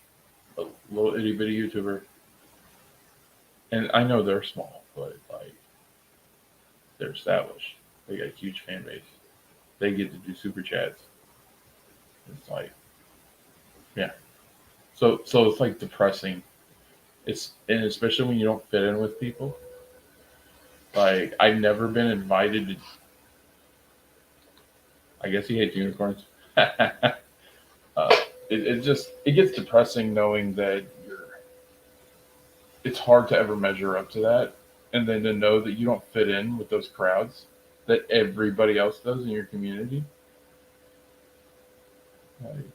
a little itty bitty YouTuber. And I know they're small, but like they're established. They got a huge fan base. They get to do super chats. It's like yeah. So it's like depressing. It's and especially when you don't fit in with people. Like I've never been invited to. I guess he hates unicorns. It just it gets depressing knowing that you're. It's hard to ever measure up to that, and then to know that you don't fit in with those crowds that everybody else does in your community. Like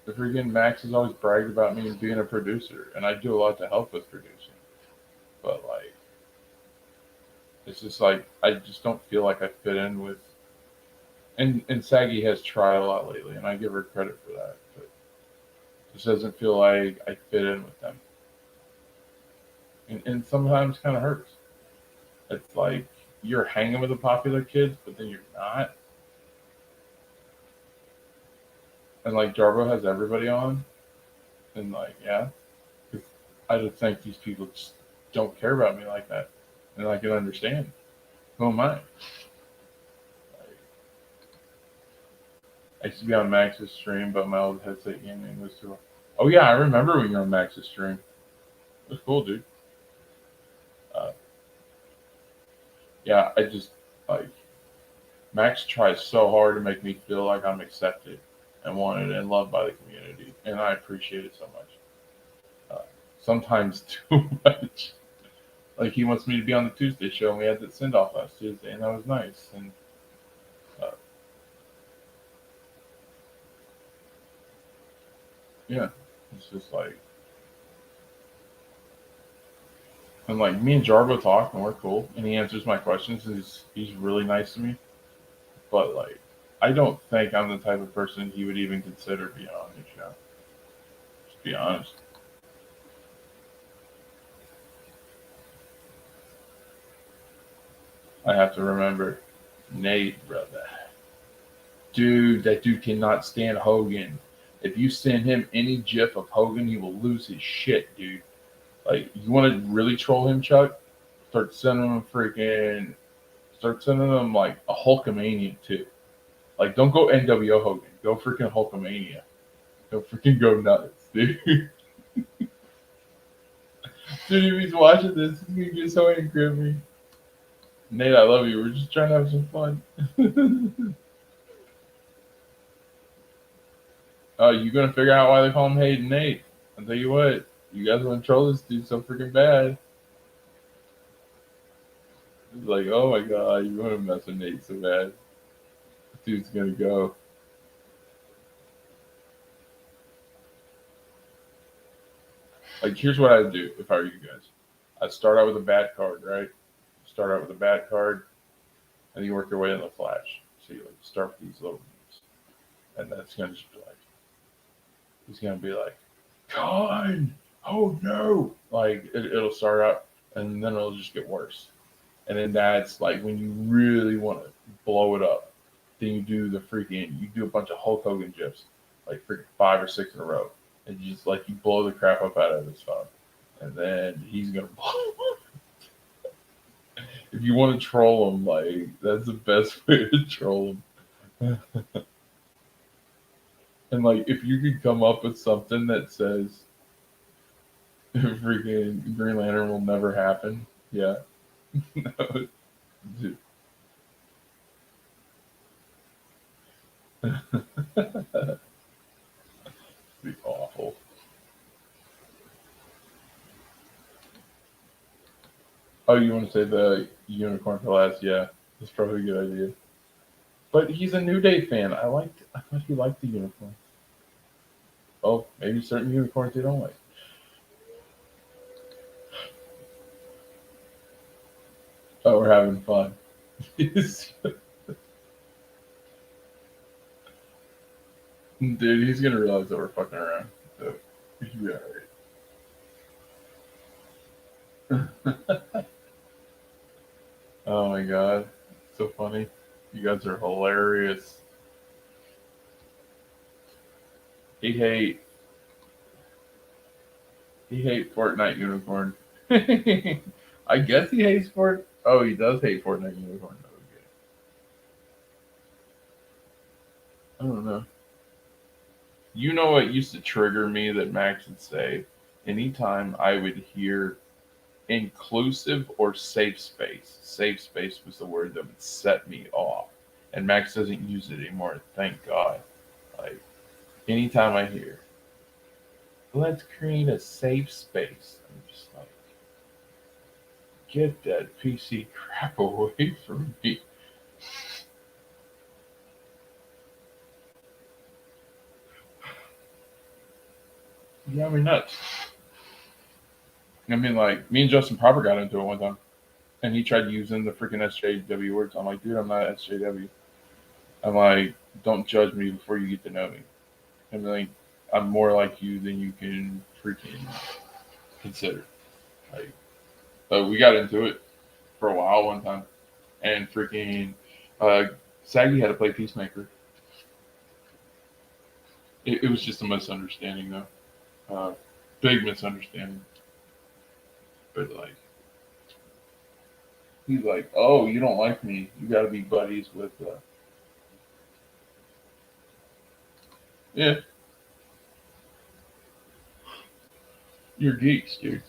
the freaking Max has always bragged about me being a producer, and I do a lot to help with producing. But like, it's just like I just don't feel like I fit in with. And Saggy has tried a lot lately, and I give her credit for that. But it just doesn't feel like I fit in with them, and sometimes kind of hurts. It's like you're hanging with the popular kids, but then you're not. And like Jarbo has everybody on, and like yeah, 'cause I just think these people just don't care about me like that, and I can understand. Who am I? Like, I used to be on Max's stream, but my old headset gaming was too. Oh yeah, I remember when you were on Max's stream. It was cool, dude. Uh, yeah, I just like Max tries so hard to make me feel like I'm accepted and wanted and loved by the community, and I appreciate it so much. Sometimes too much. Like he wants me to be on the Tuesday show, and we had that send off last Tuesday, and that was nice. And uh, yeah, it's just like, and like me and Jarbo talk, and we're cool, and he answers my questions, and he's really nice to me. But like, I don't think I'm the type of person he would even consider being on his show. Just be honest. I have to remember Nate, brother. Dude, that dude cannot stand Hogan. If you send him any gif of Hogan, he will lose his shit, dude. Like, you want to really troll him, Chuck? Start sending him start sending him like a Hulkamania too. Like, don't go NWO Hogan. Go freaking Hulkamania. Go freaking go nuts, dude. Dude, if he's watching this, he's gonna get so angry at me. Nate, I love you. We're just trying to have some fun. You gonna figure out why they call him Hayden Nate? I'll tell you what, you guys want to troll this dude so freaking bad. It's like, oh my god, you want to mess with Nate so bad. This dude's gonna go. Like, here's what I'd do if I were you guys. I'd start out with a bad card, right? Start out with a bad card, and you work your way in the flash. So you like start with these little moves, and that's gonna just be like, he's gonna be like, Con, oh no, like it'll start out, and then it'll just get worse. And then that's like when you really want to blow it up. Then you do a bunch of Hulk Hogan gifs, like freaking 5 or 6 in a row, and you just like you blow the crap up out of his phone, and then he's gonna blow. If you want to troll him, like that's the best way to troll him. And like if you could come up with something that says freaking Green Lantern will never happen, yeah, dude. Be awful. Oh, you want to say the unicorn for last? Yeah, that's probably a good idea. But he's a New Day fan. I thought he liked the unicorn. Oh, maybe certain unicorns he don't like. Oh, we're having fun. Dude, he's gonna realize that we're fucking around. So he should be alright. Oh my god. So funny. You guys are hilarious. He hate he hate Fortnite Unicorn. I guess he hates Fort. Oh, he does hate Fortnite Unicorn. Okay. I don't know. You know what used to trigger me that Max would say? Anytime I would hear inclusive or safe space. Safe space was the word that would set me off. And Max doesn't use it anymore, thank God. Like anytime I hear, let's create a safe space, I'm just like, get that PC crap away from me. You got me nuts. I mean, like, me and Justin Proper got into it one time, and he tried using the freaking SJW words. I'm like, dude, I'm not SJW. I'm like, don't judge me before you get to know me. I'm like, I'm more like you than you can freaking consider. Like, but we got into it for a while one time. and freaking Saggy had to play Peacemaker. It was just a misunderstanding, though. Big misunderstanding. But like, he's like, "Oh, you don't like me? You got to be buddies with." Yeah, you're geeks, dude.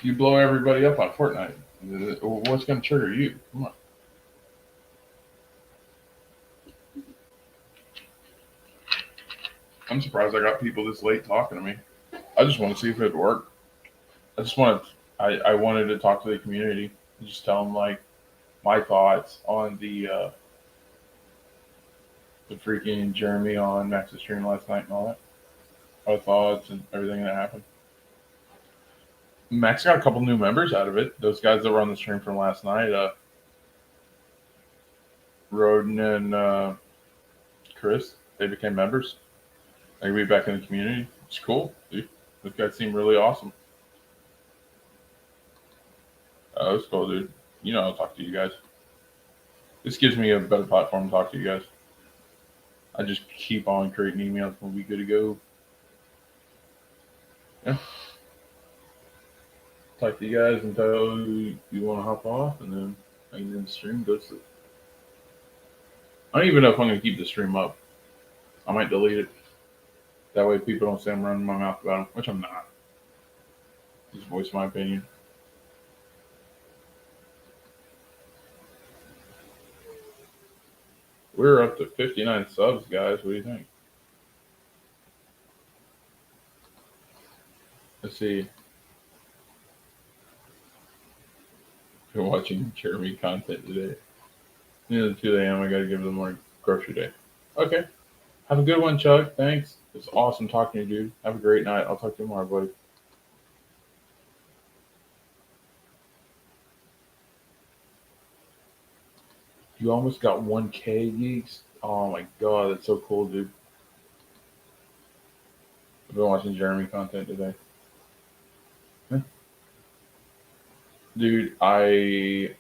You blow everybody up on Fortnite. What's going to trigger you? Come on. I'm surprised I got people this late talking to me. I just want to see if it worked. I just want to. I wanted to talk to the community and just tell them like my thoughts on the freaking Jeremy on Max's stream last night and all that. Our thoughts and everything that happened. Max got a couple new members out of it. Those guys that were on the stream from last night, Roden and Chris, they became members. They'll be back in the community. It's cool, dude. Those guys seem really awesome. Oh, it's cool, dude. You know, I'll talk to you guys. This gives me a better platform to talk to you guys. I just keep on creating emails when we good to go. Yeah. Talk to you guys until you want to hop off, and then I can then stream, go to sleep. I don't even know if I'm going to keep the stream up. I might delete it. That way people don't say I'm running my mouth about them, which I'm not. Just voice my opinion. We're up to 59 subs, guys. What do you think? Let's see. Been watching Jeremy content today. Near 2 a.m. I got to give them more grocery day. Okay. Have a good one, Chuck. Thanks. It's awesome talking to you, dude. Have a great night. I'll talk to you tomorrow, buddy. You almost got 1K, geeks. Oh my god, that's so cool, dude. I've been watching Jeremy content today. Yeah. Dude, I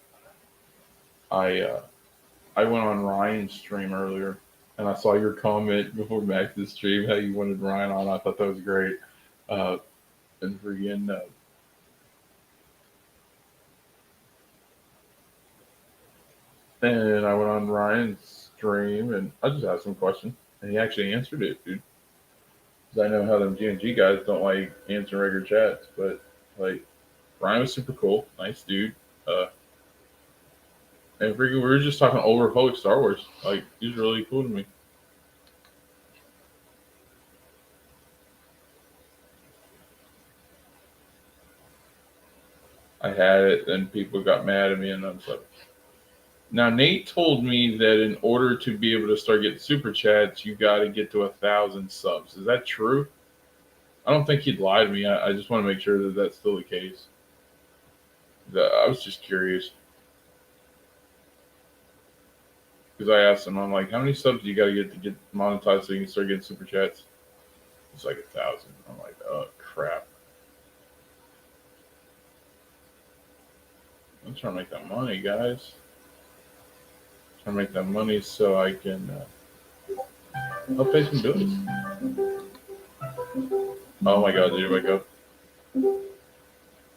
went on Ryan's stream earlier, and I saw your comment before Max's stream how you wanted Ryan on. I thought that was great. And freaking and I went on Ryan's stream and I just asked him a question, and he actually answered it, dude. Because I know how them GNG guys don't like answering regular chats, but like Ryan was super cool, nice dude. And freaking, we were just talking old Republic Star Wars. Like, he's really cool to me. I had it, and people got mad at me, and I was like, now Nate told me that in order to be able to start getting super chats, you got to get to 1,000 subs. Is that true? I don't think he'd lie to me. I just want to make sure that that's still the case. I was just curious. Because I asked him, I'm like, how many subs do you got to get monetized so you can start getting super chats? It's like 1,000. I'm like, oh, crap. I'm trying to make that money, guys. Trying to make that money so I can help pay some bills. Oh my god, did you wake up?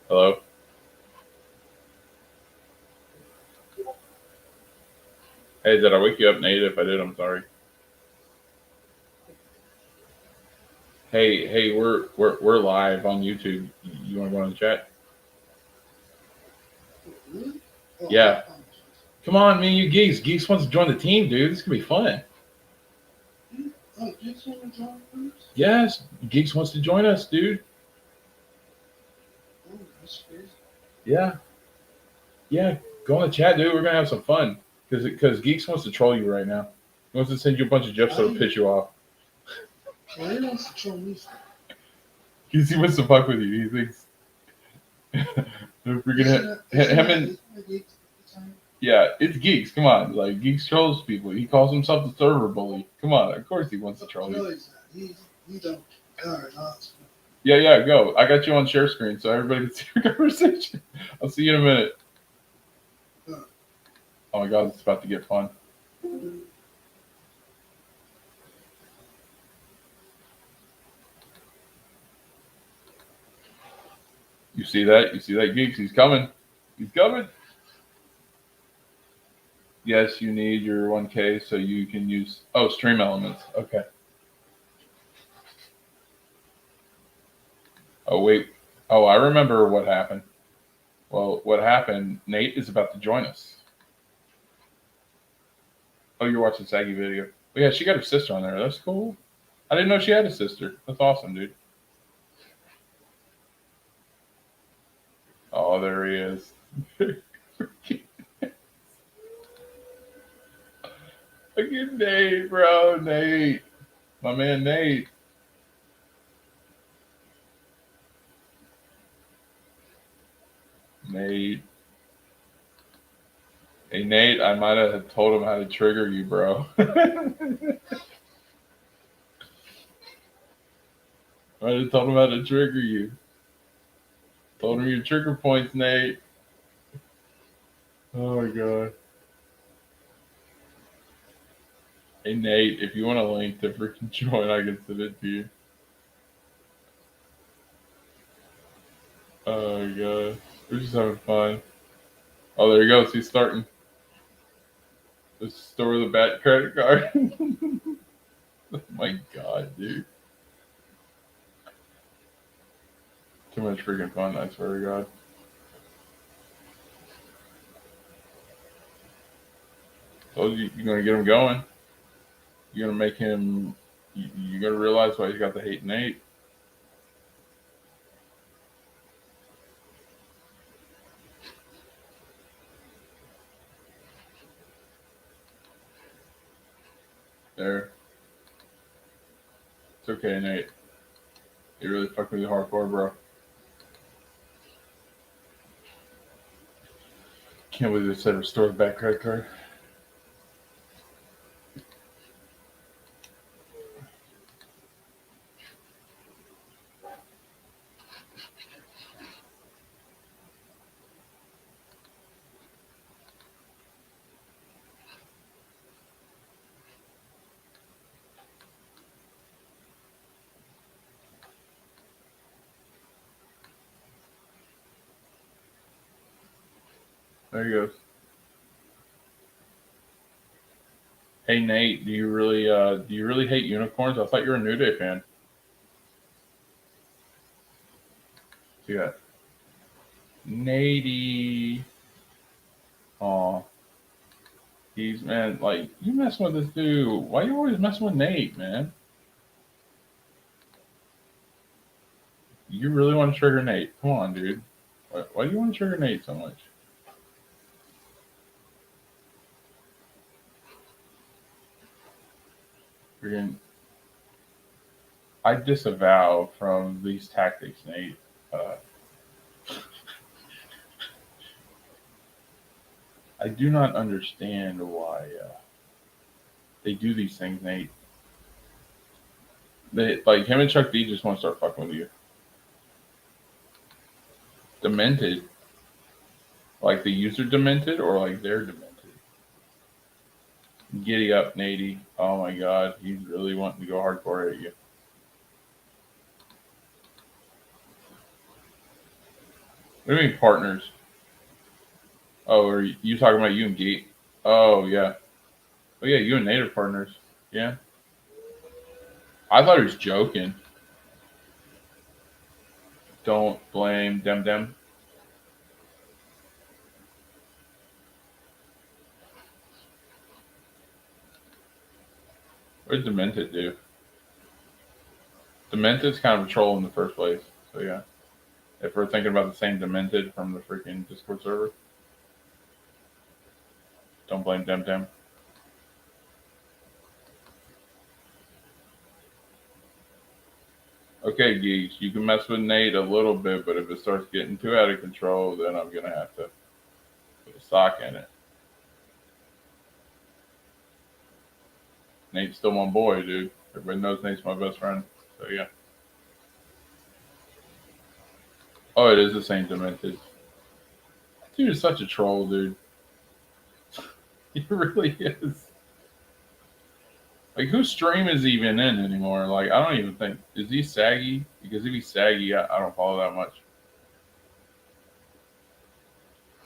Hello? Hey, did I wake you up, Nate? If I did, I'm sorry. Hey, we're live on YouTube. You want to go in the chat? Yeah. Come on, man, you geeks. Geeks wants to join the team, dude. This could be fun. Yes, Geeks wants to join us, dude. Yeah. Yeah, go in the chat, dude. We're going to have some fun. Because Geeks wants to troll you right now. He wants to send you a bunch of GIFs that'll piss you off. Well, he wants to troll me. He wants to fuck with you. He thinks... Freaking him and... Yeah, it's Geeks. Come on. Like, Geeks trolls people. He calls himself the server bully. Come on. Of course he wants to troll you. He don't care. Yeah, go. I got you on share screen so everybody can see your conversation. I'll see you in a minute. Oh my god, it's about to get fun. You see that? You see that, Geeks? He's coming. He's coming. Yes, you need your 1K so you can use. Oh, Stream Elements. Okay. Oh, wait. Oh, I remember what happened. Well, what happened, Nate is about to join us. Oh, you're watching Saggy video. Oh, yeah, she got her sister on there. That's cool. I didn't know she had a sister. That's awesome, dude. Oh, there he is. Look at Nate, bro. Nate. My man, Nate. Nate. Hey, Nate, I might have told him how to trigger you, bro. I just told him how to trigger you. Told him your trigger points, Nate. Oh my god. Hey Nate, if you want a link to freaking join, I can send it to you. Oh my god. We're just having fun. Oh, there he goes. He's starting. Let's store the bat credit card. Oh my god, dude. Too much freaking fun, I swear to god. Told you, you're gonna get him going. You're gonna make him. You're gonna realize why he's got the hate Nate. There. It's okay, Nate. You really fucked with the hardcore, bro. Can't believe they said restore the back credit card. There he goes. Hey Nate, do you really hate unicorns? I thought you were a New Day fan. Yeah. Natey. Aw. He's man, like you messing with this dude. Why you always messing with Nate, man? You really want to trigger Nate? Come on, dude. Why do you want to trigger Nate so much? Freaking, I disavow from these tactics, Nate. I do not understand why they do these things, Nate. They like him and Chuck D just want to start fucking with you. Demented, like the user demented, or like they're demented. Giddy up, Natey. Oh my god, he's really wanting to go hardcore at you. What do you mean partners? Oh, are you talking about you and Geek? Oh yeah. Oh yeah, you and Nate are partners. Yeah. I thought he was joking. Don't blame Dem. What did Demented do? Demented's kind of a troll in the first place. So yeah. If we're thinking about the same Demented from the freaking Discord server. Don't blame Dem. Okay, geeks, you can mess with Nate a little bit, but if it starts getting too out of control, then I'm gonna have to put a sock in it. Nate's still my boy, dude. Everybody knows Nate's my best friend. So yeah. Oh, it is the same Demented. Dude is such a troll, dude. He really is. Like, whose stream is he even in anymore? Like, I don't even think, is he saggy? Because if he's saggy, I don't follow that much.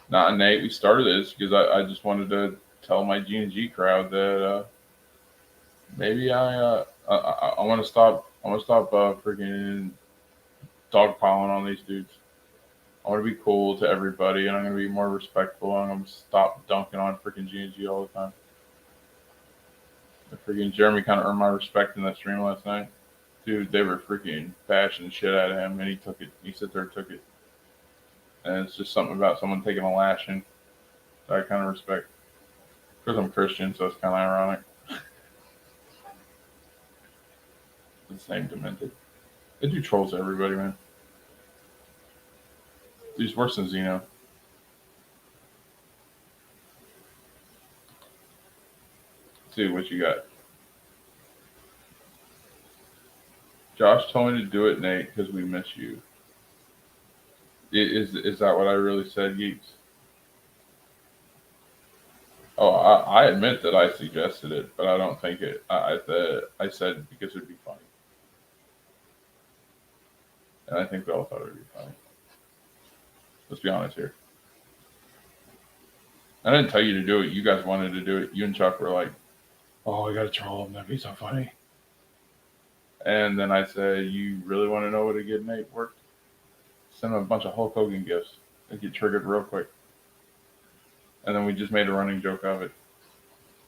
Not Nate. We started this because I just wanted to tell my G&G crowd that maybe I want to stop. I want to stop freaking dogpiling on these dudes. I want to be cool to everybody, and I'm going to be more respectful. And I'm going to stop dunking on freaking G&G all the time. Freaking Jeremy kind of earned my respect in that stream last night. Dude, they were freaking bashing the shit out of him, and he took it. He sit there and took it. And it's just something about someone taking a lashing that I kind of respect. Because I'm Christian, so it's kind of ironic. The same demented. They do trolls to everybody, man. Dude's worse than Xeno. Let's see what you got. Josh told me to do it, Nate, because we miss you. Is that what I really said, Geeks? Oh, I admit that I suggested it, but I don't think it. I said because it'd be funny, and I think we all thought it'd be funny. Let's be honest here. I didn't tell you to do it. You guys wanted to do it. You and Chuck were like, "Oh, I gotta troll him. That'd be so funny." And then I said, "You really want to know what a good Nate worked? Send him a bunch of Hulk Hogan gifts. They get triggered real quick." And then we just made a running joke of it.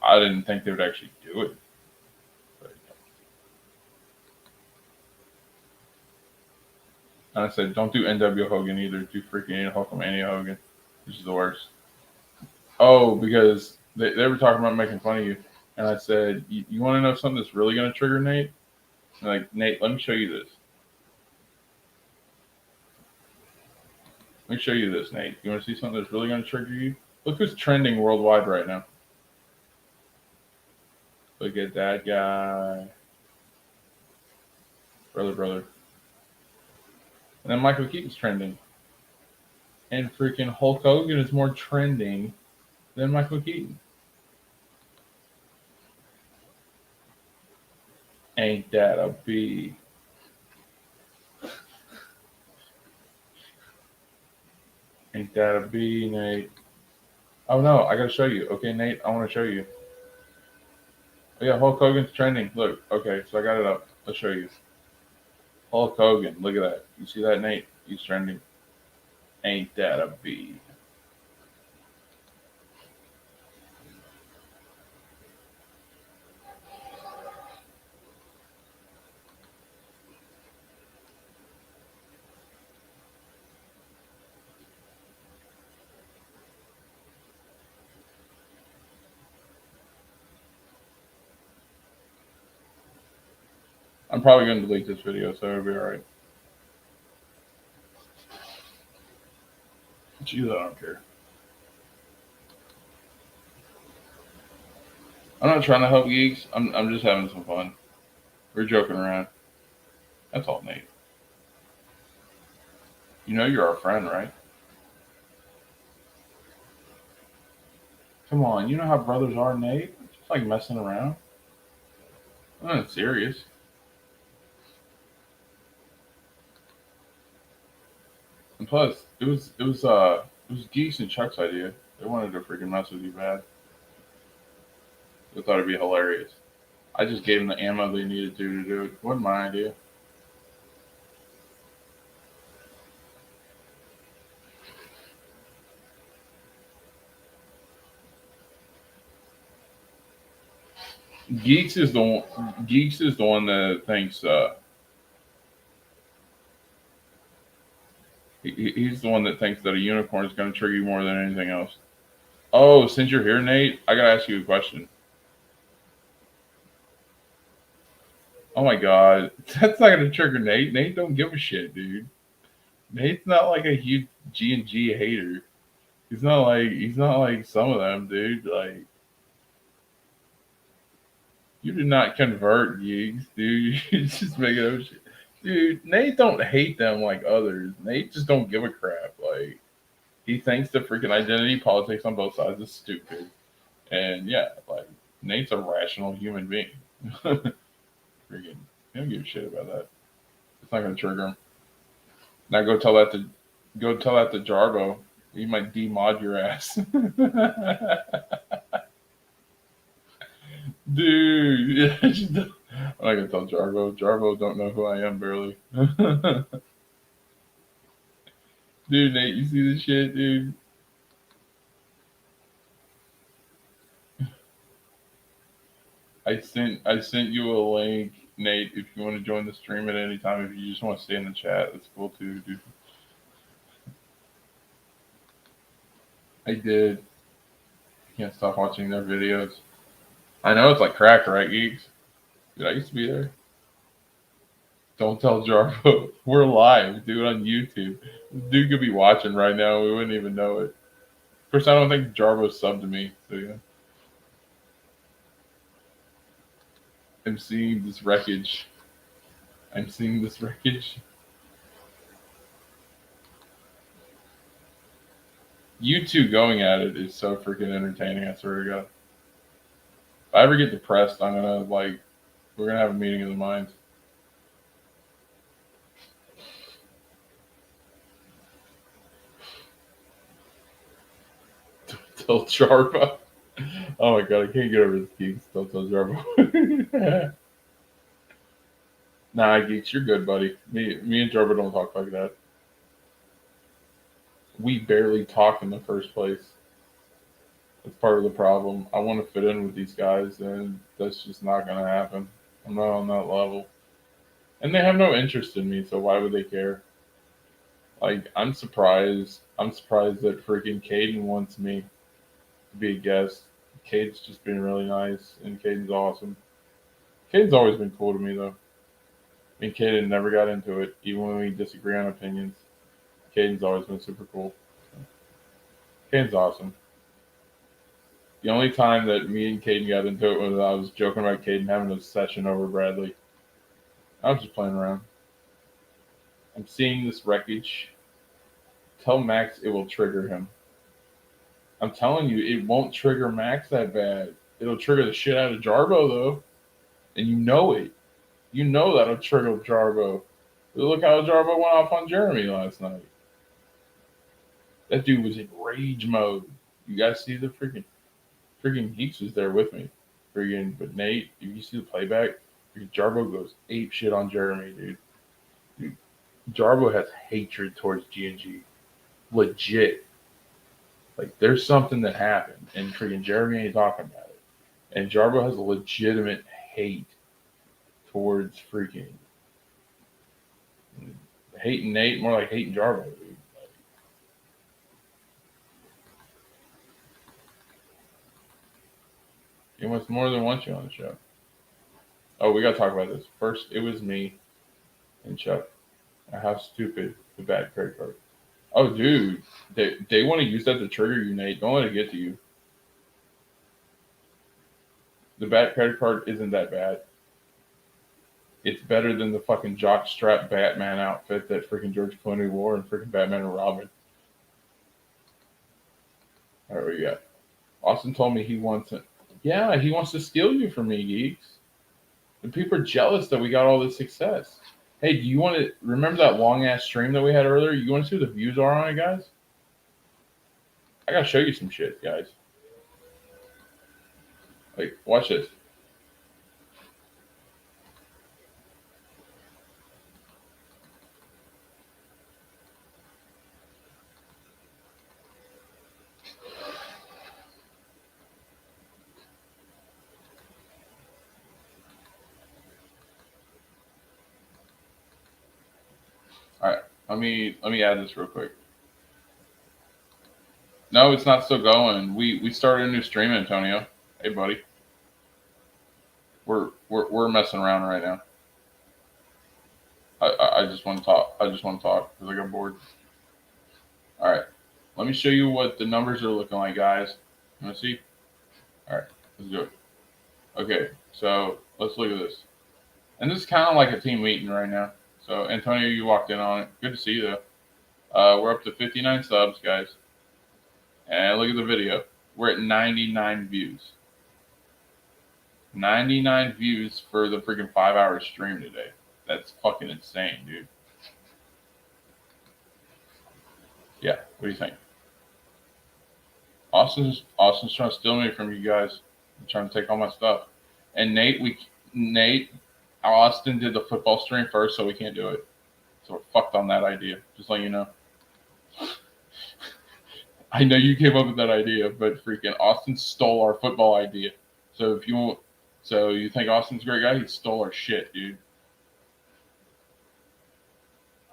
I didn't think they would actually do it. But, and I said, don't do NW Hogan either. Do freaking Hulkamania Hogan, which is the worst. Oh, because they were talking about making fun of you. And I said, you want to know something that's really going to trigger Nate? And like, Nate, let me show you this. Let me show you this, Nate. You want to see something that's really going to trigger you? Look who's trending worldwide right now. Look at that guy. Brother. And then Michael Keaton's trending. And freaking Hulk Hogan is more trending than Michael Keaton. Ain't that a bee? Ain't that a bee, Nate? Oh no, I gotta show you. Okay, Nate, I want to show you. Oh, yeah, Hulk Hogan's trending. Look, okay, so I got it up. Let's show you. Hulk Hogan, look at that. You see that, Nate? He's trending. Ain't that a bee? I'm probably going to delete this video, so it'll be alright. Geez, I don't care. I'm not trying to help geeks. I'm just having some fun. We're joking around. That's all, Nate. You know you're our friend, right? Come on, you know how brothers are, Nate? Just like messing around. I'm not serious. And plus, it was Geeks and Chuck's idea. They wanted to freaking mess with you bad. They thought it'd be hilarious. I just gave them the ammo they needed to do it. It wasn't my idea. Geeks is the one that thinks he's the one that thinks that a unicorn is going to trigger you more than anything else. Oh, since you're here, Nate, I gotta ask you a question. Oh my God, that's not gonna trigger Nate. Nate don't give a shit, dude. Nate's not like a huge G&G hater. He's not like some of them, dude. Like, you did not convert Gigs, dude. You just make it up shit. Dude, Nate don't hate them like others. Nate just don't give a crap. Like, he thinks the freaking identity politics on both sides is stupid. And yeah, like Nate's a rational human being. Freaking, he don't give a shit about that. It's not gonna trigger him. Now go tell that to Jarbo. He might demod your ass. Dude, yeah, I'm not gonna tell Jarbo. Jarbo don't know who I am barely. Dude, Nate, you see this shit, dude? I sent you a link, Nate, if you want to join the stream at any time. If you just want to stay in the chat, that's cool too, dude. I did. Can't stop watching their videos. I know it's like crack, right, geeks? Dude, I used to be there. Don't tell Jarbo. We're live, dude, on YouTube. Dude could be watching right now. We wouldn't even know it. First, I don't think Jarbo's subbed to me, so yeah. I'm seeing this wreckage. I'm seeing this wreckage. You two going at it is so freaking entertaining, I swear to God. If I ever get depressed, we're gonna have a meeting of the minds. Tell Jarbo. Oh my God, I can't get over this geeks. Don't tell Jarbo. Nah, geeks, you're good, buddy. Me and Jarbo don't talk like that. We barely talk in the first place. That's part of the problem. I want to fit in with these guys, and that's just not going to happen. I'm not on that level. And they have no interest in me, so why would they care? Like, I'm surprised. I'm surprised that freaking Caden wants me to be a guest. Caden's just been really nice, and Caden's awesome. Caden's always been cool to me, though. Me and Caden never got into it, even when we disagree on opinions. Caden's always been super cool. Caden's awesome. The only time that me and Caden got into it was I was joking about Caden having a session over Bradley. I was just playing around. I'm seeing this wreckage. Tell Max it will trigger him. I'm telling you, it won't trigger Max that bad. It'll trigger the shit out of Jarbo, though. And you know it. You know that'll trigger Jarbo. Look how Jarbo went off on Jeremy last night. That dude was in rage mode. You guys see the freaking Geeks was there with me. But Nate, if you see the playback, Jarbo goes ape shit on Jeremy, dude. Jarbo has hatred towards G&G. Legit. Like, there's something that happened, and freaking Jeremy ain't talking about it. And Jarbo has a legitimate hate towards freaking hating Nate, more like hating Jarbo, dude. He wants more than wants you on the show. Oh, we gotta talk about this. First, it was me and Chuck. How stupid the bad credit card. Oh, dude, they want to use that to trigger you, Nate. Don't let it get to you. The bad credit card isn't that bad. It's better than the fucking jockstrap Batman outfit that freaking George Clooney wore in freaking Batman and Robin. All right, what you got? Austin told me he wants it. Yeah, he wants to steal you from me, geeks. And people are jealous that we got all this success. Hey, do you want to remember that long ass stream that we had earlier? You want to see what the views are on it, guys? I gotta show you some shit, guys. Like, watch this. All right, let me add this real quick. No, it's not still going. We started a new stream, Antonio. Hey, buddy. We're messing around right now. I just want to talk. I just want to talk because I got bored. All right, let me show you what the numbers are looking like, guys. You want to see? All right, let's do it. Okay, so let's look at this. And this is kind of like a team meeting right now. So Antonio, you walked in on it. Good to see you though. We're up to 59 subs, guys. And look at the video. We're at 99 views. 99 views for the freaking 5-hour stream today. That's fucking insane, dude. Yeah, what do you think? Austin's trying to steal me from you guys. He's trying to take all my stuff. And Austin did the football stream first, so we can't do it. So we're fucked on that idea. Just letting you know. I know you came up with that idea, but freaking Austin stole our football idea. So you think Austin's a great guy? He stole our shit, dude.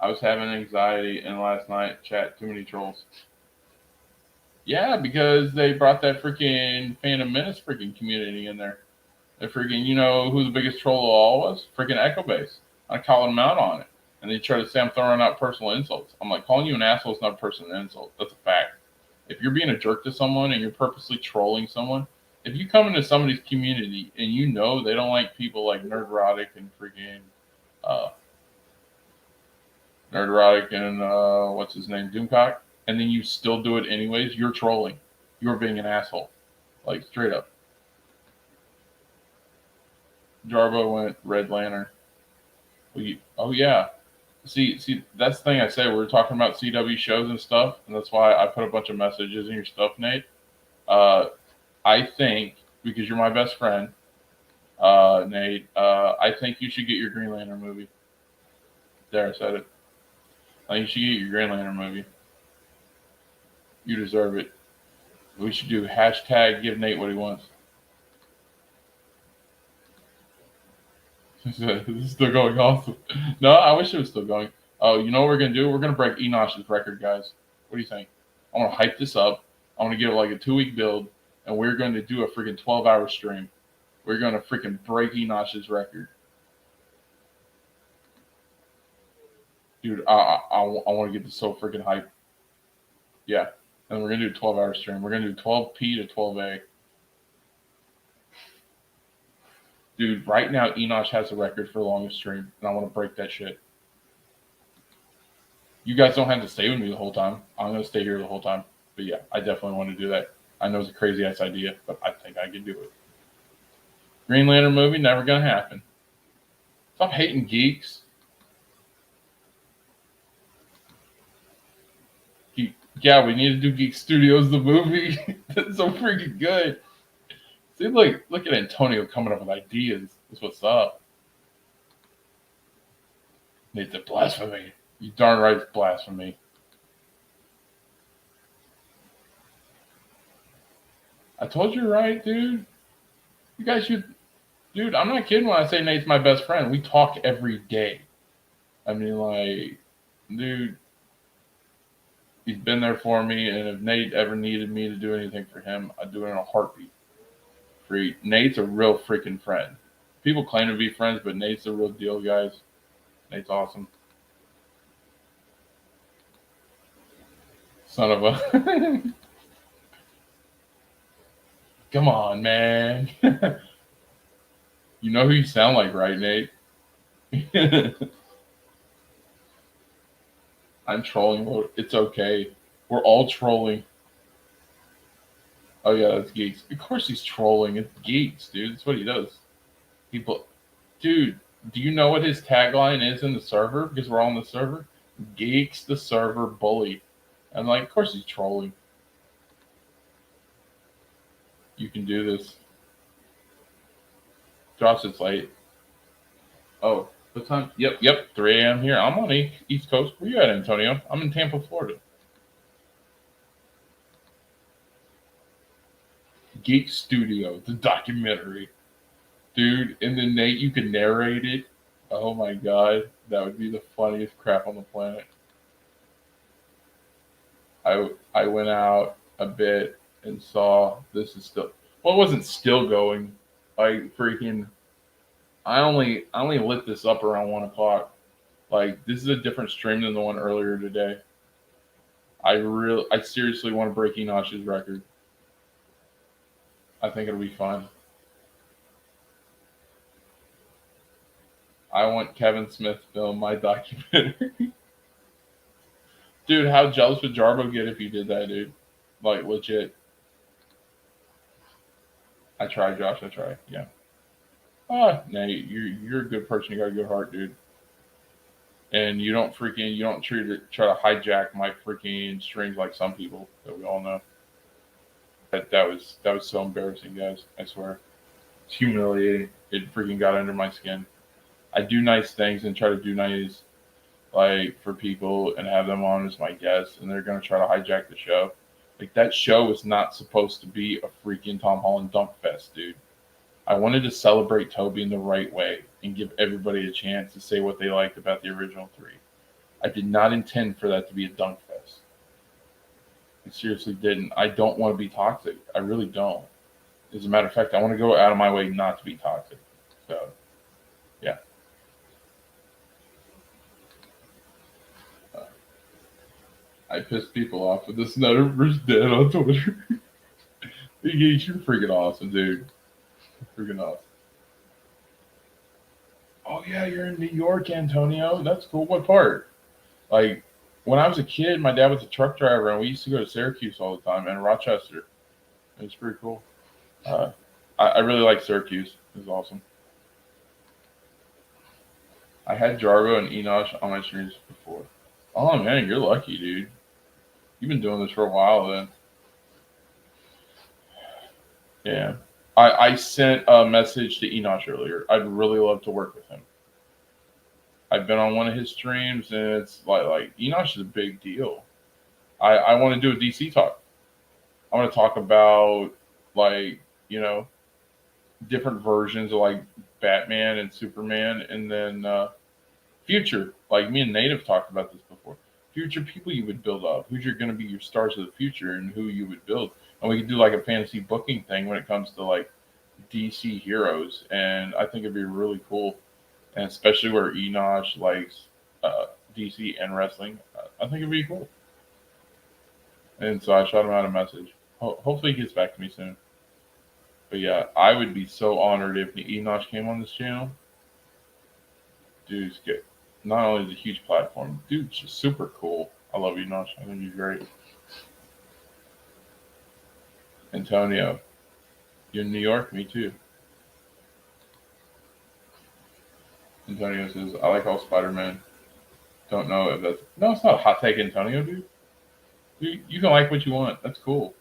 I was having anxiety and last night chat too many trolls. Yeah, because they brought that freaking Phantom Menace freaking community in there. They freaking, you know who the biggest troll of all was? Freaking Echo Base. I called him out on it. And they try to say I'm throwing out personal insults. I'm like, calling you an asshole is not a personal insult. That's a fact. If you're being a jerk to someone and you're purposely trolling someone, if you come into somebody's community and you know they don't like people like Nerdrotic and freaking what's his name, Doomcock, and then you still do it anyways, you're trolling. You're being an asshole. Like, straight up. Jarbo went Red Lantern. Oh, yeah. See, that's the thing I say. We're talking about CW shows and stuff, and that's why I put a bunch of messages in your stuff, Nate. I think, because you're my best friend, Nate, I think you should get your Green Lantern movie. There, I said it. I think you should get your Green Lantern movie. You deserve it. We should do hashtag give Nate what he wants. This is still going awesome. No, I wish it was still going. Oh, you know what we're going to do? We're going to break Enosh's record, guys. What do you think? I want to hype this up. I want to give it like a 2-week build, and we're going to do a freaking 12-hour stream. We're going to freaking break Enosh's record. Dude, I want to get this so freaking hype. Yeah. And we're going to do a 12-hour stream. We're going to do 12P to 12A. Dude, right now, Enosh has the record for the longest stream, and I want to break that shit. You guys don't have to stay with me the whole time. I'm going to stay here the whole time. But yeah, I definitely want to do that. I know it's a crazy-ass idea, but I think I can do it. Green Lantern movie, never going to happen. Stop hating geeks. Yeah, we need to do Geek Studios, the movie. That's so freaking good. See, look at Antonio coming up with ideas. That's what's up. It's a blasphemy. You darn right it's blasphemy. I told you right, dude. You guys should... Dude, I'm not kidding when I say Nate's my best friend. We talk every day. I mean, like, dude... He's been there for me, and if Nate ever needed me to do anything for him, I'd do it in a heartbeat. Nate's a real freaking friend. People claim to be friends, but Nate's the real deal, guys. Nate's awesome. Son of a... Come on, man. You know who you sound like, right, Nate? I'm trolling. It's okay. We're all trolling. Oh, yeah, that's Geeks. Of course he's trolling. It's Geeks, dude. That's what he does. Dude, do you know what his tagline is in the server? Because we're all on the server. Geeks the server bully. I'm like, of course he's trolling. You can do this. Josh, it's late. Oh, what time? Yep, 3 a.m. here. I'm on the East Coast. Where you at, Antonio? I'm in Tampa, Florida. Geek Studio, the documentary. Dude, and then Nate, you can narrate it. Oh my god, that would be the funniest crap on the planet. I went out a bit and saw this is still... Well, it wasn't still going. I only lit this up around 1 o'clock. Like, this is a different stream than the one earlier today. I seriously want to break Enosh's record. I think it'll be fun. I want Kevin Smith to film my documentary. Dude, how jealous would Jarbo get if you did that, dude? Like, legit. I try, Josh. I try. Yeah. Ah, Nate, you're a good person. You got a good heart, dude. And you don't try to hijack my freaking strings like some people that we all know. That was so embarrassing, guys. I swear, it's humiliating. It freaking got under my skin. I do nice things and try to do nice like for people and have them on as my guests, and they're gonna try to hijack the show. Like that show was not supposed to be a freaking Tom Holland dunk fest, dude. I wanted to celebrate Toby in the right way and give everybody a chance to say what they liked about the original three. I did not intend for that to be a dunk fest. I seriously didn't. I don't want to be toxic. I really don't. As a matter of fact, I want to go out of my way not to be toxic. So, yeah. Uh, I piss people off with this Snyderverse dead on Twitter. You're freaking awesome, dude. You're freaking awesome. Oh, yeah, you're in New York, Antonio. That's cool. What part? Like, when I was a kid, my dad was a truck driver, and we used to go to Syracuse all the time and Rochester. It was pretty cool. Uh, I really like Syracuse. It was awesome. I had Jarvo and Enosh on my streams before. Oh, man, you're lucky, dude. You've been doing this for a while, then. Yeah. I sent a message to Enosh earlier. I'd really love to work with him. I've been on one of his streams, and it's like Enosh is a big deal. I want to do a DC talk. I want to talk about like different versions of like Batman and Superman, and then future. Like me and Nate have talked about this before. Future people you would build up. Who's going to be your stars of the future, and who you would build. And we could do like a fantasy booking thing when it comes to like DC heroes, and I think it'd be really cool. And especially where Enosh likes DC and wrestling, I think it'd be cool. And so I shot him out a message. Hopefully he gets back to me soon. But yeah, I would be so honored if Enosh came on this channel. Dude's good. Not only is a huge platform, dude's just super cool. I love Enosh. I think he's great. Antonio, you're in New York? Me too. Antonio says, I like all Spider-Man. Don't know if that's... No, it's not a hot take, Antonio, dude. You can like what you want. That's cool.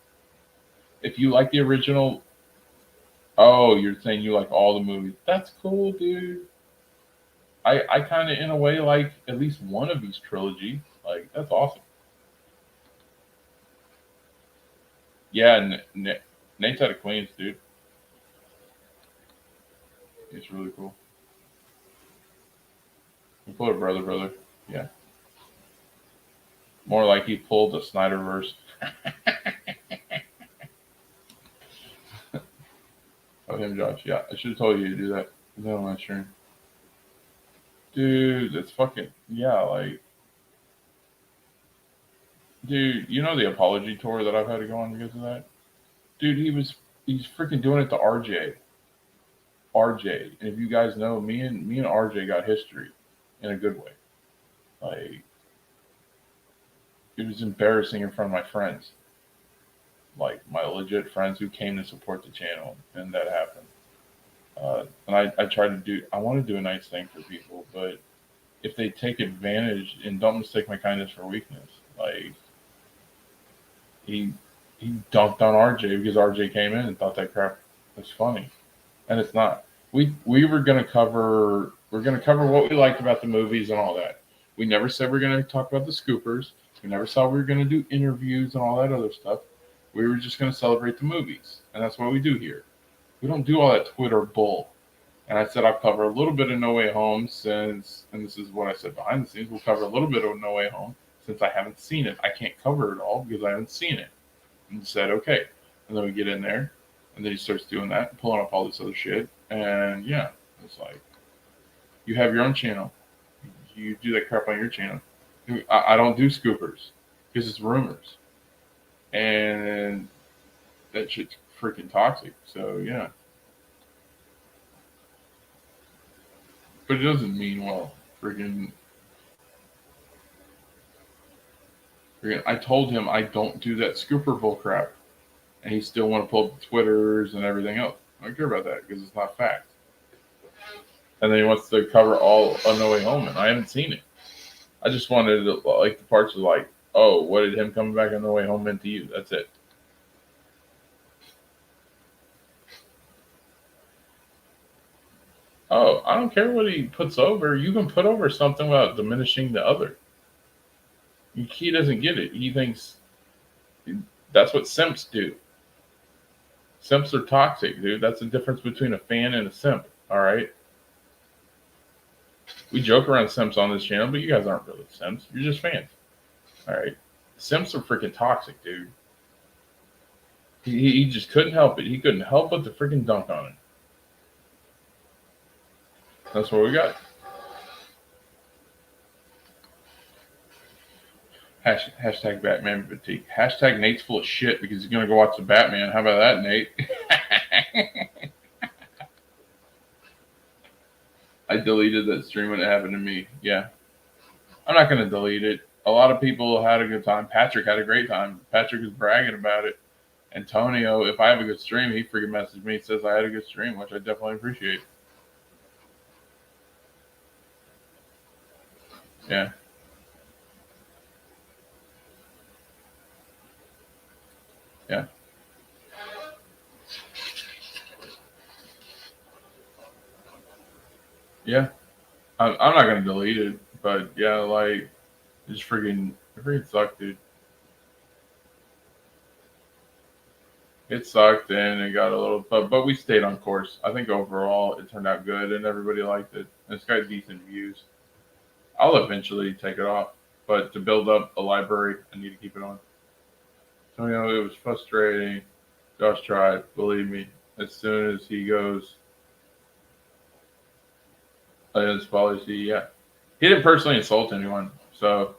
If you like the original... Oh, you're saying you like all the movies. That's cool, dude. I kind of, in a way, like at least one of these trilogy. Like, that's awesome. Yeah, Nate's out of Queens, dude. It's really cool. He pulled a brother. Yeah. More like he pulled the Snyderverse. Oh, him, Josh. Yeah, I should have told you to do that. Is that on my stream? Dude, that's fucking... Yeah, like... Dude, you know the apology tour that I've had to go on because of that? Dude, he's freaking doing it to RJ. RJ. And if you guys know, me and RJ got history in a good way. Like, it was embarrassing in front of my friends. Like, my legit friends who came to support the channel, and that happened. And I try to do... I want to do a nice thing for people, but if they take advantage, and don't mistake my kindness for weakness, like... He dunked on RJ because RJ came in and thought that crap was funny, and it's not. We were gonna cover what we liked about the movies and all that. We never said we're gonna talk about the scoopers. We never said we were gonna do interviews and all that other stuff. We were just gonna celebrate the movies, and that's what we do here. We don't do all that Twitter bull. And I said I'll cover a little bit of No Way Home since, and this is what I said behind the scenes. We'll cover a little bit of No Way Home. Since I haven't seen it, I can't cover it all because I haven't seen it. And said, okay. And then we get in there, and then he starts doing that, pulling up all this other shit. And yeah, it's like, you have your own channel. You do that crap on your channel. I don't do scoopers because it's rumors. And that shit's freaking toxic. So yeah. But it doesn't mean well. Freaking I told him I don't do that scooper bull crap, and he still want to pull up the Twitters and everything else. I don't care about that because it's not fact. And then he wants to cover all on No Way Home, and I haven't seen it. I just wanted to, like, the parts of like, oh, what did him coming back on No Way Home mean to you? That's it. Oh, I don't care what he puts over. You can put over something without diminishing the other. He doesn't get it. He thinks that's what simps do. Simps are toxic, dude. That's the difference between a fan and a simp. All right. We joke around simps on this channel, but you guys aren't really simps. You're just fans. All right. Simps are freaking toxic, dude. He just couldn't help it. He couldn't help but to freaking dunk on it. That's what we got. Hashtag Batman fatigue. Hashtag Nate's full of shit because he's going to go watch the Batman. How about that, Nate? I deleted that stream when it happened to me. Yeah. I'm not going to delete it. A lot of people had a good time. Patrick had a great time. Patrick was bragging about it. Antonio, if I have a good stream, he freaking messaged me and says I had a good stream, which I definitely appreciate. Yeah. Yeah. Yeah. I'm not going to delete it, but yeah, like, it freaking sucked, dude. It sucked and it got a little, but we stayed on course. I think overall it turned out good and everybody liked it. And it's got decent views. I'll eventually take it off, but to build up a library, I need to keep it on. So, you know, it was frustrating. Josh tried, believe me. As soon as he goes, his policy, yeah. He didn't personally insult anyone, so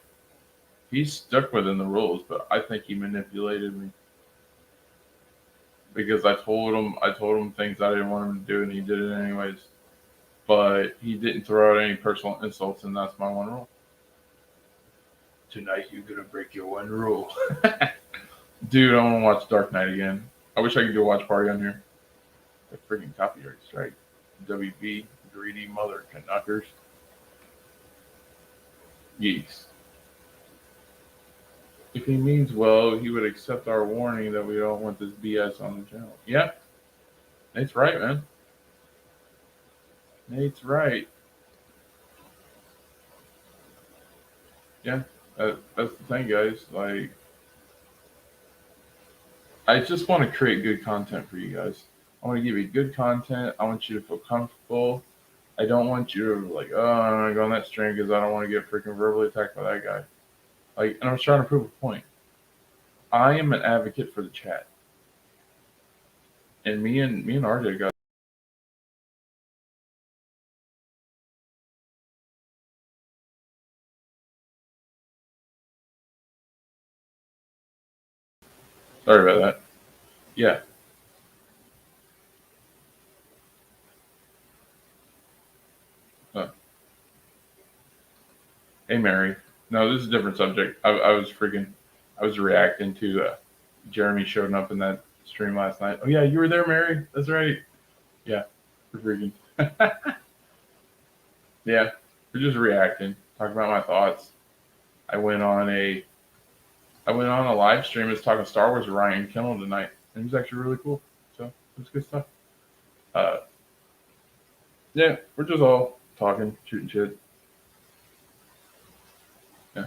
he stuck within the rules, but I think he manipulated me. Because I told him things I didn't want him to do, and he did it anyways. But he didn't throw out any personal insults, and that's my one rule. Tonight you're gonna break your one rule. Dude, I want to watch Dark Knight again. I wish I could do a watch party on here. A freaking copyright strike. WB, greedy mother knockers. Geeks. If he means well, he would accept our warning that we don't want this BS on the channel. Yeah. Nate's right, man. Nate's right. Yeah. That's the thing, guys. Like, I just want to create good content for you guys. I want to give you good content. I want you to feel comfortable. I don't want you to like, oh, I'm going to go on that stream because I don't want to get freaking verbally attacked by that guy. Like, and I was trying to prove a point. I am an advocate for the chat. And me and RJ got sorry about that. Yeah. Hey, Mary. No, this is a different subject. I was reacting to Jeremy showing up in that stream last night. Oh, yeah, you were there, Mary. That's right. Yeah, we're freaking. Yeah, we're just reacting, talking about my thoughts. I went on a live stream. I was talking Star Wars with Ryan Kennel tonight, and he was actually really cool. So it was good stuff. Yeah, we're just all talking, shooting shit. Yeah.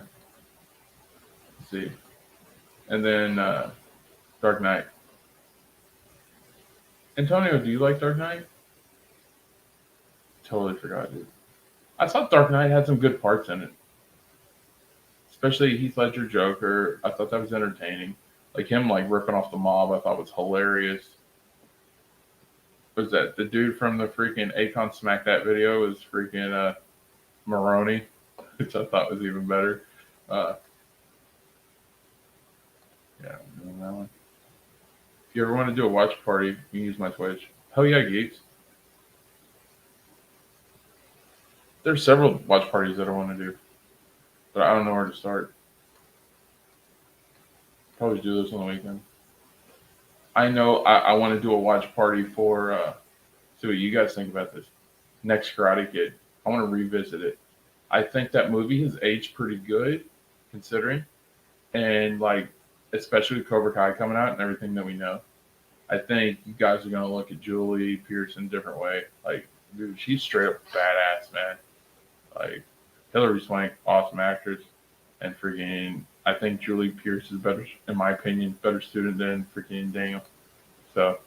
Let's see. And then Dark Knight. Antonio, do you like Dark Knight? Totally forgot, dude. I thought Dark Knight had some good parts in it. Especially Heath Ledger Joker. I thought that was entertaining. Like him like ripping off the mob, I thought was hilarious. What was that? The dude from the freaking Akon Smack That video was freaking Maroney, which I thought was even better. Yeah, I'm doing that one. If you ever want to do a watch party, you can use my Twitch. Hell yeah, geeks. There's several watch parties that I want to do, but I don't know where to start. Probably do this on the weekend. I know I want to do a watch party for. See what you guys think about this. Next Karate Kid. I want to revisit it. I think that movie has aged pretty good, considering, and like especially with Cobra Kai coming out and everything that we know. I think you guys are gonna look at Julie Pearson a different way. Like, dude, she's straight up badass, man. Like Hilary Swank, awesome actress, and freaking, I think Julie Pierce is better, in my opinion, better student than freaking Daniel. So,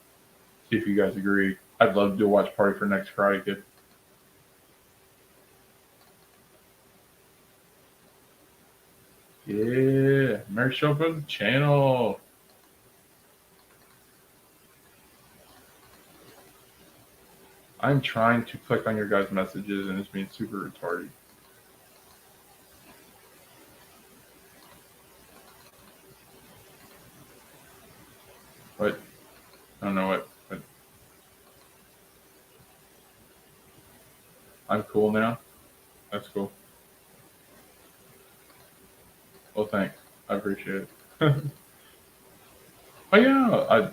see if you guys agree. I'd love to do a watch party for next Karate Kid. Yeah, Mary show up on the channel. I'm trying to click on your guys' messages and it's being super retarded. What? I don't know what. I'm cool now. That's cool. Well, thanks. I appreciate it. Oh yeah,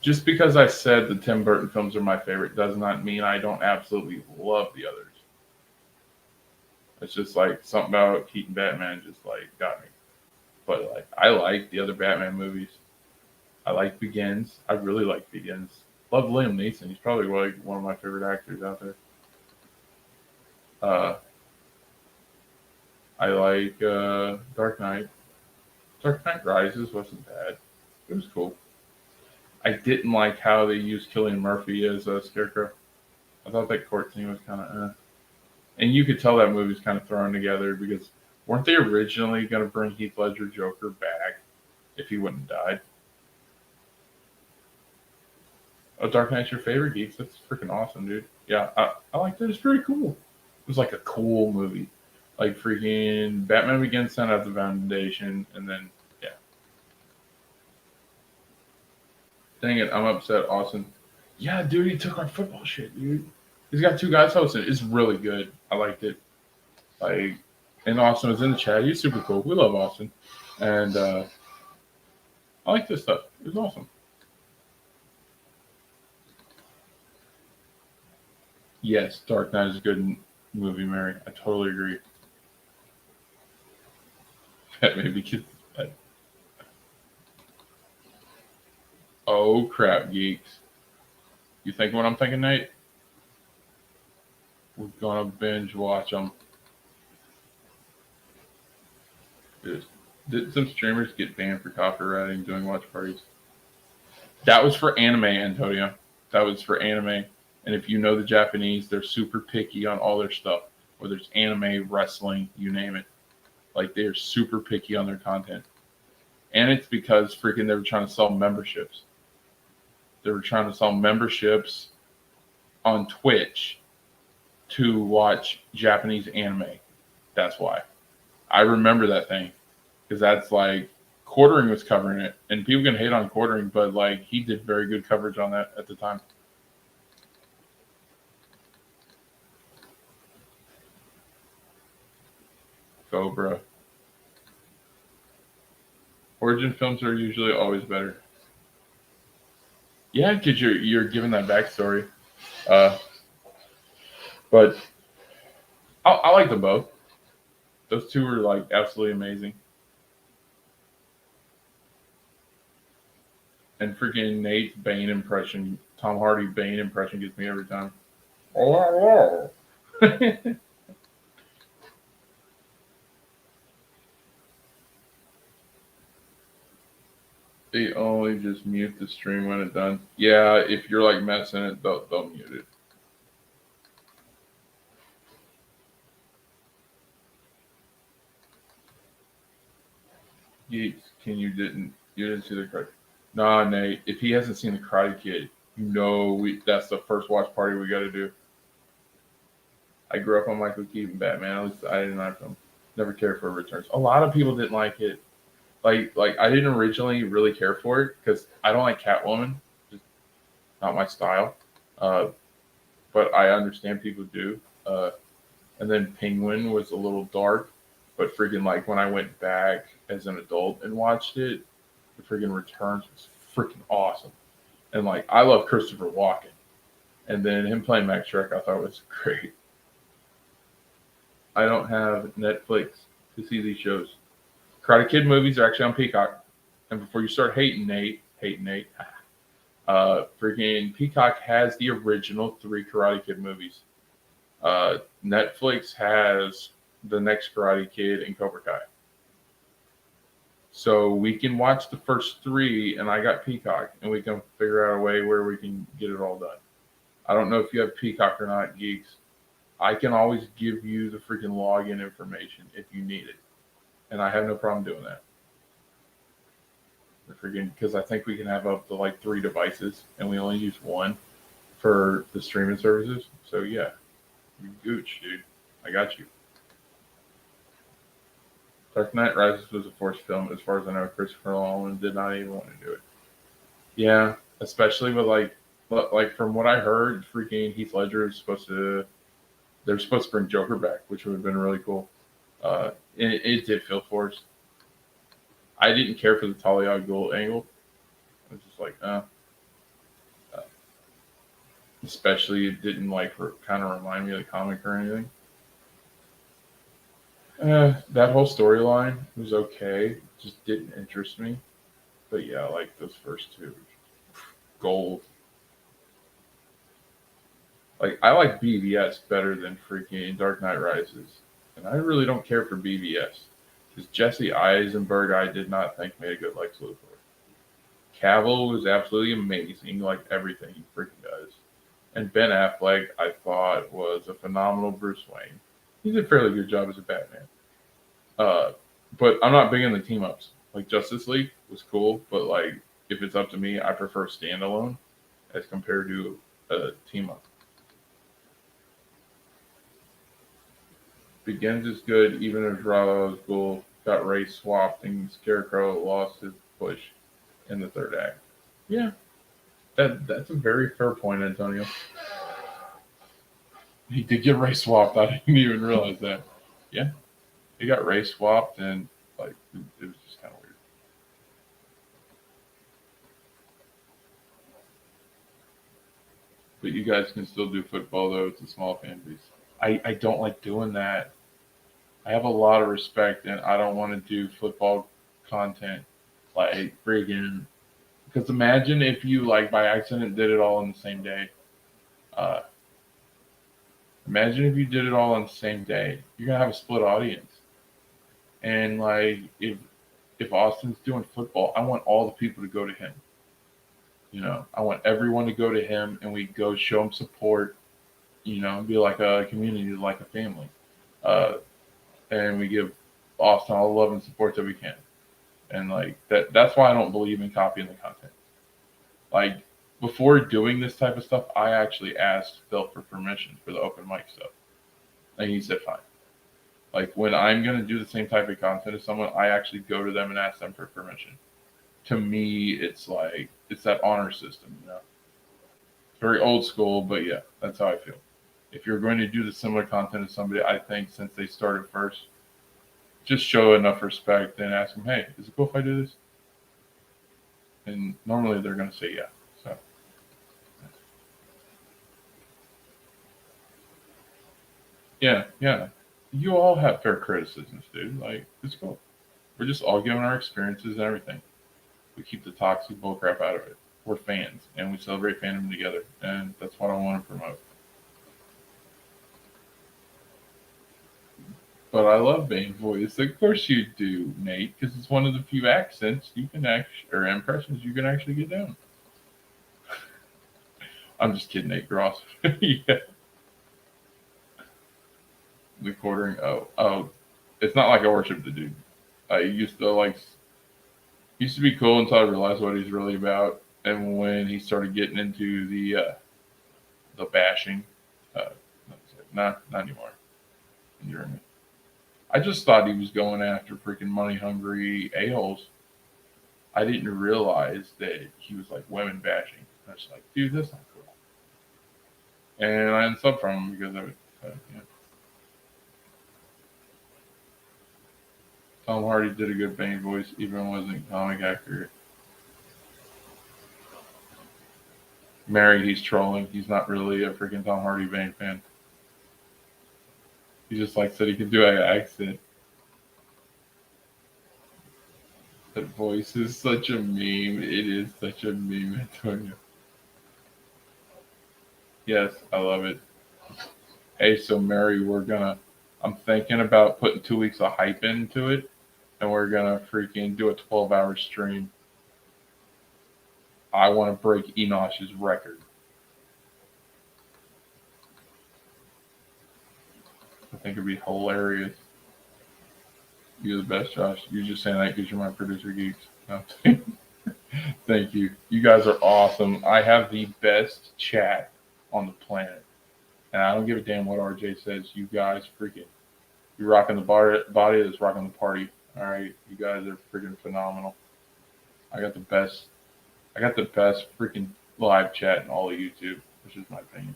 just because I said the Tim Burton films are my favorite does not mean I don't absolutely love the others. It's just like something about Keaton Batman just like got me. But like I like the other Batman movies. I like Begins. I really like Begins. Love Liam Neeson. He's probably like one of my favorite actors out there. Uh, I like Dark Knight. Dark Knight Rises wasn't bad. It was cool. I didn't like how they used Cillian Murphy as a Scarecrow. I thought that court scene was kind of, and you could tell that movie was kind of thrown together because weren't they originally going to bring Heath Ledger Joker back if he wouldn't have died? Oh, Dark Knight's your favorite, Geeks? That's freaking awesome, dude. Yeah, I liked it. It's pretty cool. It was like a cool movie. Like freaking Batman Begins sent out the foundation, and then, yeah. Dang it, I'm upset, Austin. Yeah, dude, he took our football shit, dude. He's got two guys hosting. It's really good. I liked it. Like, and Austin was in the chat. He's super cool. We love Austin. And I like this stuff. It was awesome. Yes, Dark Knight is a good movie, Mary. I totally agree. That maybe kids. Oh crap, geeks! You thinking what I'm thinking, Nate? We're gonna binge watch them. Did some streamers get banned for copywriting doing watch parties? That was for anime, Antonio. That was for anime. And if you know the Japanese, they're super picky on all their stuff. Whether it's anime, wrestling, you name it. Like they are super picky on their content. And it's because freaking they were trying to sell memberships. They were trying to sell memberships on Twitch to watch Japanese anime. That's why. I remember that thing. Because that's like Quartering was covering it. And people can hate on Quartering, but like he did very good coverage on that at the time. Cobra. Origin films are usually always better. Yeah, because you're given that backstory. Uh, but I like them both. Those two are like absolutely amazing. And freaking Nate's Bane impression, Tom Hardy Bane impression gets me every time. Oh, they only just mute the stream when it's done. Yeah, if you're like messing it, they'll mute it. Geeks, you didn't see the Karate? Nah, Nate. If he hasn't seen the Karate Kid, that's the first watch party we got to do. I grew up on Michael Keaton Batman. At least I didn't like him. Never cared for Returns. A lot of people didn't like it. Like I didn't originally really care for it because I don't like Catwoman. Just not my style. But I understand people do. And then Penguin was a little dark, but freaking like when I went back as an adult and watched it, the freaking Returns was freaking awesome. And like, I love Christopher Walken. And then him playing Max Shrek, I thought was great. I don't have Netflix to see these shows. Karate Kid movies are actually on Peacock. And before you start hating Nate, freaking Peacock has the original 3 Karate Kid movies. Netflix has the next Karate Kid and Cobra Kai. So we can watch the first 3, and I got Peacock, and we can figure out a way where we can get it all done. I don't know if you have Peacock or not, geeks. I can always give you the freaking login information if you need it, and I have no problem doing that. Because I think we can have up to like 3 devices, and we only use 1 for the streaming services. So yeah, you gooch, dude. I got you. Dark Knight Rises was a forced film, as far as I know. Christopher Nolan did not even want to do it. Yeah, especially with like from what I heard, freaking Heath Ledger is supposed to. They're supposed to bring Joker back, which would have been really cool. It did feel forced. I didn't care for the Talia al Ghul angle. I was just like, especially it didn't like kind of remind me of the comic or anything. That whole storyline was okay, just didn't interest me. But yeah, I like those first 2. Gold. Like, I like BVS better than freaking Dark Knight Rises. And I really don't care for BVS. Because Jesse Eisenberg, I did not think made a good Lex Luthor. Cavill was absolutely amazing, like everything he freaking does. And Ben Affleck, I thought, was a phenomenal Bruce Wayne. He did a fairly good job as a Batman. But I'm not big in the team ups. Like Justice League was cool, but like if it's up to me, I prefer standalone as compared to a team up. Begins is good, even if Ra's al Ghul got race swapped and Scarecrow lost his push in the 3rd act. Yeah, that's a very fair point, Antonio. He did get race swapped. I didn't even realize that. Yeah, he got race swapped, and like it was just kind of weird. But you guys can still do football though. It's a small fan base. I don't like doing that. I have a lot of respect, and I don't want to do football content like friggin'. Because imagine if you like by accident did it all on the same day. Uh, Imagine if you did it all on the same day. You're gonna have a split audience. And like if Austin's doing football, I want all the people to go to him. You know, I want everyone to go to him, and we go show him support. You know, be like a community, like a family. Uh, and we give Austin all the love and support that we can. And like that's why I don't believe in copying the content. Like before doing this type of stuff, I actually asked Phil for permission for the open mic stuff. And he said fine. Like when I'm gonna do the same type of content as someone, I actually go to them and ask them for permission. To me, it's like it's that honor system, you know. It's very old school, but yeah, that's how I feel. If you're going to do the similar content as somebody, I think since they started first, just show enough respect and ask them, hey, is it cool if I do this? And normally they're going to say yeah. So, yeah. You all have fair criticisms, dude. Like, it's cool. We're just all giving our experiences and everything. We keep the toxic bullcrap out of it. We're fans, and we celebrate fandom together, and that's what I want to promote. But I love Bane's voice. Of course you do, Nate, because it's one of the few accents you can or impressions you can actually get down. I'm just kidding, Nate Gross. Yeah. The quartering. Oh. It's not like I worship the dude. I used to be cool until I realized what he's really about. And when he started getting into the bashing, not anymore. You're in it. I just thought he was going after freaking money hungry a-holes. I didn't realize that he was like women bashing. I was like, dude, that's not cool. And I unsubbed from him because of it. Yeah. Tom Hardy did a good Bane voice, even wasn't comic accurate. Mary, he's trolling. He's not really a freaking Tom Hardy Bane fan. He just likes that he can do an accent. That voice is such a meme. It is such a meme, Antonio. Yes, I love it. Hey, so Mary, I'm thinking about putting 2 weeks of hype into it, and we're gonna freaking do a 12-hour stream. I want to break Enosh's record. I think it'd be hilarious. You're the best, Josh. You're just saying that because you're my producer geeks. No. Thank you. You guys are awesome. I have the best chat on the planet. And I don't give a damn what RJ says. You guys freaking, you're rocking the body that's rocking the party. All right. You guys are freaking phenomenal. I got the best freaking live chat in all of YouTube, which is my opinion.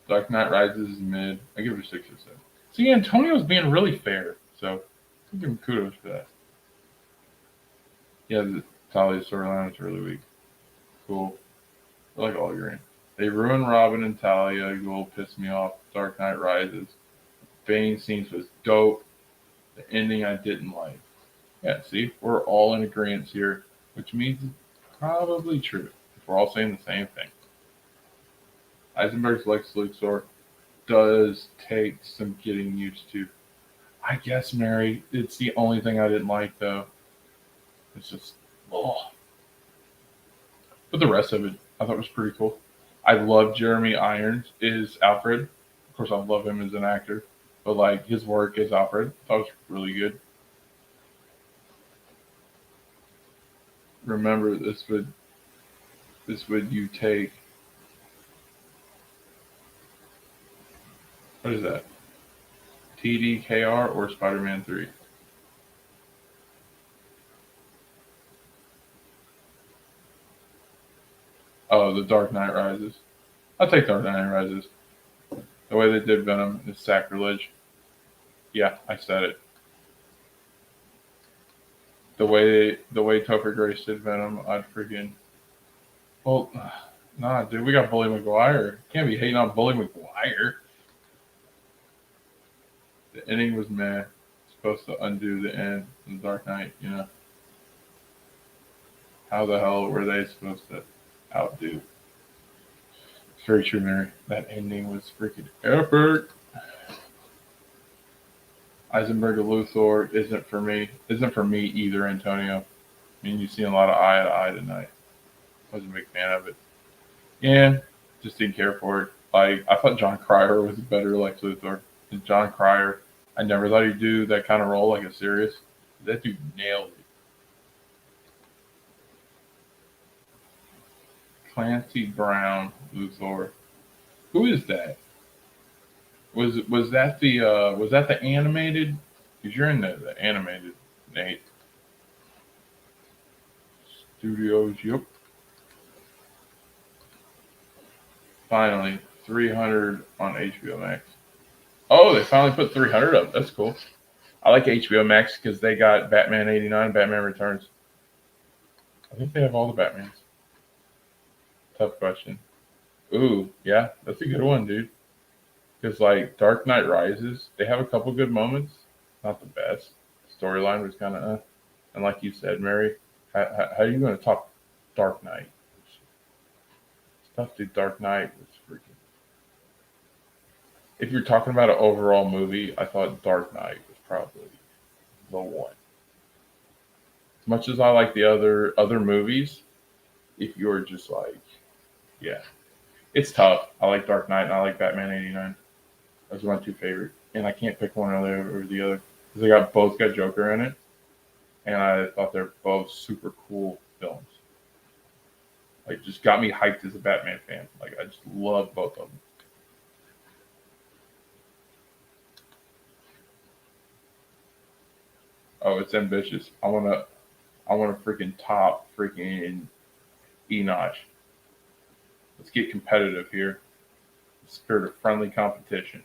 Dark Knight Rises is mid. I give it a 6 or 7. See, Antonio's being really fair, so I'll give him kudos for that. Yeah, the Talia storyline is really weak. Cool. I like all you're in. They ruined Robin and Talia. Ghul pissed me off. Dark Knight Rises. Bane scenes was dope. The ending I didn't like. Yeah, see, we're all in agreement here, which means it's probably true if we're all saying the same thing. Eisenberg's Lex Luthor does take some getting used to. I guess, Mary, it's the only thing I didn't like, though. It's just, oh. But the rest of it, I thought was pretty cool. I love Jeremy Irons as Alfred. Of course, I love him as an actor. But, like, his work as Alfred, I thought was really good. Remember, this would you take. What is that? TDKR or Spider-Man 3? Oh, The Dark Knight Rises. I'll take Dark Knight Rises. The way they did Venom is sacrilege. Yeah, I said it. The way Topher Grace did Venom, I'd freaking. Well, nah, dude, we got Bully McGuire. Can't be hating on Bully McGuire. The ending was meh. Supposed to undo the end of The Dark Knight, you know. How the hell were they supposed to outdo? It's very true, Mary. That ending was freaking epic. Eisenberg of Luthor isn't for me. Isn't for me either, Antonio. I mean, you've seen a lot of eye to eye tonight. I wasn't a big fan of it. Yeah, just didn't care for it. Like, I thought John Cryer was a better Lex Luthor. And John Cryer, I never thought he'd do that kind of role, like a serious. That dude nailed it. Clancy Brown, Luthor. Who is that? Was that the animated? Because you're in the animated, Nate. Studios, yep. Finally, 300 on HBO Max. Oh, they finally put 300 up. That's cool. I like HBO Max because they got Batman 89, Batman Returns. I think they have all the Batmans. Tough question. Ooh, yeah, that's a good one, dude. Because, like, Dark Knight Rises, they have a couple good moments. Not the best. Storyline was kind of, and like you said, Mary, how are you going to top Dark Knight? Stuff to Dark Knight was freaking. If you're talking about an overall movie, I thought Dark Knight was probably the one. As much as I like the other movies, if you're just like, yeah, it's tough. I like Dark Knight and I like Batman '89. Those are my two favorite, and I can't pick one over the other because they both got Joker in it, and I thought they're both super cool films. Like, just got me hyped as a Batman fan. Like, I just love both of them. Oh, it's ambitious. I wanna freaking top freaking Enosh. Let's get competitive here. Spirit of friendly competition.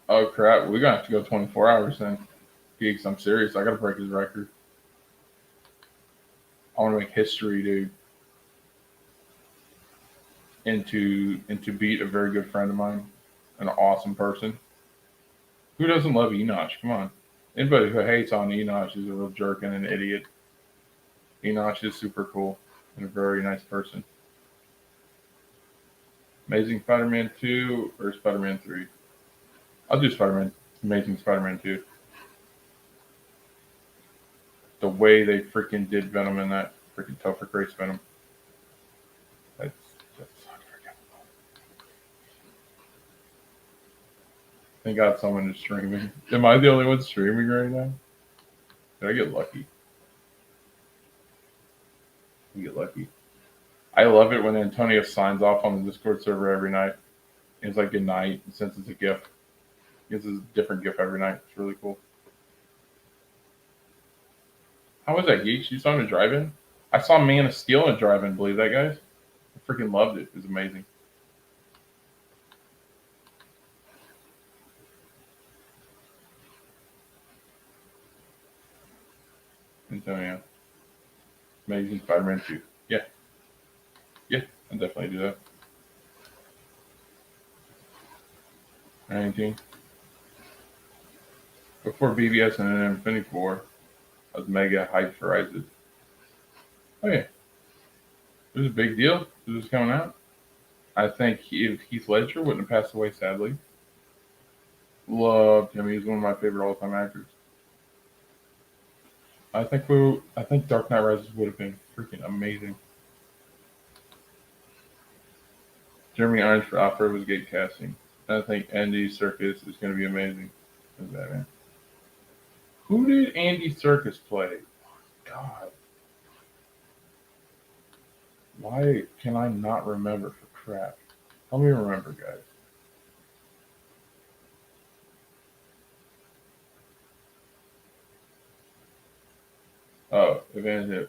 Oh crap, we're gonna have to go 24 hours then. Geeks, I'm serious. I gotta break his record. I want to make history, dude. And to beat a very good friend of mine, an awesome person. Who doesn't love Enoch? Come on. Anybody who hates on Enoch is a real jerk and an idiot. Enoch is super cool and a very nice person. Amazing Spider-Man 2 or Spider-Man 3? I'll do Spider-Man. Amazing Spider-Man 2. The way they freaking did Venom in that freaking Topher Grace Venom. That's unforgettable. Thank God someone is streaming. Am I the only one streaming right now? Did I get lucky? You get lucky. I love it when Antonio signs off on the Discord server every night. It's like good night, since it's a GIF. It's a different GIF every night. It's really cool. How was that, Geeks? You saw him in drive-in? I saw Man of Steel in a drive-in, believe that, guys? I freaking loved it. It was amazing. Antonio. Amazing Spider-Man 2. Yeah. Yeah, I'll definitely do that. Anything? Before BBS and then Infinity War, I was mega hyped for Rises. Oh yeah. It was a big deal. It was coming out. I think if Heath Ledger wouldn't have passed away, sadly. Loved him. He was one of my favorite all-time actors. I think Dark Knight Rises would have been freaking amazing. Jeremy Irons for Alfred was great casting. I think Andy Serkis is going to be amazing as Batman. Who did Andy Serkis play? God. Why can I not remember for crap? Help me remember, guys. Oh, Evangeline.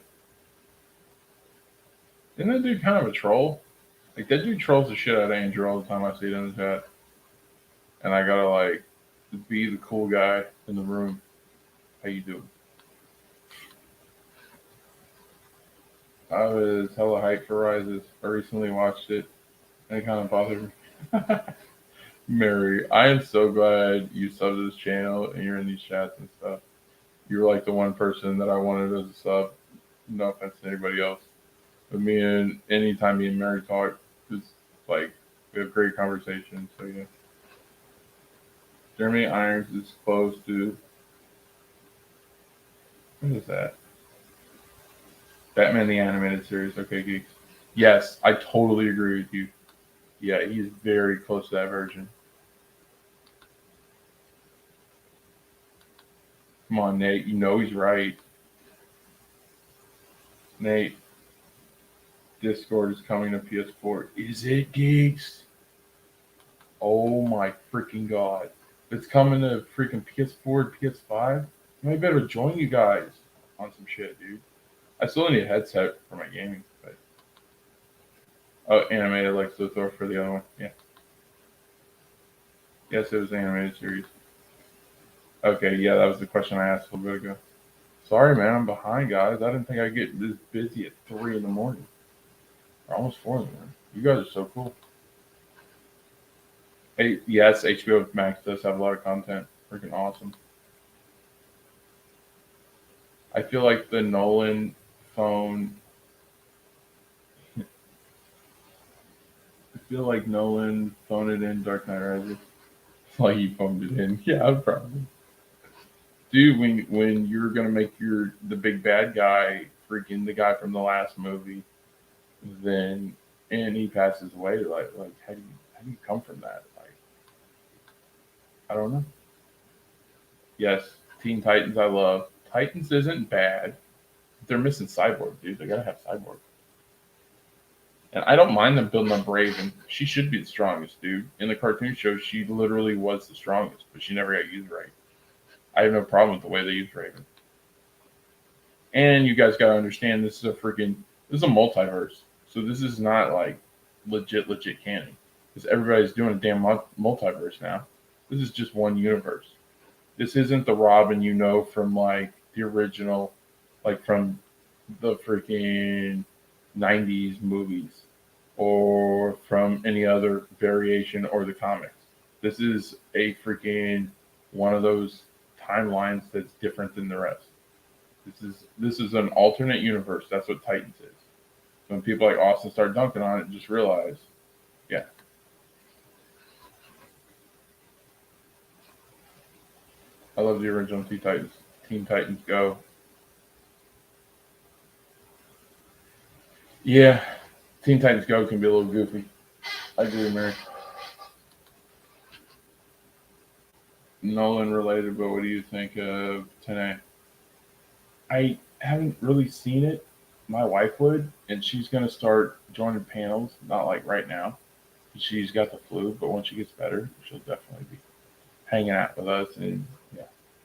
Isn't that dude kind of a troll? Like, that dude trolls the shit out of Andrew all the time I see it in the chat. And I gotta, like, be the cool guy in the room. How you doing? I was hella hyped for Rises. I recently watched it, and it kind of bothered me. Mary, I am so glad you subbed to this channel and you're in these chats and stuff. You're like the one person that I wanted as a sub. No offense to anybody else. But anytime me and Mary talk, it's like we have great conversations. So yeah. Jeremy Irons is close to, what is that? Batman the Animated Series. Okay, geeks. Yes, I totally agree with you. Yeah, he's very close to that version. Come on, Nate. You know he's right. Nate, Discord is coming to PS4. Is it, geeks? Oh my freaking god. It's coming to freaking PS4 and PS5? I better join you guys on some shit, dude. I still need a headset for my gaming, but oh, animated like Luthor for the other one. Yeah. Yes, it was an animated series. Okay, yeah, that was the question I asked a little bit ago. Sorry, man, I'm behind, guys. I didn't think I'd get this busy at 3 in the morning. Or almost 4 in the morning. You guys are so cool. Hey, yes, HBO Max does have a lot of content. Freaking awesome. I feel like the Nolan phone. I feel like Nolan phoned it in Dark Knight Rises. Like he phoned it in. Yeah, probably. Dude, when you're gonna make the big bad guy freaking the guy from the last movie, then and he passes away, like how do you come from that? Like I don't know. Yes, Teen Titans I love. Titans isn't bad. They're missing Cyborg, dude. They gotta have Cyborg. And I don't mind them building up Raven. She should be the strongest, dude. In the cartoon show, she literally was the strongest, but she never got used right. I have no problem with the way they use Raven. And you guys gotta understand, this is a multiverse. So this is not like legit canon. Because everybody's doing a damn multiverse now. This is just one universe. This isn't the Robin you know from like the original, like from the freaking 90s movies or from any other variation or the comics. This is a freaking one of those timelines that's different than the rest. This is an alternate universe. That's what Titans is. When people like Austin start dunking on it, just realize, yeah. I love the original Teen Titans. Teen Titans Go. Yeah, Teen Titans Go can be a little goofy. I agree, Mary. Nolan related, but what do you think of today? I haven't really seen it. My wife would, and she's gonna start joining panels. Not like right now. She's got the flu, but once she gets better, she'll definitely be hanging out with us. And yeah,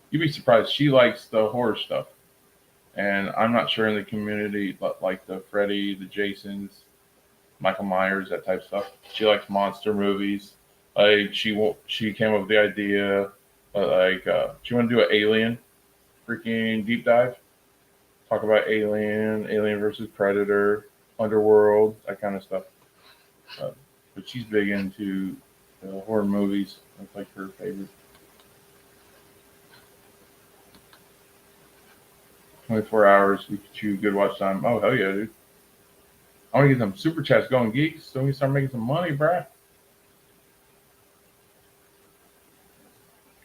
you'd be surprised. She likes the horror stuff, and I'm not sure in the community, but like the Freddy, the Jasons, Michael Myers, that type of stuff. She likes monster movies. Like she came up with the idea, she want to do an Alien freaking deep dive. Talk about Alien versus Predator, Underworld, that kind of stuff. Uh, but she's big into horror movies. That's like her favorite. 24 hours, we could chew good watch time. Oh, hell yeah, dude. I want to get some super chats going, geeks, so we can start making some money, bruh.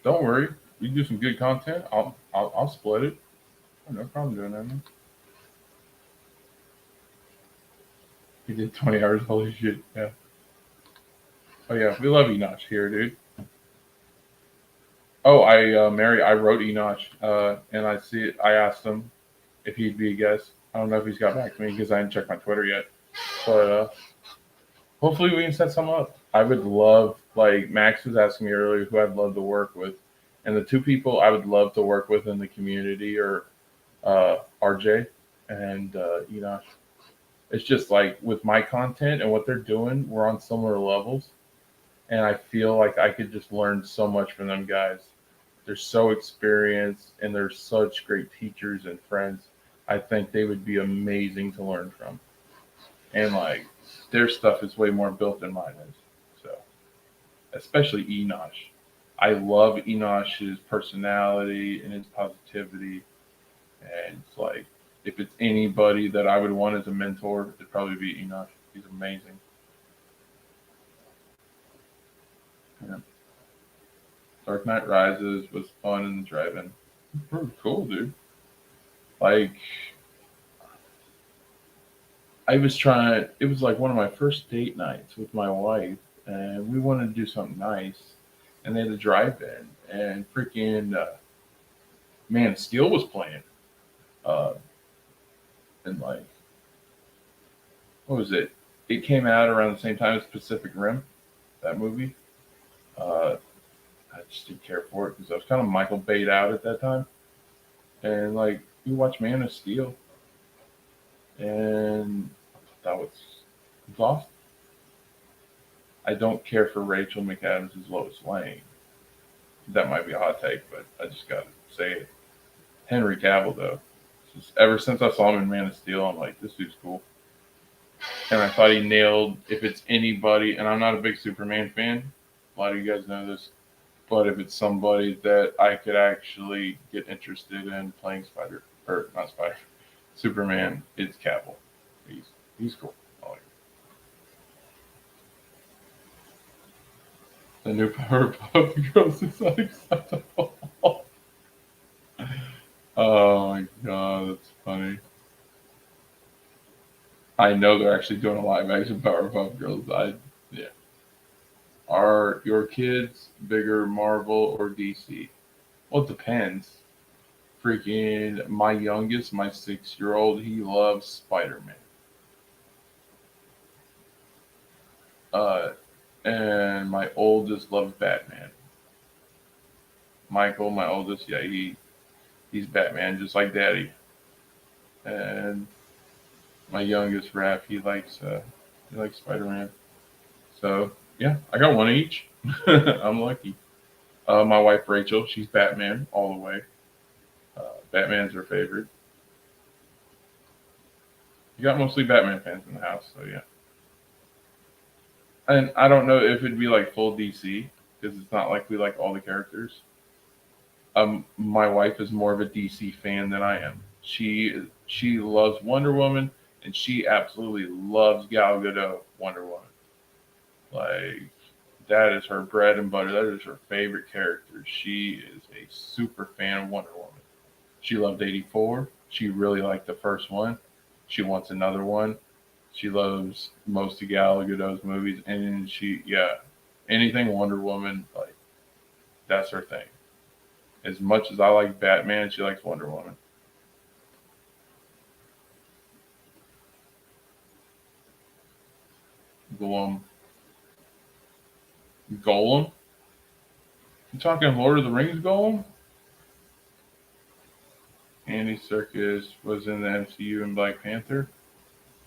Don't worry. We do some good content. I'll split it. Oh, no problem doing that, man. He did 20 hours. Holy shit. Yeah. Oh, yeah. We love Enoch here, dude. Oh, Mary, I wrote Enoch, and I asked him if he'd be a guest. I don't know if he's got back to me because I didn't check my Twitter yet. But hopefully we can set some up. I would love, like Max was asking me earlier, who I'd love to work with. And the two people I would love to work with in the community are RJ and Enoch. It's just like with my content and what they're doing, we're on similar levels. And I feel like I could just learn so much from them guys. They're so experienced and they're such great teachers and friends. I think they would be amazing to learn from. And like their stuff is way more built than mine is. So, especially Enoch. I love Enoch's personality and his positivity. And it's like, if it's anybody that I would want as a mentor, it'd probably be Enoch. He's amazing. Yeah. Dark Knight Rises was fun in the drive-in. Pretty cool, dude. Like, it was like one of my first date nights with my wife, and we wanted to do something nice, and they had a drive-in, and freaking Man of Steel was playing. Uh, and like, what was it? It came out around the same time as Pacific Rim, that movie. Uh, I just didn't care for it because I was kind of Michael Bayed out at that time. And like, we watched Man of Steel, and that was awesome. I don't care for Rachel McAdams as Lois Lane. That might be a hot take, but I just got to say it. Henry Cavill, though, just ever since I saw him in Man of Steel, I'm like, this dude's cool. And I thought he nailed, if it's anybody, and I'm not a big Superman fan, a lot of you guys know this, but if it's somebody that I could actually get interested in playing Superman, it's Cavill. He's cool. I like it. The new Powerpuff Girls is unacceptable. Oh my god, that's funny. I know they're actually doing a live action Powerpuff Girls. Yeah. Are your kids bigger Marvel or DC? Well, it depends. Freaking my youngest, my 6-year-old, he loves Spider-Man. Uh, and my oldest loves Batman. Michael, my oldest, yeah, he's Batman, just like Daddy. And my youngest, Raph, he likes Spider-Man. So yeah, I got one each. I'm lucky. My wife Rachel, she's Batman all the way. Batman's her favorite. You got mostly Batman fans in the house, so yeah. And I don't know if it'd be like full DC because it's not like we like all the characters. My wife is more of a DC fan than I am. She loves Wonder Woman and she absolutely loves Gal Gadot Wonder Woman. Like that is her bread and butter. That is her favorite character. She is a super fan of Wonder Woman. She loved 84. She really liked the first one. She wants another one. She loves most of Gal Gadot's movies, and yeah, anything Wonder Woman, like that's her thing. As much as I like Batman, she likes Wonder Woman. Golem, Golem. You talking Lord of the Rings Golem? Andy Serkis was in the MCU in Black Panther.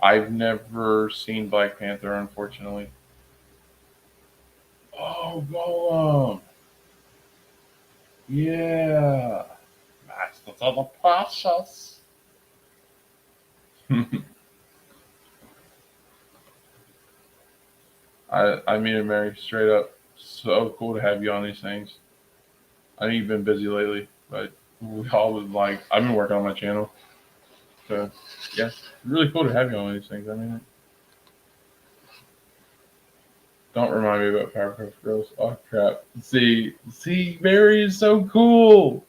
I've never seen Black Panther, unfortunately. Oh, Golem. Yeah. Masters of the Precious. I mean it, Mary, straight up. So cool to have you on these things. I know you've been busy lately, but we always like, I've been working on my channel. So, yeah, really cool to have you on these things. I mean, don't remind me about Powerpuff Girls. Oh, crap. See, Mary is so cool.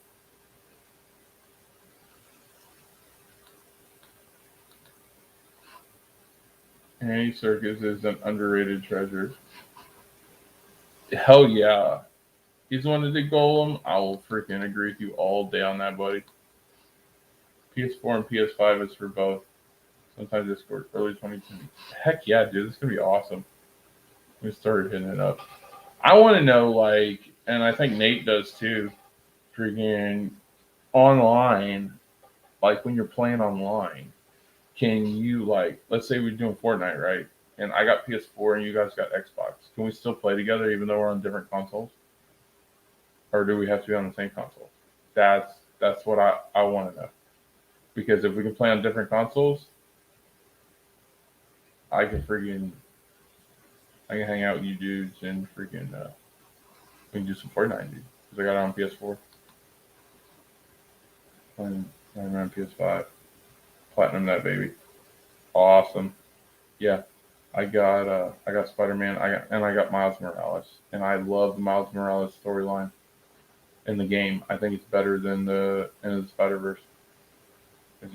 Andy Serkis is an underrated treasure. Hell yeah. He's the one that did Golem. I will freaking agree with you all day on that, buddy. PS4 and PS5 is for both. Sometimes Discord, early 2020. Heck yeah, dude. This is going to be awesome. We started hitting it up. I want to know, like, and I think Nate does too, freaking online, like when you're playing online, can you, like, let's say we're doing Fortnite, right? And I got PS4 and you guys got Xbox. Can we still play together even though we're on different consoles? Or do we have to be on the same console? That's what I want to know. Because if we can play on different consoles, I can freaking I can hang out with you dudes and freaking we can do some Fortnite, dude. Because I got it on PS4, playing on PS5, platinum that baby. Awesome. Yeah, I got Spider Man. I got Miles Morales, and I love the Miles Morales storyline in the game. I think it's better than the Into the Spider Verse. It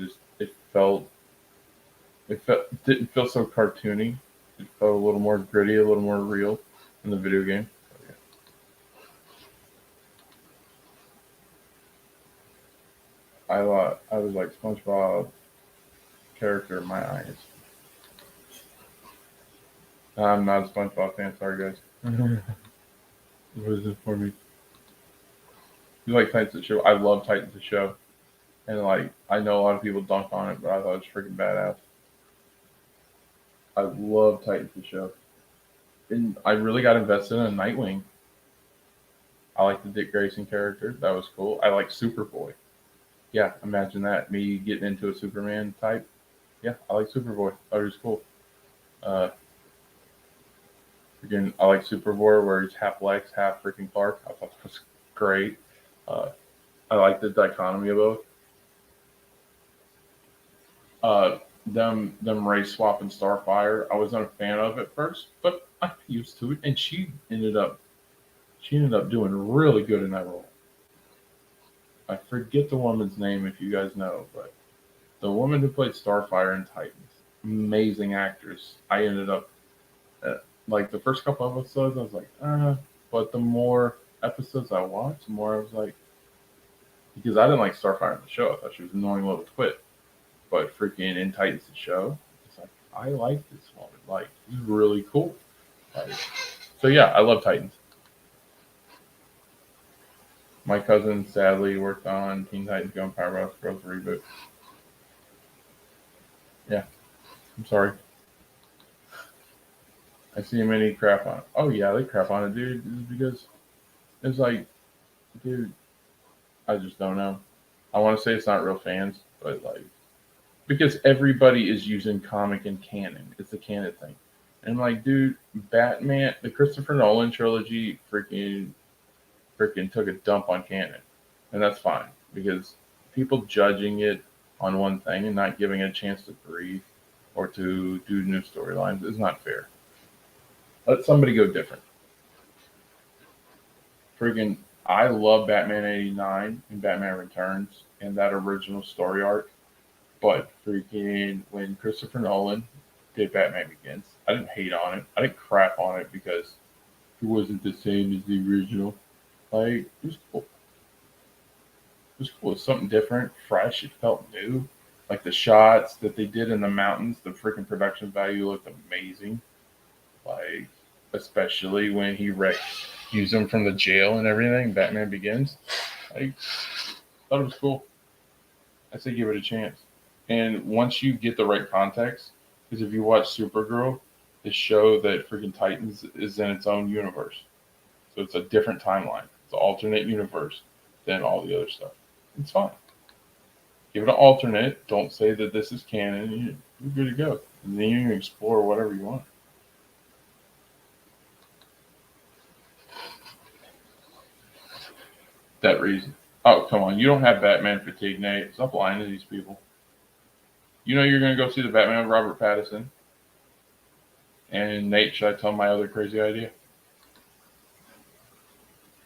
didn't feel so cartoony. It felt a little more gritty, a little more real in the video game. So, yeah. I was like SpongeBob character in my eyes. I'm not a SpongeBob fan. Sorry, guys. What is it for me? You like Titans the Show? I love Titans the Show, and like I know a lot of people dunk on it, but I thought it was freaking badass. I love Titans the Show, and I really got invested in Nightwing. I like the Dick Grayson character. That was cool. I like Superboy. Yeah, imagine that. Me getting into a Superman type. Yeah, I like Superboy. Thought he was cool. Uh, Again, I like Superboy where he's half Lex, half freaking Clark. I thought that was great. Uh, I like the dichotomy of both. Them race swapping Starfire. I wasn't a fan of at first, but I got used to it, and she ended up doing really good in that role. I forget the woman's name if you guys know, but the woman who played Starfire in Titans, amazing actress. I ended up like the first couple of episodes, I was like, but the more episodes I watched, the more I was like, because I didn't like Starfire in the show. I thought she was an annoying little twit. But freaking in Titans the show, it's like I like this woman. Like she's really cool. Like, so yeah, I love Titans. My cousin sadly worked on Teen Titans Go and Powerhouse Girls reboot. Yeah, I'm sorry. I see many crap on it. Oh yeah, they crap on it, dude. It's because it's like, dude, I just don't know. I want to say it's not real fans, but like because everybody is using comic and canon. It's a canon thing. And like, dude, Batman, the Christopher Nolan trilogy, freaking took a dump on canon, and that's fine because people judging it on one thing and not giving it a chance to breathe or to do new storylines is not fair. Let somebody go different. Freaking, I love Batman '89 and Batman Returns and that original story arc, but freaking when Christopher Nolan did Batman Begins, I didn't hate on it. I didn't crap on it because it wasn't the same as the original. Like, it was cool. It was cool. It was something different, fresh. It felt new. Like the shots that they did in the mountains, the freaking production value looked amazing. Like, especially when he used them from the jail and everything. Batman Begins. I thought it was cool. I say give it a chance. And once you get the right context, because if you watch Supergirl, they show that freaking Titans is in its own universe. So it's a different timeline. It's an alternate universe than all the other stuff. It's fine. Give it an alternate. Don't say that this is canon. You're good to go. And then you can explore whatever you want. That reason. Oh, come on. You don't have Batman fatigue, Nate. Stop lying to these people. You know you're going to go see the Batman with Robert Pattinson. And Nate, should I tell my other crazy idea?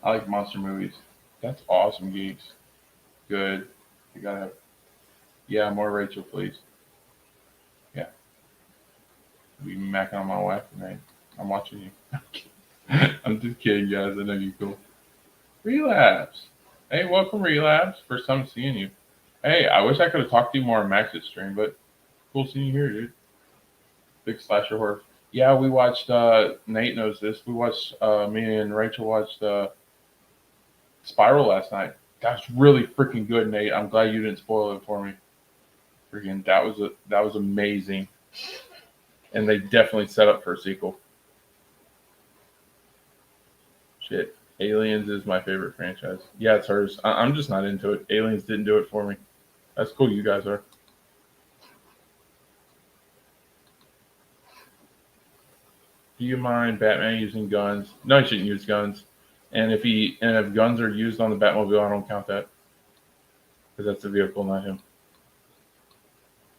I like monster movies. That's awesome, geeks. Good. You gotta have. Yeah, more Rachel, please. Yeah. Be macking on my wife, Nate. I'm watching you. I'm just kidding, guys. I know you're cool. Relapse. Hey, welcome, Relapse. First time seeing you. Hey, I wish I could have talked to you more on Max's stream, but cool seeing you here, dude. Big slasher horror. Yeah, we watched, Nate knows this. We watched, me and Rachel watched Spiral last night. That's really freaking good, Nate. I'm glad you didn't spoil it for me. Freaking, that was amazing. And they definitely set up for a sequel. Shit. Aliens is my favorite franchise. Yeah, it's hers. I'm just not into it. Aliens didn't do it for me. That's cool. You guys are. Do you mind Batman using guns? No, he shouldn't use guns. And if guns are used on the Batmobile, I don't count that because that's the vehicle, not him.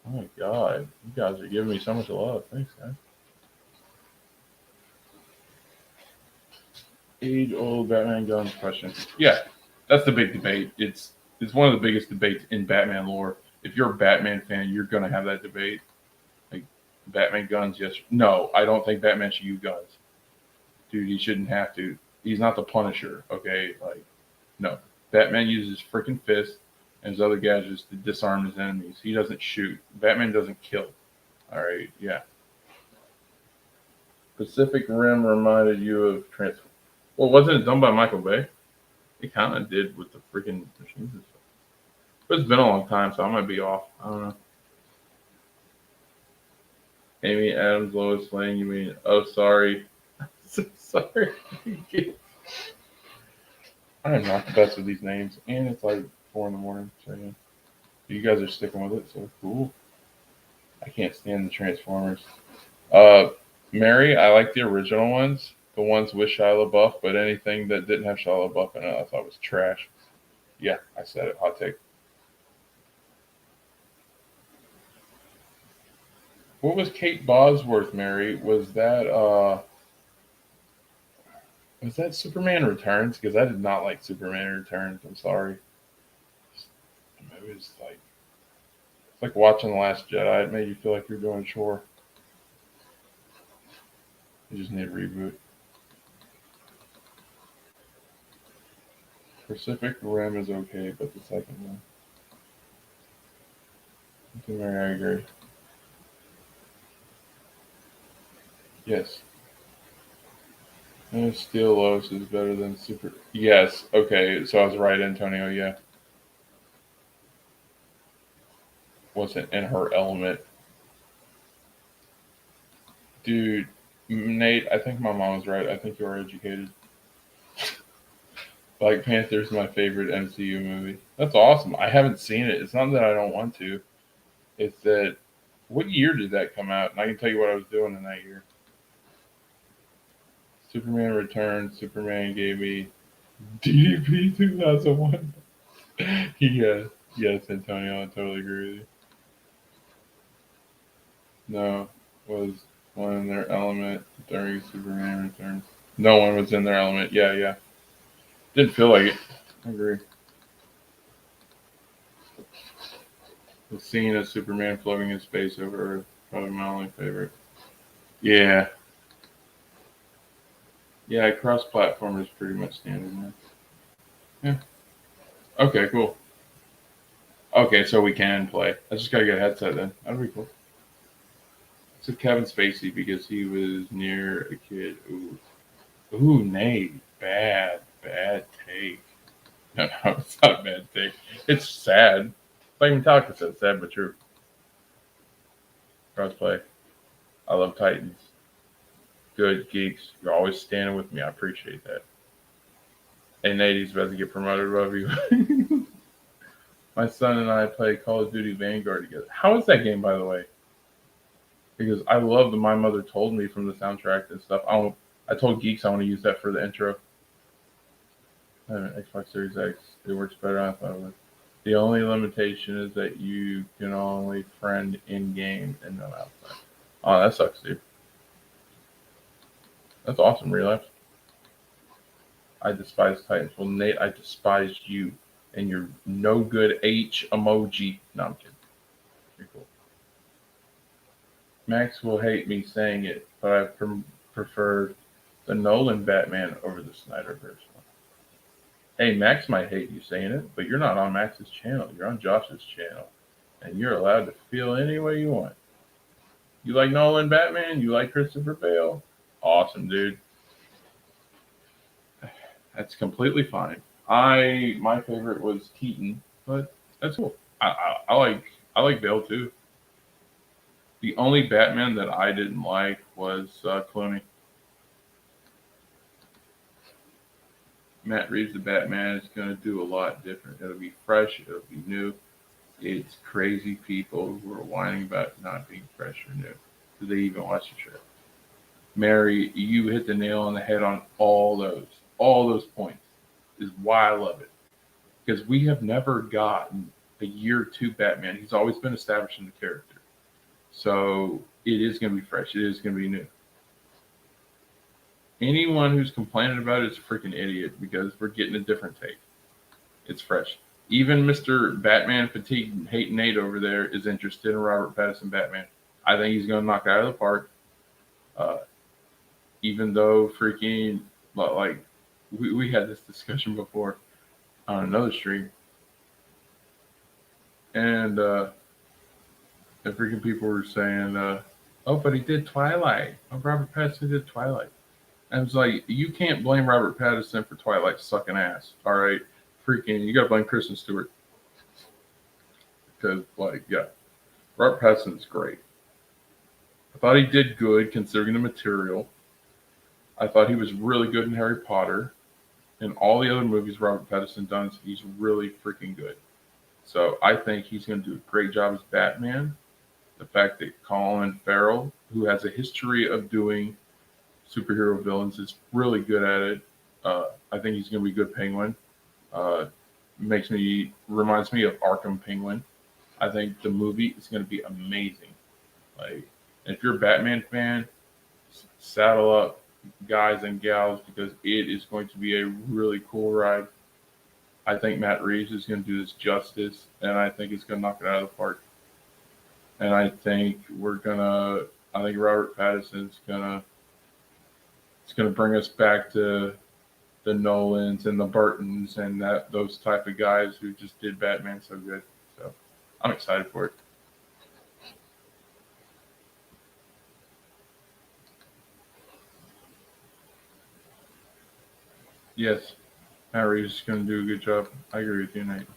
Oh my god, you guys are giving me so much love. Thanks, guys. Age-old Batman guns question. Yeah, that's the big debate. It's one of the biggest debates in Batman lore. If you're a Batman fan, you're gonna have that debate. Like Batman guns, yes. No, I don't think Batman should use guns. Dude, he shouldn't have to. He's not the Punisher, okay? Like, no. Batman uses freaking fists and his other gadgets to disarm his enemies. He doesn't shoot. Batman doesn't kill. All right, yeah. Pacific Rim reminded you of Transformers. Well, wasn't it done by Michael Bay? It kind of did with the freaking machines and stuff. But it's been a long time, so I might be off. I don't know. Amy Adams, Lois Lane, you mean? Oh, sorry. So sorry. I am not the best with these names, and it's like 4 in the morning. So yeah, you guys are sticking with it, so cool. I can't stand the Transformers. Mary, I like the original ones, the ones with Shia LaBeouf, but anything that didn't have Shia LaBeouf in it, I thought was trash. Yeah, I said it. Hot take. What was Kate Bosworth, Mary? Was that Superman Returns? Because I did not like Superman Returns. I'm sorry. It was like it's like watching The Last Jedi. It made you feel like you're doing a chore. You just need a reboot. Pacific Rim is okay, but the second one. I agree. Yes. And Steel Lois is better than Super. Yes. Okay. So I was right, Antonio. Yeah. Wasn't in her element. Dude, Nate, I think my mom was right. I think you are educated. Black Panther's my favorite MCU movie. That's awesome. I haven't seen it. It's not that I don't want to. is that what year did that come out? And I can tell you what I was doing in that year. Superman Returns. Superman gave me DDP 2001. Yes, Antonio, I totally agree with you. No, was one in their element during Superman Returns. No one was in their element. Yeah. Didn't feel like it. I agree. The scene of Superman floating in space over Earth, probably my only favorite. Yeah. Yeah, cross-platform is pretty much standard now. Yeah. Okay, cool. Okay, so we can play. I just gotta get a headset then. That'd be cool. So Kevin Spacey because he was near a kid. Ooh, Nate. Bad take. No, it's not a bad take. It's sad. Like Metallica said, sad but true. Crossplay. I love Titans. Good geeks. You're always standing with me. I appreciate that. Hey, Nate, he's about to get promoted above you. My son and I play Call of Duty Vanguard together. How is that game, by the way? Because I love the My Mother Told Me from the soundtrack and stuff. I told Geeks I want to use that for the intro. Xbox Series X. It works better than I thought it would. The only limitation is that you can only friend in-game and not outside. Oh, that sucks, dude. That's awesome, Relapse. I despise Titans. Well, Nate, I despise you and your no good H emoji. No, I'm kidding. Pretty cool. Max will hate me saying it, but I prefer the Nolan Batman over the Snyderverse one. Hey, Max might hate you saying it, but you're not on Max's channel. You're on Josh's channel. And you're allowed to feel any way you want. You like Nolan Batman? You like Christopher Bale? Awesome, dude. That's completely fine. My favorite was Keaton, but that's cool. I like Bale too. The only Batman that I didn't like was Clooney. Matt Reeves, the Batman, is going to do a lot different. It'll be fresh. It'll be new. It's crazy people who are whining about not being fresh or new. Do they even watch the show? Mary, you hit the nail on the head on all those points. Is why I love it. Because we have never gotten a year two Batman. He's always been establishing the character. So it is going to be fresh. It is going to be new. Anyone who's complaining about it is a freaking idiot because we're getting a different take. It's fresh. Even Mr. Batman Fatigue Hate Nate over there is interested in Robert Pattinson Batman. I think he's going to knock it out of the park. Even though freaking, like, we had this discussion before on another stream. And the freaking people were saying, oh, but he did Twilight. Oh, Robert Pattinson did Twilight. And I was like, you can't blame Robert Pattinson for Twilight sucking ass. All right. Freaking, you got to blame Kristen Stewart. Because, like, yeah, Robert Pattinson's great. I thought he did good considering the material. I thought he was really good in Harry Potter. In all the other movies Robert Pattinson does, he's really freaking good. So I think he's going to do a great job as Batman. The fact that Colin Farrell, who has a history of doing superhero villains, is really good at it. I think he's going to be a good Penguin. Reminds me of Arkham Penguin. I think the movie is going to be amazing. Like, if you're a Batman fan, saddle up, guys and gals, because it is going to be a really cool ride. I think Matt Reeves is going to do this justice, and I think it's going to knock it out of the park. And I think I think Robert Pattinson's it's gonna bring us back to the Nolans and the Burtons and those type of guys who just did Batman so good. So I'm excited for it. Yes, Matt Reeves is going to do a good job. I agree with you, Nate.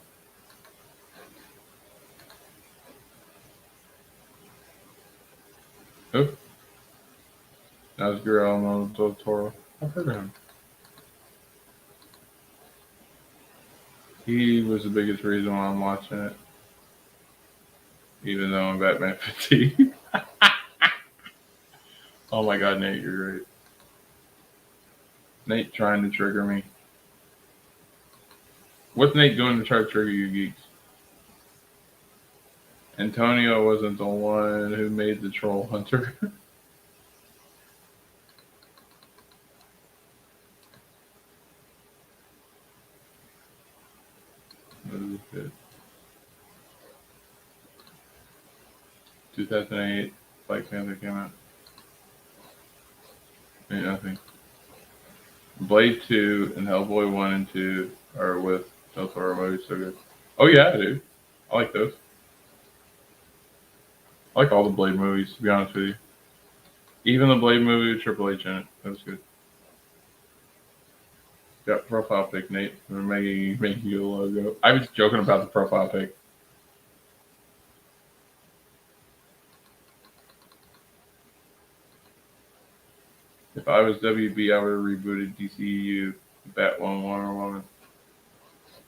Who? That was Guillermo del Toro. I've heard of him. He was the biggest reason why I'm watching it. even though I'm Batman fatigue. Oh my god, Nate, you're great. Nate trying to trigger me. What's Nate doing to try to trigger you geeks? Antonio wasn't the one who made the troll hunter. That was good. 2008, Black Panther came out. Ain't nothing. Blade 2 and Hellboy 1 and 2 are with Del Toro movies, so good. Oh yeah, dude. I like those. I like all the Blade movies, to be honest with you. Even the Blade movie with Triple H in it. That was good. Got profile pic, Nate. We're making you a logo. I was joking about the profile pic. If I was WB, I would have rebooted DCEU, Batwoman, Wonder Woman.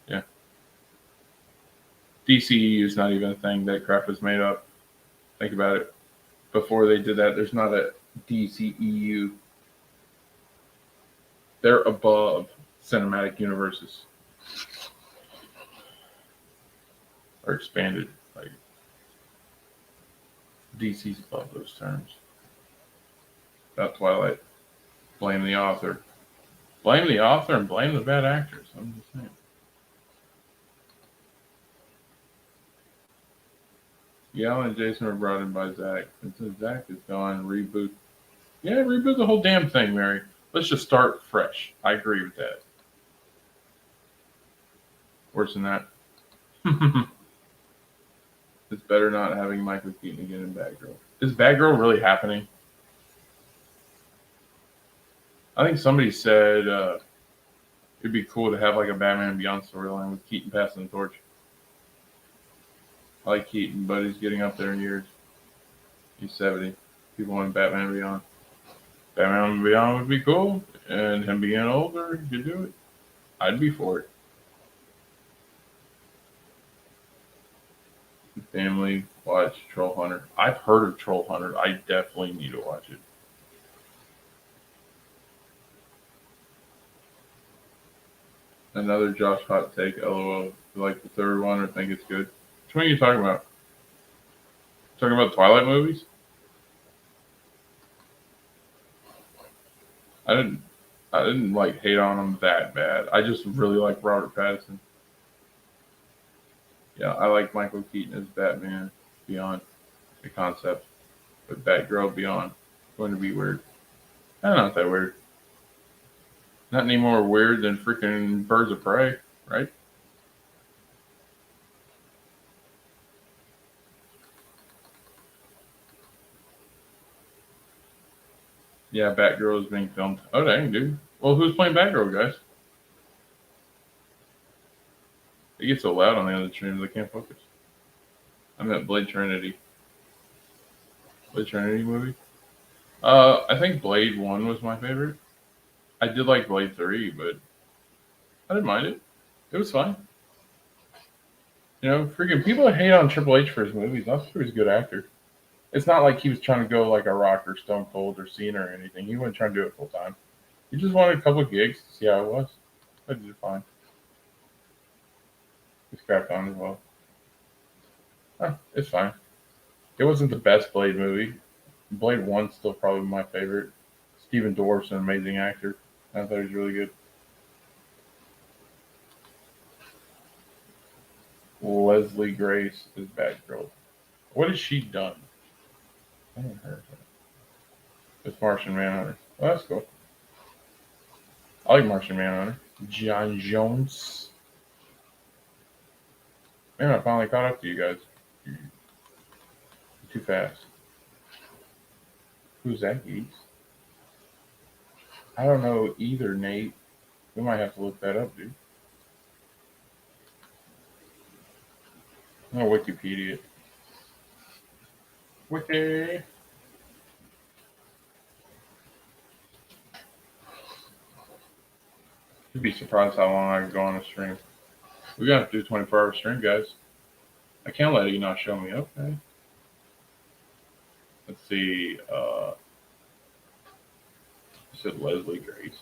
Yeah. DCEU is not even a thing. That crap was made up. Think about it. Before they did that, there's not a DCEU. They're above cinematic universes. Or expanded. Like DC's above those terms. About Twilight. Blame the author. Blame the author and blame the bad actors. I'm just saying. Yal and Jason were brought in by Zach. And since Zach is gone, reboot. Yeah, reboot the whole damn thing, Mary. Let's just start fresh. I agree with that. Worse than that. It's better not having Michael Keaton again in Batgirl. Is Batgirl really happening? I think somebody said it'd be cool to have like a Batman Beyond storyline with Keaton passing the torch. I like Keaton, but he's getting up there in years. He's 70. People want Batman Beyond. Batman Beyond would be cool, and him being older, he could do it. I'd be for it. Family, watch Troll Hunter. I've heard of Troll Hunter. I definitely need to watch it. Another Josh hot take, LOL. You like the third one or think it's good? Which one are you talking about? Talking about Twilight movies? I didn't like hate on them that bad. I just really like Robert Pattinson. Yeah, I like Michael Keaton as Batman Beyond the concept. But Batgirl Beyond going to be weird. Not that weird. Not any more weird than freaking Birds of Prey, right? Yeah, Batgirl is being filmed. Oh, dang, dude. Well, who's playing Batgirl, guys? It gets so loud on the other streams, I can't focus. I meant Blade Trinity. Blade Trinity movie? I think Blade 1 was my favorite. I did like Blade 3, but I didn't mind it. It was fine. You know, freaking people hate on Triple H for his movies. I thought he was a good actor. It's not like he was trying to go like a Rock or Stone Cold or Cena or anything. He wasn't trying to do it full time. He just wanted a couple of gigs to see how it was. I did fine. He scrapped on as well. It's fine. It wasn't the best Blade movie. Blade 1's still probably my favorite. Stephen Dorff's an amazing actor. I thought he was really good. Leslie Grace is Batgirl. What has she done? I haven't heard of her. It's Martian Manhunter. Oh, that's cool. I like Martian Manhunter. John Jones. Man, I finally caught up to you guys. You're too fast. Who's that, geeks? I don't know either, Nate. We might have to look that up, dude. I'm gonna Wikipedia. Wiki. You'd be surprised how long I can go on a stream. We're gonna have to do a 24-hour stream, guys. I can't let you not show me. Okay. Let's see. You said Leslie Grace.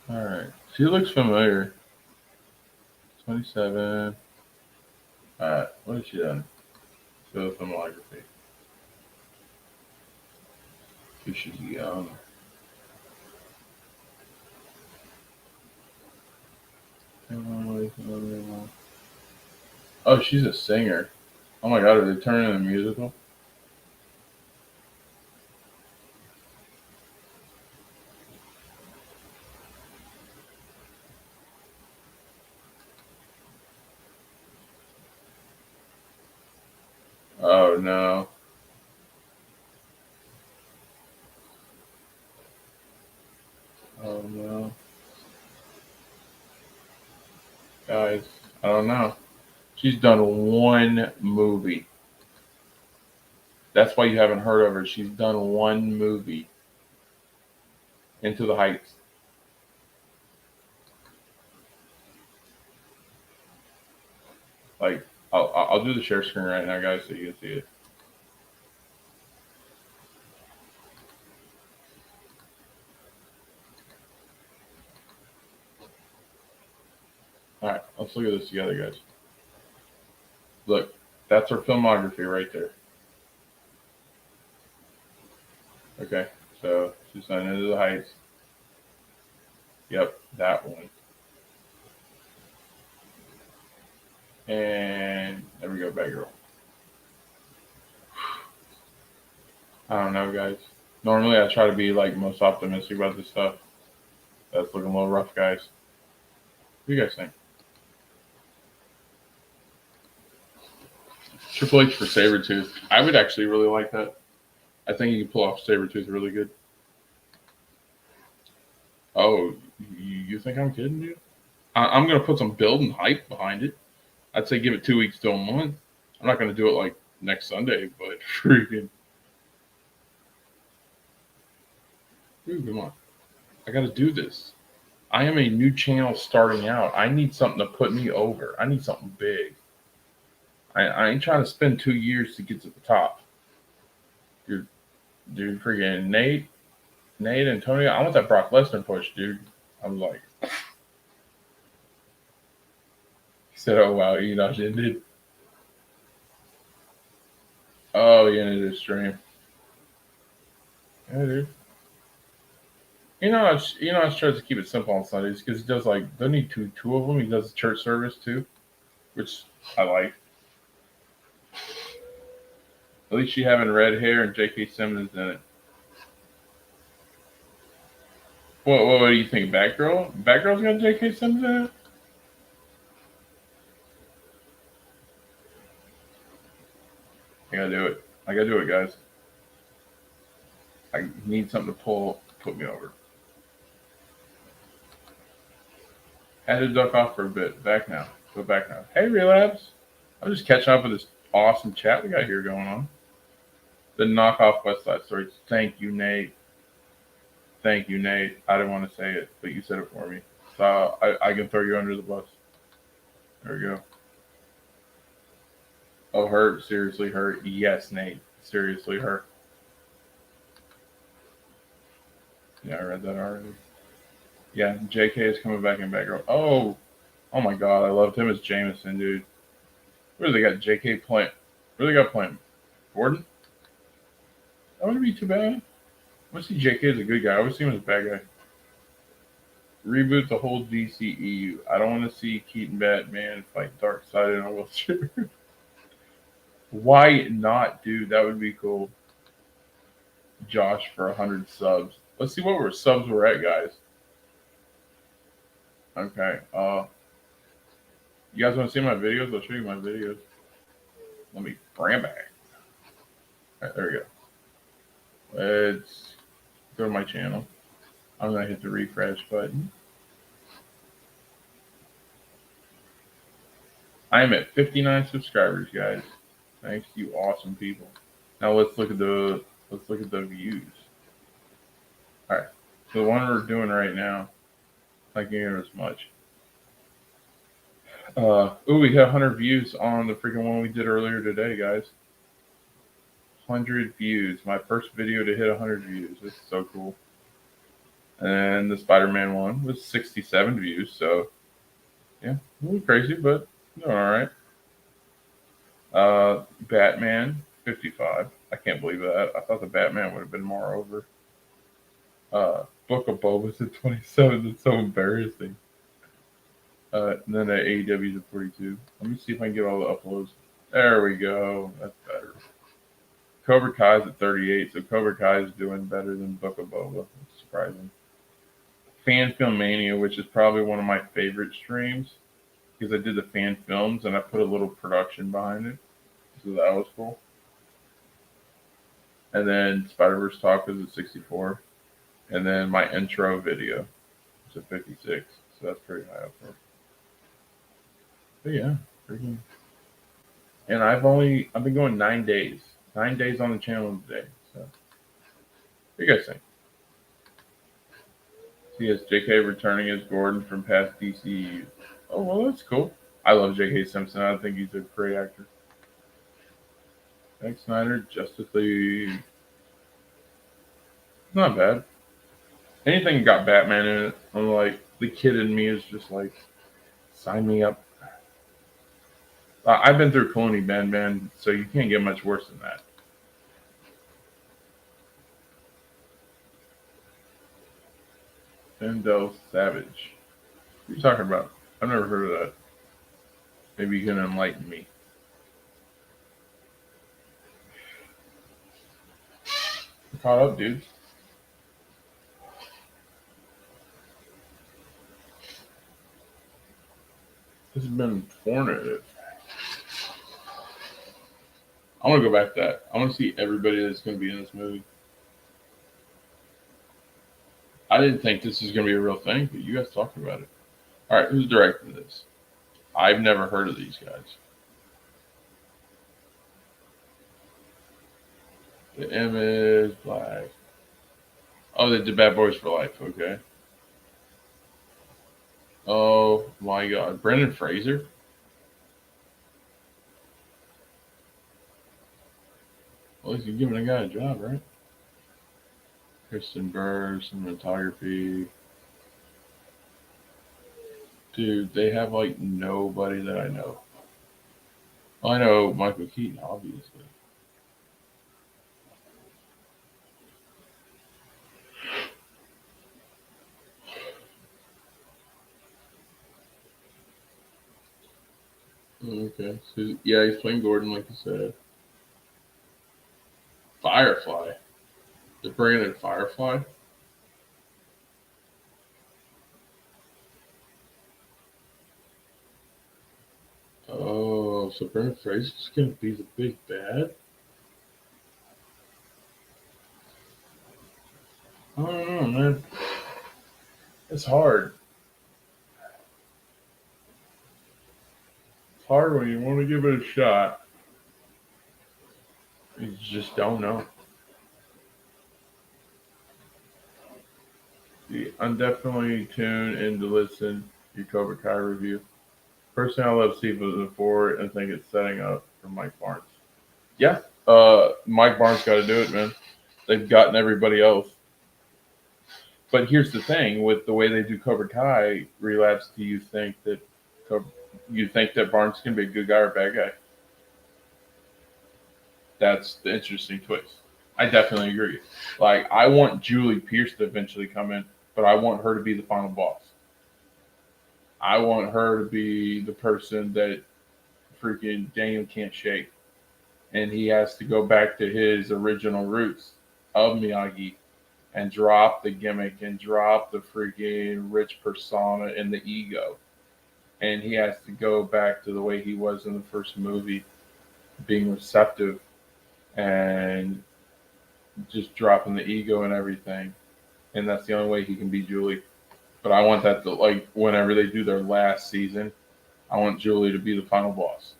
All right. She looks familiar. 27. All right. What has she done? Show filmography. She's young. Oh, she's a singer. Oh my god, are they turning a musical? Oh no. Oh no. Guys, I don't know. She's done one movie. That's why you haven't heard of her. She's done one movie. Into the Heights. Like, I'll do the share screen right now, guys, so you can see it. All right, let's look at this together, guys. Look, that's her filmography right there. Okay, so she's done Into the Heights. Yep, that one. And there we go, Bad Girl. I don't know, guys. Normally, I try to be like most optimistic about this stuff. That's looking a little rough, guys. What do you guys think? Triple H for Sabretooth. I would actually really like that. I think you can pull off Sabretooth really good. Oh, you think I'm kidding you? I'm going to put some build and hype behind it. I'd say give it 2 weeks to a month. I'm not going to do it like next Sunday, but freaking. Dude, come on. I got to do this. I am a new channel starting out. I need something to put me over. I need something big. I ain't trying to spend 2 years to get to the top. Dude, freaking Nate, Antonio, I want that Brock Lesnar push, dude. I'm like, he said, oh wow, Enosh ended. Oh, he ended his stream. Yeah, dude. Enosh tries to keep it simple on Sundays because he does like, doesn't he do two of them? He does the church service too, which I like. At least she having red hair and J.K. Simmons in it. What do you think, Batgirl? Batgirl's got J.K. Simmons in it? I gotta do it, guys. I need something to put me over. Had to duck off for a bit. Back now. Go back now. Hey, Relapse. I'm just catching up with this awesome chat we got here going on. The knockoff West Side Story. Thank you, Nate. I didn't want to say it, but you said it for me. So I can throw you under the bus. There we go. Oh, her? Seriously, her? Yes, Nate. Seriously, her. Yeah, I read that already. Yeah, JK is coming back in Batgirl. Oh my God, I loved him as Jameson, dude. Where do they got JK playing? Where do they got playing? Gordon? That wouldn't be too bad. I want to see JK as a good guy. I always see him as a bad guy. Reboot the whole DCEU. I don't want to see Keaton Batman fight Darkseid in a wheelchair. Why not, dude? That would be cool. Josh for 100 subs. Let's see what subs we're at, guys. Okay. You guys want to see my videos? I'll show you my videos. Let me bring it back. All right, there we go. Let's go to my channel. I'm going to hit the refresh button. I am at 59 subscribers, guys. Thanks to you awesome people. Now let's look at the views. All right. The one we're doing right now, I can't hear as much. We had 100 views on the freaking one we did earlier today, guys. 100 views. My first video to hit 100 views. This is so cool. And the Spider-Man one was 67 views. So, yeah, a little crazy, but doing all right. Batman 55. I can't believe that. I thought the Batman would have been more over. Book of Boba's at 27. That's so embarrassing. And then the AEW's at 42. Let me see if I can get all the uploads. There we go. That's better. Cobra Kai's at 38, so Cobra Kai is doing better than Book of Boba. It's surprising. Fan Film Mania, which is probably one of my favorite streams, because I did the fan films and I put a little production behind it. So that was cool. And then Spider-Verse Talk is at 64. And then my intro video is at 56. So that's pretty high up there. But yeah, freaking. And I've been going 9 days. 9 days on the channel today. So what do you guys think? So yes, JK returning as Gordon from past DCU. Oh well, that's cool. I love J.K. Simpson. I think he's a great actor. Zack Snyder, Justice League. Not bad. Anything got Batman in it. I'm like, the kid in me is just like, sign me up. I've been through Clooney Band, so you can't get much worse than that. Fendel Savage. What are you talking about? I've never heard of that. Maybe you can enlighten me. I'm caught up, dude. This has been informative. I want to go back to that. I want to see everybody that's going to be in this movie. I didn't think this was going to be a real thing, but you guys talked about it. All right, who's directing this? I've never heard of these guys. The Image, Black. Oh, they did Bad Boys for Life. Okay. Oh my God, Brendan Fraser. Well, at least you're giving a guy a job, right? Kristen Burr, cinematography. Dude, they have like nobody that I know. Well, I know Michael Keaton, obviously. Okay, so yeah, he's playing Gordon, like you said. Firefly. They're bringing in Firefly. Oh, so Brendan Fraser's gonna be the big bad? I don't know, man. It's hard. It's hard when you want to give it a shot. You just don't know. See, I'm definitely tuned in to listen to your Cobra Kai review. Personally, I love season 4 and think it's setting up for Mike Barnes. Yeah, Mike Barnes got to do it, man. They've gotten everybody else. But here's the thing: with the way they do Cobra Kai, Relapse, do you think that Barnes can be a good guy or a bad guy? That's the interesting twist. I definitely agree. Like, I want Julie Pierce to eventually come in, but I want her to be the final boss. I want her to be the person that freaking Daniel can't shake. And he has to go back to his original roots of Miyagi and drop the gimmick and drop the freaking rich persona and the ego. And he has to go back to the way he was in the first movie, being receptive and just dropping the ego and everything. And that's the only way he can be Julie. But I want that to, like, whenever they do their last season, I want Julie to be the final boss.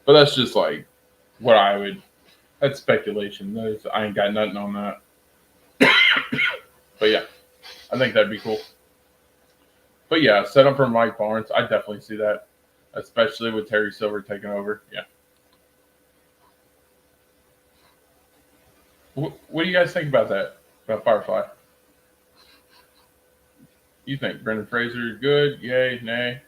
But that's just like what that's speculation. I ain't got nothing on that. But yeah, I think that'd be cool. But yeah, set up for Mike Barnes. I definitely see that, especially with Terry Silver taking over. Yeah. What do you guys think about that? About Firefly? You think Brendan Fraser is good? Yay, nay?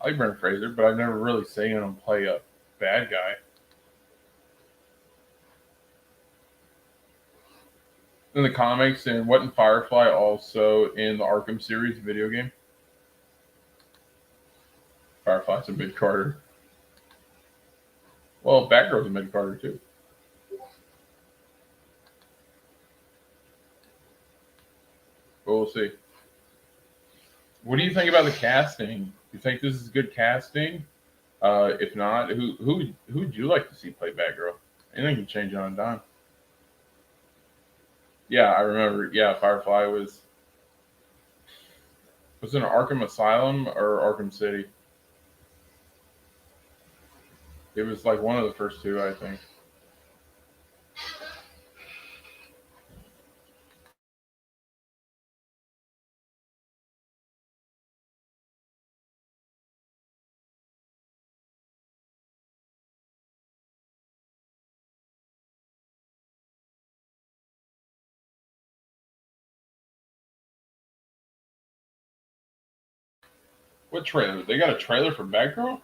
I like Brendan Fraser, but I've never really seen him play a bad guy. In the comics, and wasn't Firefly also in the Arkham series video game? Firefly's a mid Carter. Well, Batgirl's a mid Carter too. But we'll see. What do you think about the casting? You think this is good casting? If not, who would you like to see play Batgirl? Anything can change on a dime. Yeah, I remember. Yeah, Firefly was it in Arkham Asylum or Arkham City? It was like one of the first two, I think. What trailer? They got a trailer for Batgirl?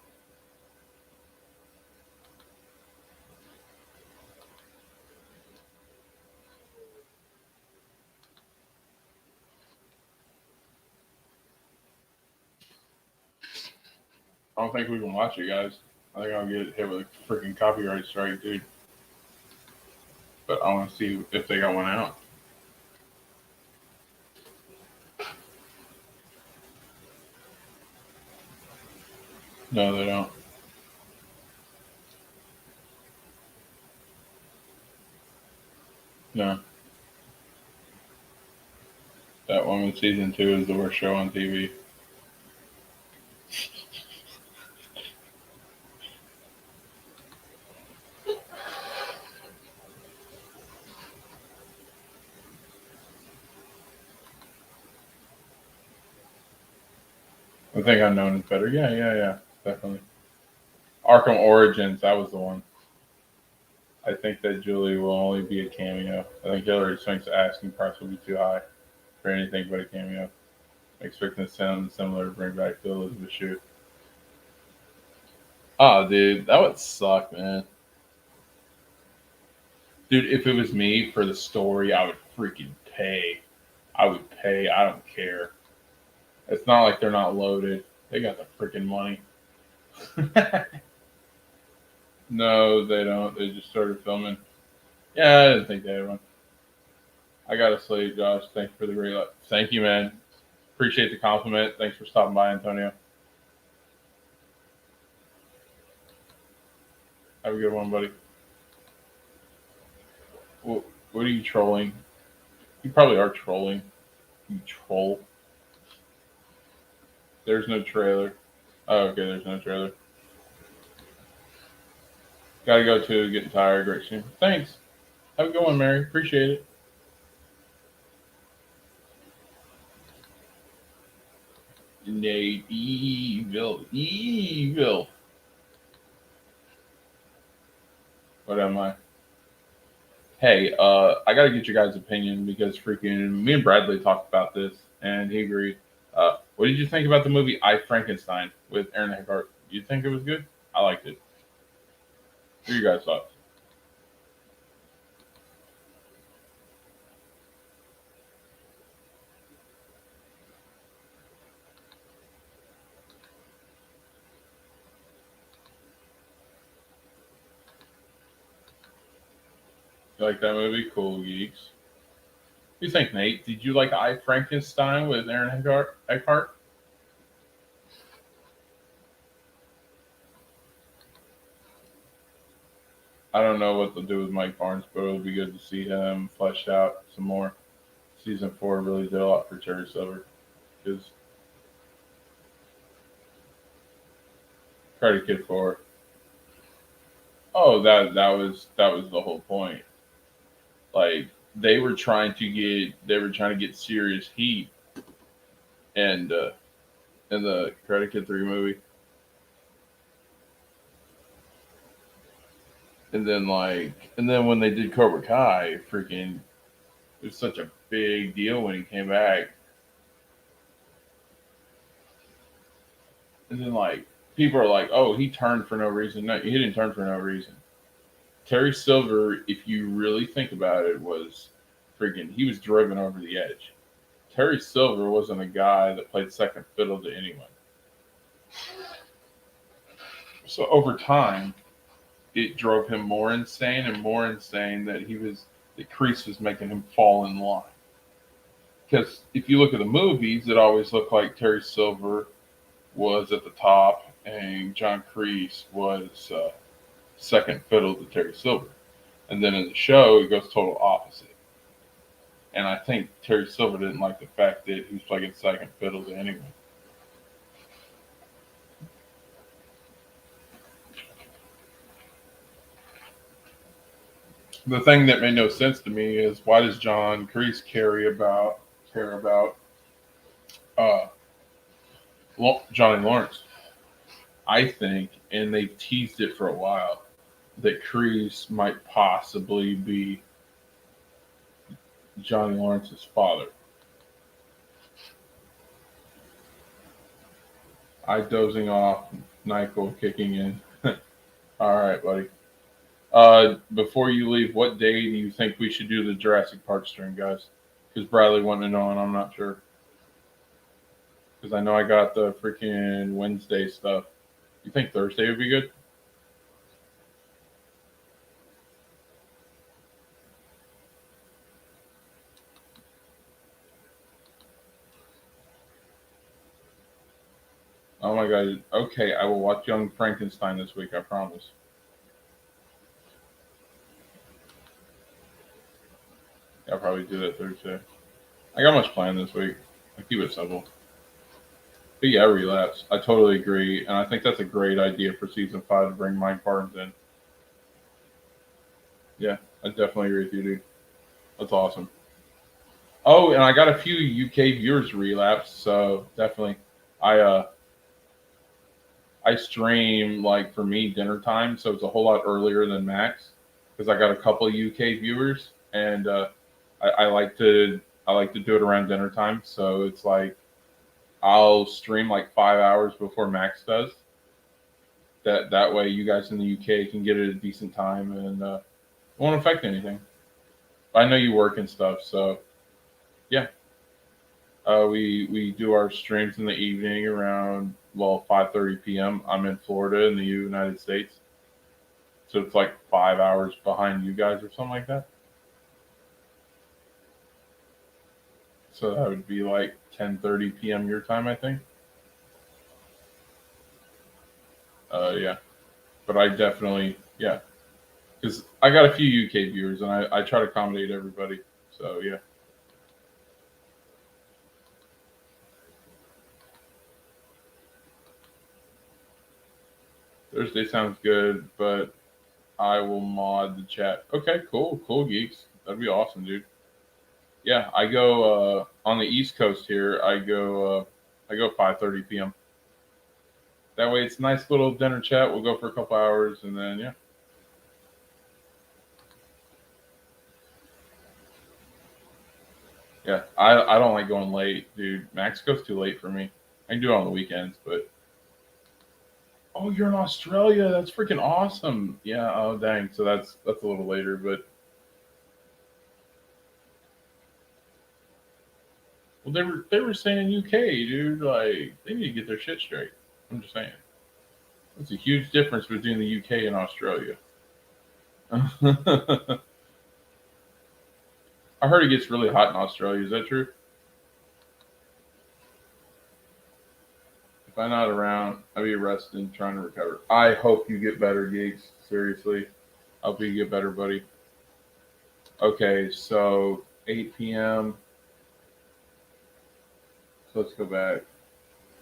I don't think we can watch it, guys. I think I'll get hit with a freaking copyright strike, dude. But I want to see if they got one out. No, they don't. No. That one with season 2 is the worst show on TV. I think Unknown is better. Yeah, definitely. Arkham Origins, that was the one. I think that Julie will only be a cameo. I think Hillary Swank's asking price will be too high for anything but a cameo. I'm expecting something similar to bring back to Elizabeth Shue. Oh, dude, that would suck, man. Dude, if it was me for the story, I would freaking pay. I would pay. I don't care. It's not like they're not loaded. They got the freaking money. No, they don't. They just started filming. Yeah, I didn't think they had one. I got to sleep, Josh. Thank you for the great. Thank you, man. Appreciate the compliment. Thanks for stopping by, Antonio. Have a good one, buddy. What are you trolling? You probably are trolling. You troll. There's no trailer. Oh, okay, there's no trailer. Gotta go to getting tired. Great stream. Thanks. Have a good one, Mary. Appreciate it. Nate, evil. What am I? Hey, I gotta get your guys' opinion because freaking me and Bradley talked about this and he agreed. What did you think about the movie I, Frankenstein with Aaron Eckhart? You think it was good? I liked it. What are your guys' thoughts? You like that movie? Cool, geeks. What do you think, Nate? Did you like I, Frankenstein with Aaron Eckhart? I don't know what they'll do with Mike Barnes, but it'll be good to see him fleshed out some more. Season 4 really did a lot for Terry Silver. Because Karate Kid 4. Oh, that was the whole point. Like they were trying to get serious heat, and in the Karate Kid 3 movie, and then when they did Cobra Kai, freaking, it was such a big deal when he came back, and then like people are like, oh, he turned for no reason. No, he didn't turn for no reason. Terry Silver, if you really think about it, was freaking, he was driven over the edge. Terry Silver wasn't a guy that played second fiddle to anyone. So over time, it drove him more insane and more insane that Kreese was making him fall in line. Because if you look at the movies, it always looked like Terry Silver was at the top and John Kreese was second fiddle to Terry Silver. And then in the show, it goes total opposite. And I think Terry Silver didn't like the fact that he was playing second fiddle to anyone. The thing that made no sense to me is, why does John Kreese care about uh, Johnny Lawrence? I think, and they've teased it for a while, that Kreese might possibly be Johnny Lawrence's father. I dozing off, NyQuil kicking in. All right, buddy. Before you leave, what day do you think we should do the Jurassic Park stream, guys? Because Bradley wanted to know, and I'm not sure. Because I know I got the freaking Wednesday stuff. You think Thursday would be good? Oh my god. Okay, I will watch Young Frankenstein this week, I promise. I'll probably do that Thursday. I got much planned this week. I keep it simple. But yeah, Relapse. I totally agree. And I think that's a great idea for season 5 to bring Mike Barnes in. Yeah, I definitely agree with you, dude. That's awesome. Oh, and I got a few UK viewers Relapse, so definitely. I stream, like, for me, dinner time, so it's a whole lot earlier than Max, because I got a couple of UK viewers, and I like to do it around dinner time. So it's like I'll stream like 5 hours before Max does. That way, you guys in the UK can get it at a decent time, and it won't affect anything. I know you work and stuff, so yeah. We do our streams in the evening around 5:30 p.m. I'm in Florida in the United States, so it's like 5 hours behind you guys or something like that. So that would be like 10:30 p.m. your time, I think. Yeah, but I definitely, yeah, because I got a few UK viewers and I try to accommodate everybody. So yeah. Thursday sounds good, but I will mod the chat. Okay, cool geeks. That'd be awesome, dude. Yeah, I go on the East Coast here. I go 5:30 p.m. That way, it's a nice little dinner chat. We'll go for a couple hours, and then yeah. Yeah, I don't like going late, dude. Max goes too late for me. I can do it on the weekends, but oh, you're in Australia. That's freaking awesome. Yeah. Oh, dang. So that's a little later, but well, they were saying UK, dude. Like they need to get their shit straight. I'm just saying. That's a huge difference between the UK and Australia. I heard it gets really hot in Australia. Is that true? If I'm not around, I'll be resting, trying to recover. I hope you get better, Geeks. Seriously. I hope you get better, buddy. Okay, so 8 p.m. So let's go back.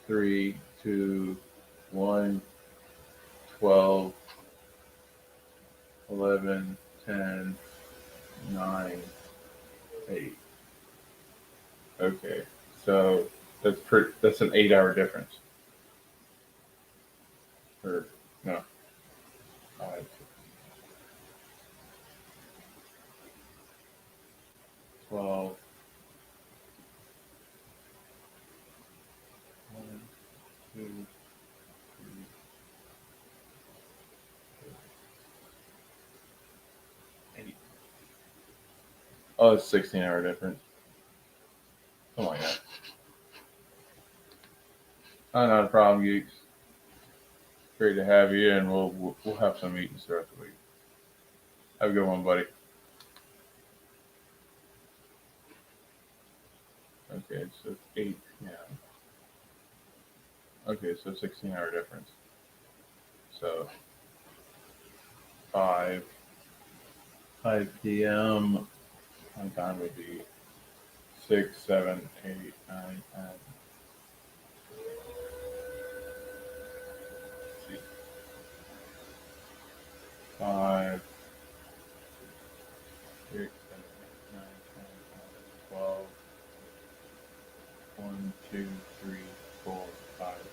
3, 2, 1, 12, 11, 10, 9, 8. Okay, so that's an 8-hour difference. Or no, 5, 12. 1, 2, 3, 8. Oh, it's 16-hour difference. Something like that. Oh, not a problem, geeks. Great to have you, and we'll have some meetings throughout the week. Have a good one, buddy. Okay, so it's 8 p.m. Okay, so 16-hour difference. So 5 p.m. My time would be 6, 7, 8, 9, 10. See, 5, 6, 7, 8, 9, 10, 11, 12. 1, 2, 3, 4, 5, 6.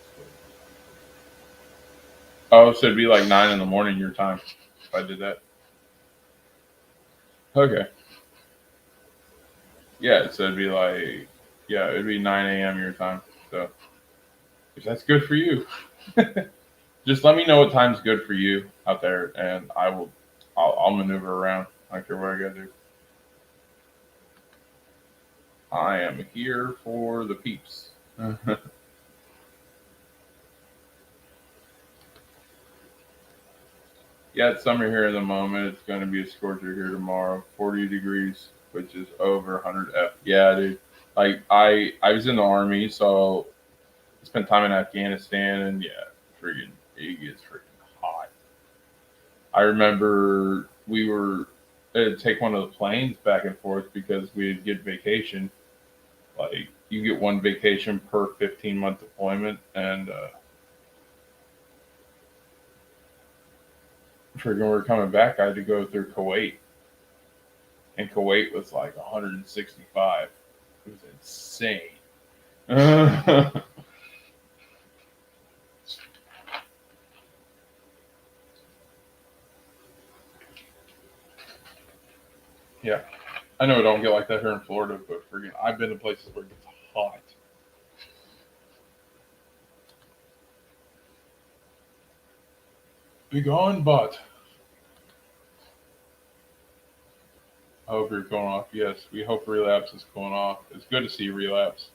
Oh, so it'd be like 9 in the morning your time if I did that. Okay. Yeah, so it'd be like, yeah, it'd be 9 a.m. your time. So if that's good for you, just let me know what time's good for you out there, and I'll maneuver around. I don't care what I gotta do. I am here for the peeps. Yeah, it's summer here in the moment. It's going to be a scorcher here tomorrow. 40 degrees, which is over 100 F. Yeah, dude. Like I was in the army, so I spent time in Afghanistan, and yeah, freaking it gets freaking hot. I remember we were take one of the planes back and forth because we'd get vacation. Like you get one vacation per 15-month deployment, and freaking we were coming back. I had to go through Kuwait, and Kuwait was like 165. It was insane. Yeah, I know it don't get like that here in Florida, but freaking, I've been to places where it gets hot. Be gone, but I hope you're going off. Yes, we hope relapse is going off. It's good to see relapse.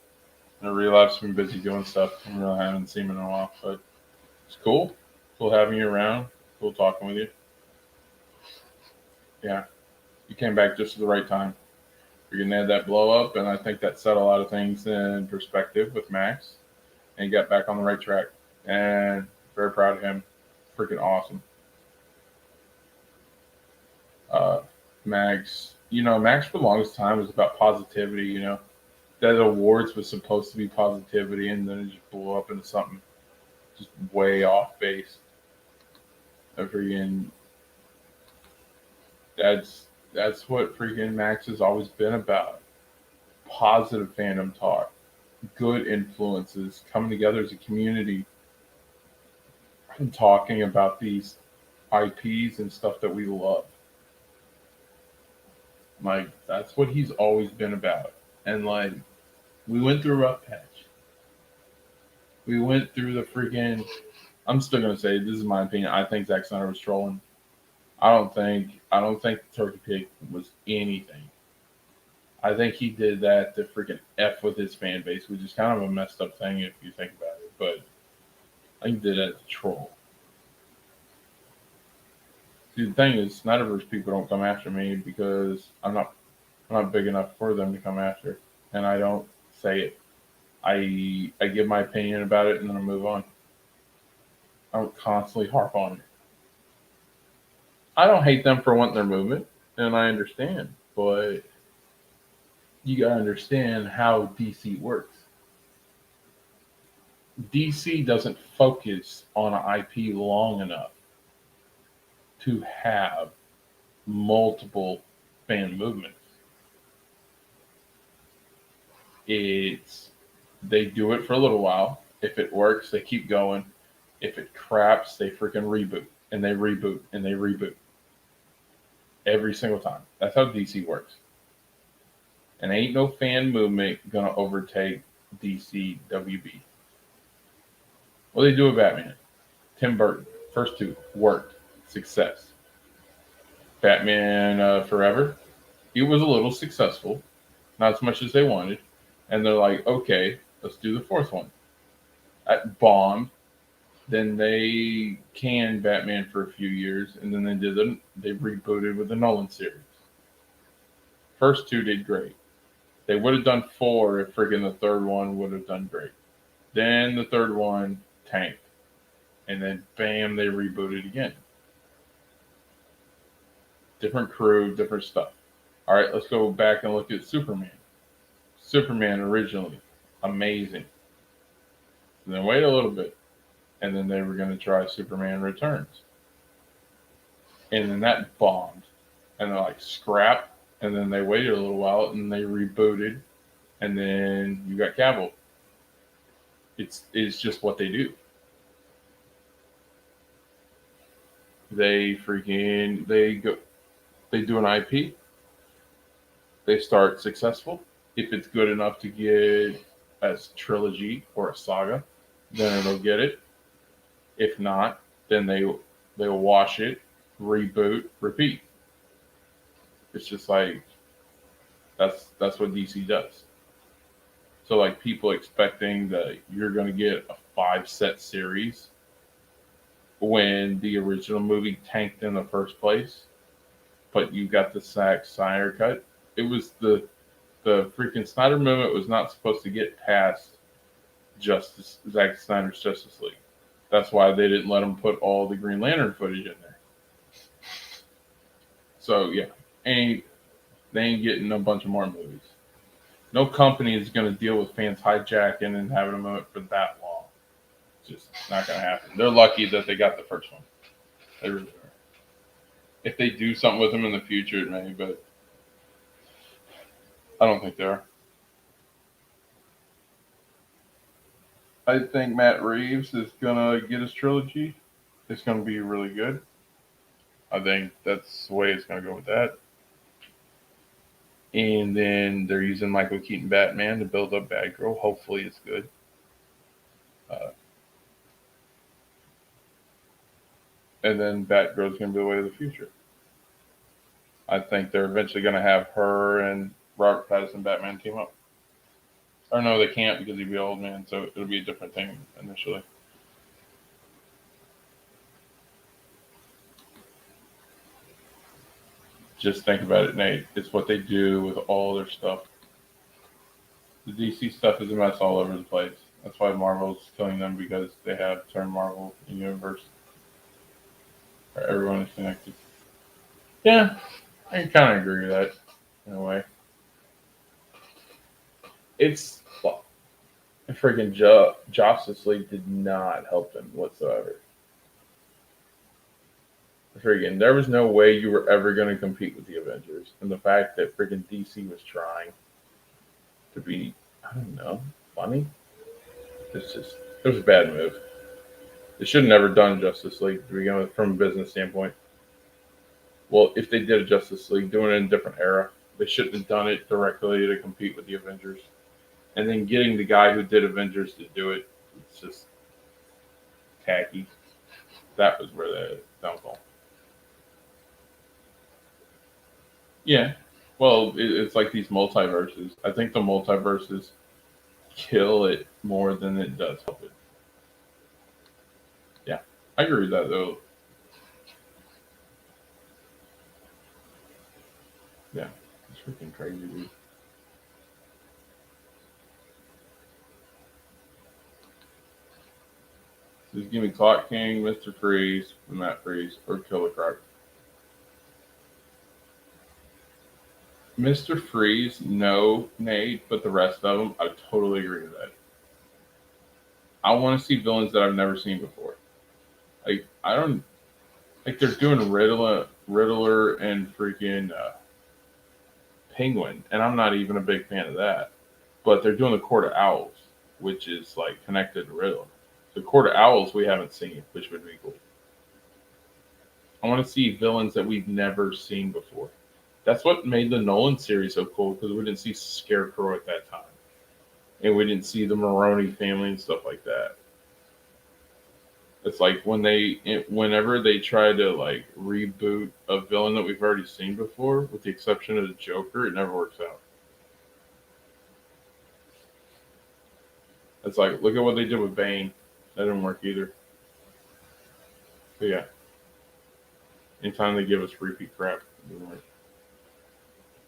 And a relapse been busy doing stuff. I really haven't seen him in a while, but it's cool. Cool having you around. Cool talking with you. Yeah, you came back just at the right time. You're gonna have that blow up, and I think that set a lot of things in perspective with Max, and got back on the right track. And very proud of him. Freaking awesome. Uh, Max, Max for the longest time was about positivity. That awards was supposed to be positivity, and then it just blew up into something just way off base. I freaking that's what freaking Max has always been about. Positive fandom talk, good influences, coming together as a community, and talking about these IPs and stuff that we love. Like that's what he's always been about. And like we went through a rough patch. We went through the freaking. I'm still gonna say this is my opinion. I think Zack Snyder was trolling. I don't think Turkey Pig was anything. I think he did that to freaking f with his fan base, which is kind of a messed up thing if you think about it. But I think he did that to troll. See, the thing is, Snyderverse people don't come after me because I'm not big enough for them to come after, and I don't say it. I give my opinion about it and then I move on. I don't constantly harp on it. I don't hate them for wanting their movement, and I understand, but you gotta understand how DC works. DC doesn't focus on an IP long enough to have multiple fan movements. It's they do it for a little while. If it works, they keep going. If it craps, they freaking reboot and they reboot and they reboot every single time. That's how DC works. And ain't no fan movement gonna overtake DC WB. Well, they do with Batman. Tim Burton, first two worked, success. Batman Forever, it was a little successful, not as much as they wanted, and they're like, okay, let's do the fourth one. That bombed. Then they canned Batman for a few years, and then they rebooted with the Nolan series. First two did great. They would have done four if friggin' the third one would have done great. Then the third one tanked, and then bam, they rebooted again. Different crew, different stuff. All right, let's go back and look at Superman. Superman originally, amazing. Then wait a little bit, and then they were going to try Superman Returns, and then that bombed, and they're like scrap. And then they waited a little while, and they rebooted, and then you got Cavill. It's just what they do. They do an IP. They start successful. If it's good enough to get a trilogy or a saga, then it'll get it. If not, then they'll wash it, reboot, repeat. It's just like that's what DC does. So like people expecting that you're going to get a 5-set series when the original movie tanked in the first place, but you got the Zack Snyder cut. It was the freaking Snyder movement was not supposed to get past Zack Snyder's Justice League. That's why they didn't let him put all the Green Lantern footage in there. So yeah, they ain't getting a bunch of more movies. No company is going to deal with fans hijacking and having a moment for that long. It's just not going to happen. They're lucky that they got the first one. They really are. If they do something with them in the future, it may, but I don't think they are. I think Matt Reeves is going to get his trilogy. It's going to be really good. I think that's the way it's going to go with that. And then they're using Michael Keaton Batman to build up Batgirl. Hopefully it's good. And then Batgirl's going to be the way of the future. I think they're eventually going to have her and Robert Pattinson Batman team up. Or no, they can't because he'd be an old man, so it'll be a different thing initially. Just think about it, Nate. It's what they do with all their stuff. The DC stuff is a mess all over the place. That's why Marvel's killing them, because they have turned Marvel universe. Where everyone is connected. Yeah, I kind of agree with that in a way. It's the freaking Justice League did not help them whatsoever. Freaking, there was no way you were ever going to compete with the Avengers, and the fact that freaking DC was trying to be, I don't know, funny. It was a bad move. They should have never done Justice League to begin with, from a business standpoint. Well, if they did a Justice League, doing it in a different era, they shouldn't have done it directly to compete with the Avengers. And then getting the guy who did Avengers to do it, it's just tacky. That was where the downfall. Yeah. Well, it's like these multiverses. I think the multiverses kill it more than it does help it. Yeah. I agree with that, though. Yeah. It's freaking crazy, dude. Just give me Clock King, Mr. Freeze, Matt Freeze, or Killer Croc. Mr. Freeze, no, Nate, but the rest of them, I totally agree with that. I want to see villains that I've never seen before. Like, I don't, like they're doing Riddler and freaking Penguin, and I'm not even a big fan of that. but they're doing the Court of Owls, which is like connected to Riddler. The Court of Owls we haven't seen, which would be cool. I want to see villains that we've never seen before. That's what made the Nolan series so cool because we didn't see Scarecrow at that time, and we didn't see the Maroney family and stuff like that. It's like whenever they try to like reboot a villain that we've already seen before, with the exception of the Joker, it never works out. It's like look at what they did with Bane, that didn't work either. But yeah, anytime they give us repeat crap, it doesn't work.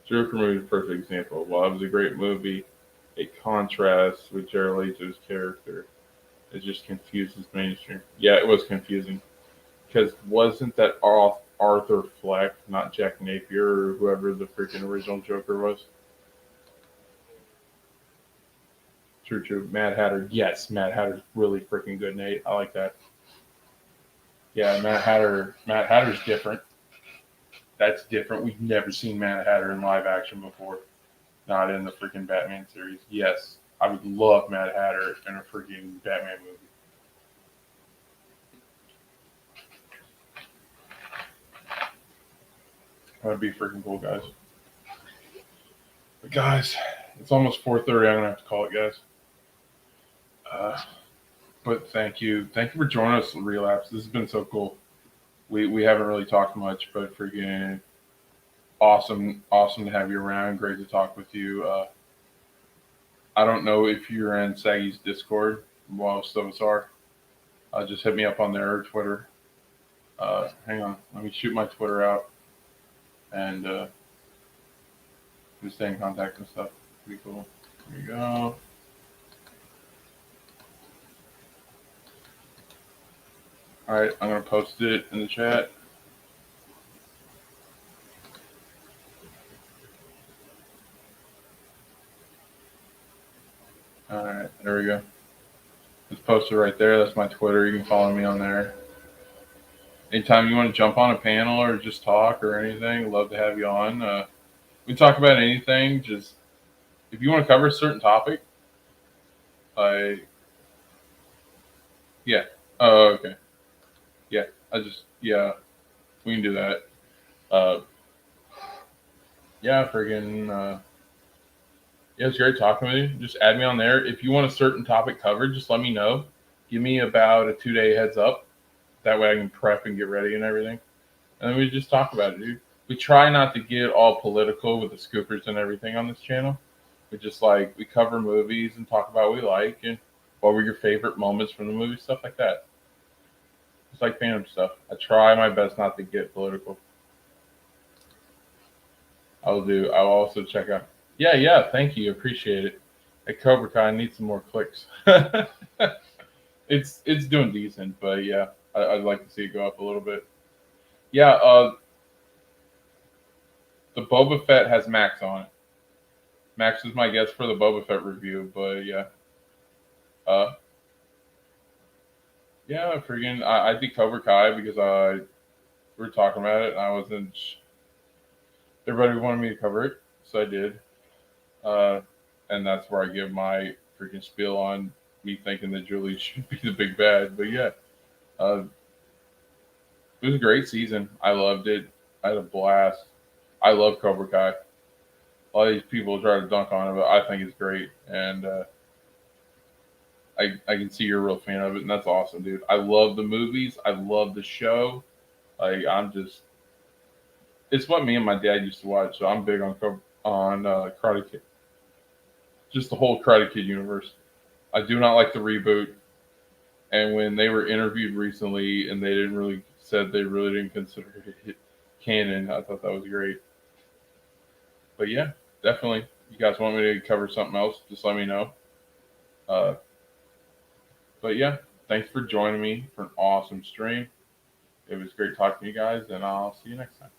Joker movie is a perfect example. While it was a great movie, it contrasts with Jared Leto's character. It just confuses mainstream. Yeah, it was confusing because wasn't that Arthur Fleck, not Jack Napier or whoever the freaking original Joker was? True, true. Mad Hatter. Yes, Mad Hatter's really freaking good, Nate. I like that. Yeah, Mad Hatter. Mad Hatter's different. That's different. We've never seen Mad Hatter in live action before. Not in the freaking Batman series. Yes, I would love Mad Hatter in a freaking Batman movie. That'd be freaking cool, guys. But guys, it's almost 4:30. I'm gonna have to call it, guys. But thank you for joining us, Relapse. This has been so cool. We haven't really talked much, but freaking awesome to have you around. Great to talk with you. I don't know if you're in Saggy's Discord. Most of us are. Just hit me up on their Twitter. Hang on, let me shoot my Twitter out and just stay in contact and stuff. Pretty cool. There you go. All right, I'm gonna post it in the chat. All right, there we go. It's posted right there. That's my Twitter. You can follow me on there. Anytime you want to jump on a panel or just talk or anything, love to have you on. We talk about anything. Just if you want to cover a certain topic, yeah. Oh, okay. Yeah, yeah. We can do that. Yeah, friggin'. Yeah, it's great talking with you. Just add me on there. If you want a certain topic covered, just let me know. Give me about a 2-day heads up. That way I can prep and get ready and everything. And then we just talk about it, dude. We try not to get all political with the scoopers and everything on this channel. We just we cover movies and talk about what we like and what were your favorite moments from the movie, stuff like that. It's like fandom stuff. I try my best not to get political. I'll also check out. Yeah. Thank you. Appreciate it. At Cobra Kai, I need some more clicks. It's doing decent, but yeah, I'd like to see it go up a little bit. Yeah, the Boba Fett has Max on it. Max is my guest for the Boba Fett review, but yeah. Yeah, freaking, I did Cobra Kai because we were talking about it, and I wasn't. Everybody wanted me to cover it, so I did. And that's where I give my freaking spiel on me thinking that Julie should be the big bad. But yeah, it was a great season. I loved it. I had a blast. I love Cobra Kai. A lot of these people try to dunk on it, but I think it's great. And I can see you're a real fan of it, and that's awesome, dude. I love the movies. I love the show. It's what me and my dad used to watch, so I'm big on Karate Kid. Just the whole Karate Kid universe. I do not like the reboot. And when they were interviewed recently and they they really didn't consider it canon, I thought that was great. But yeah, definitely. You guys want me to cover something else, just let me know. But yeah, thanks for joining me for an awesome stream. It was great talking to you guys, and I'll see you next time.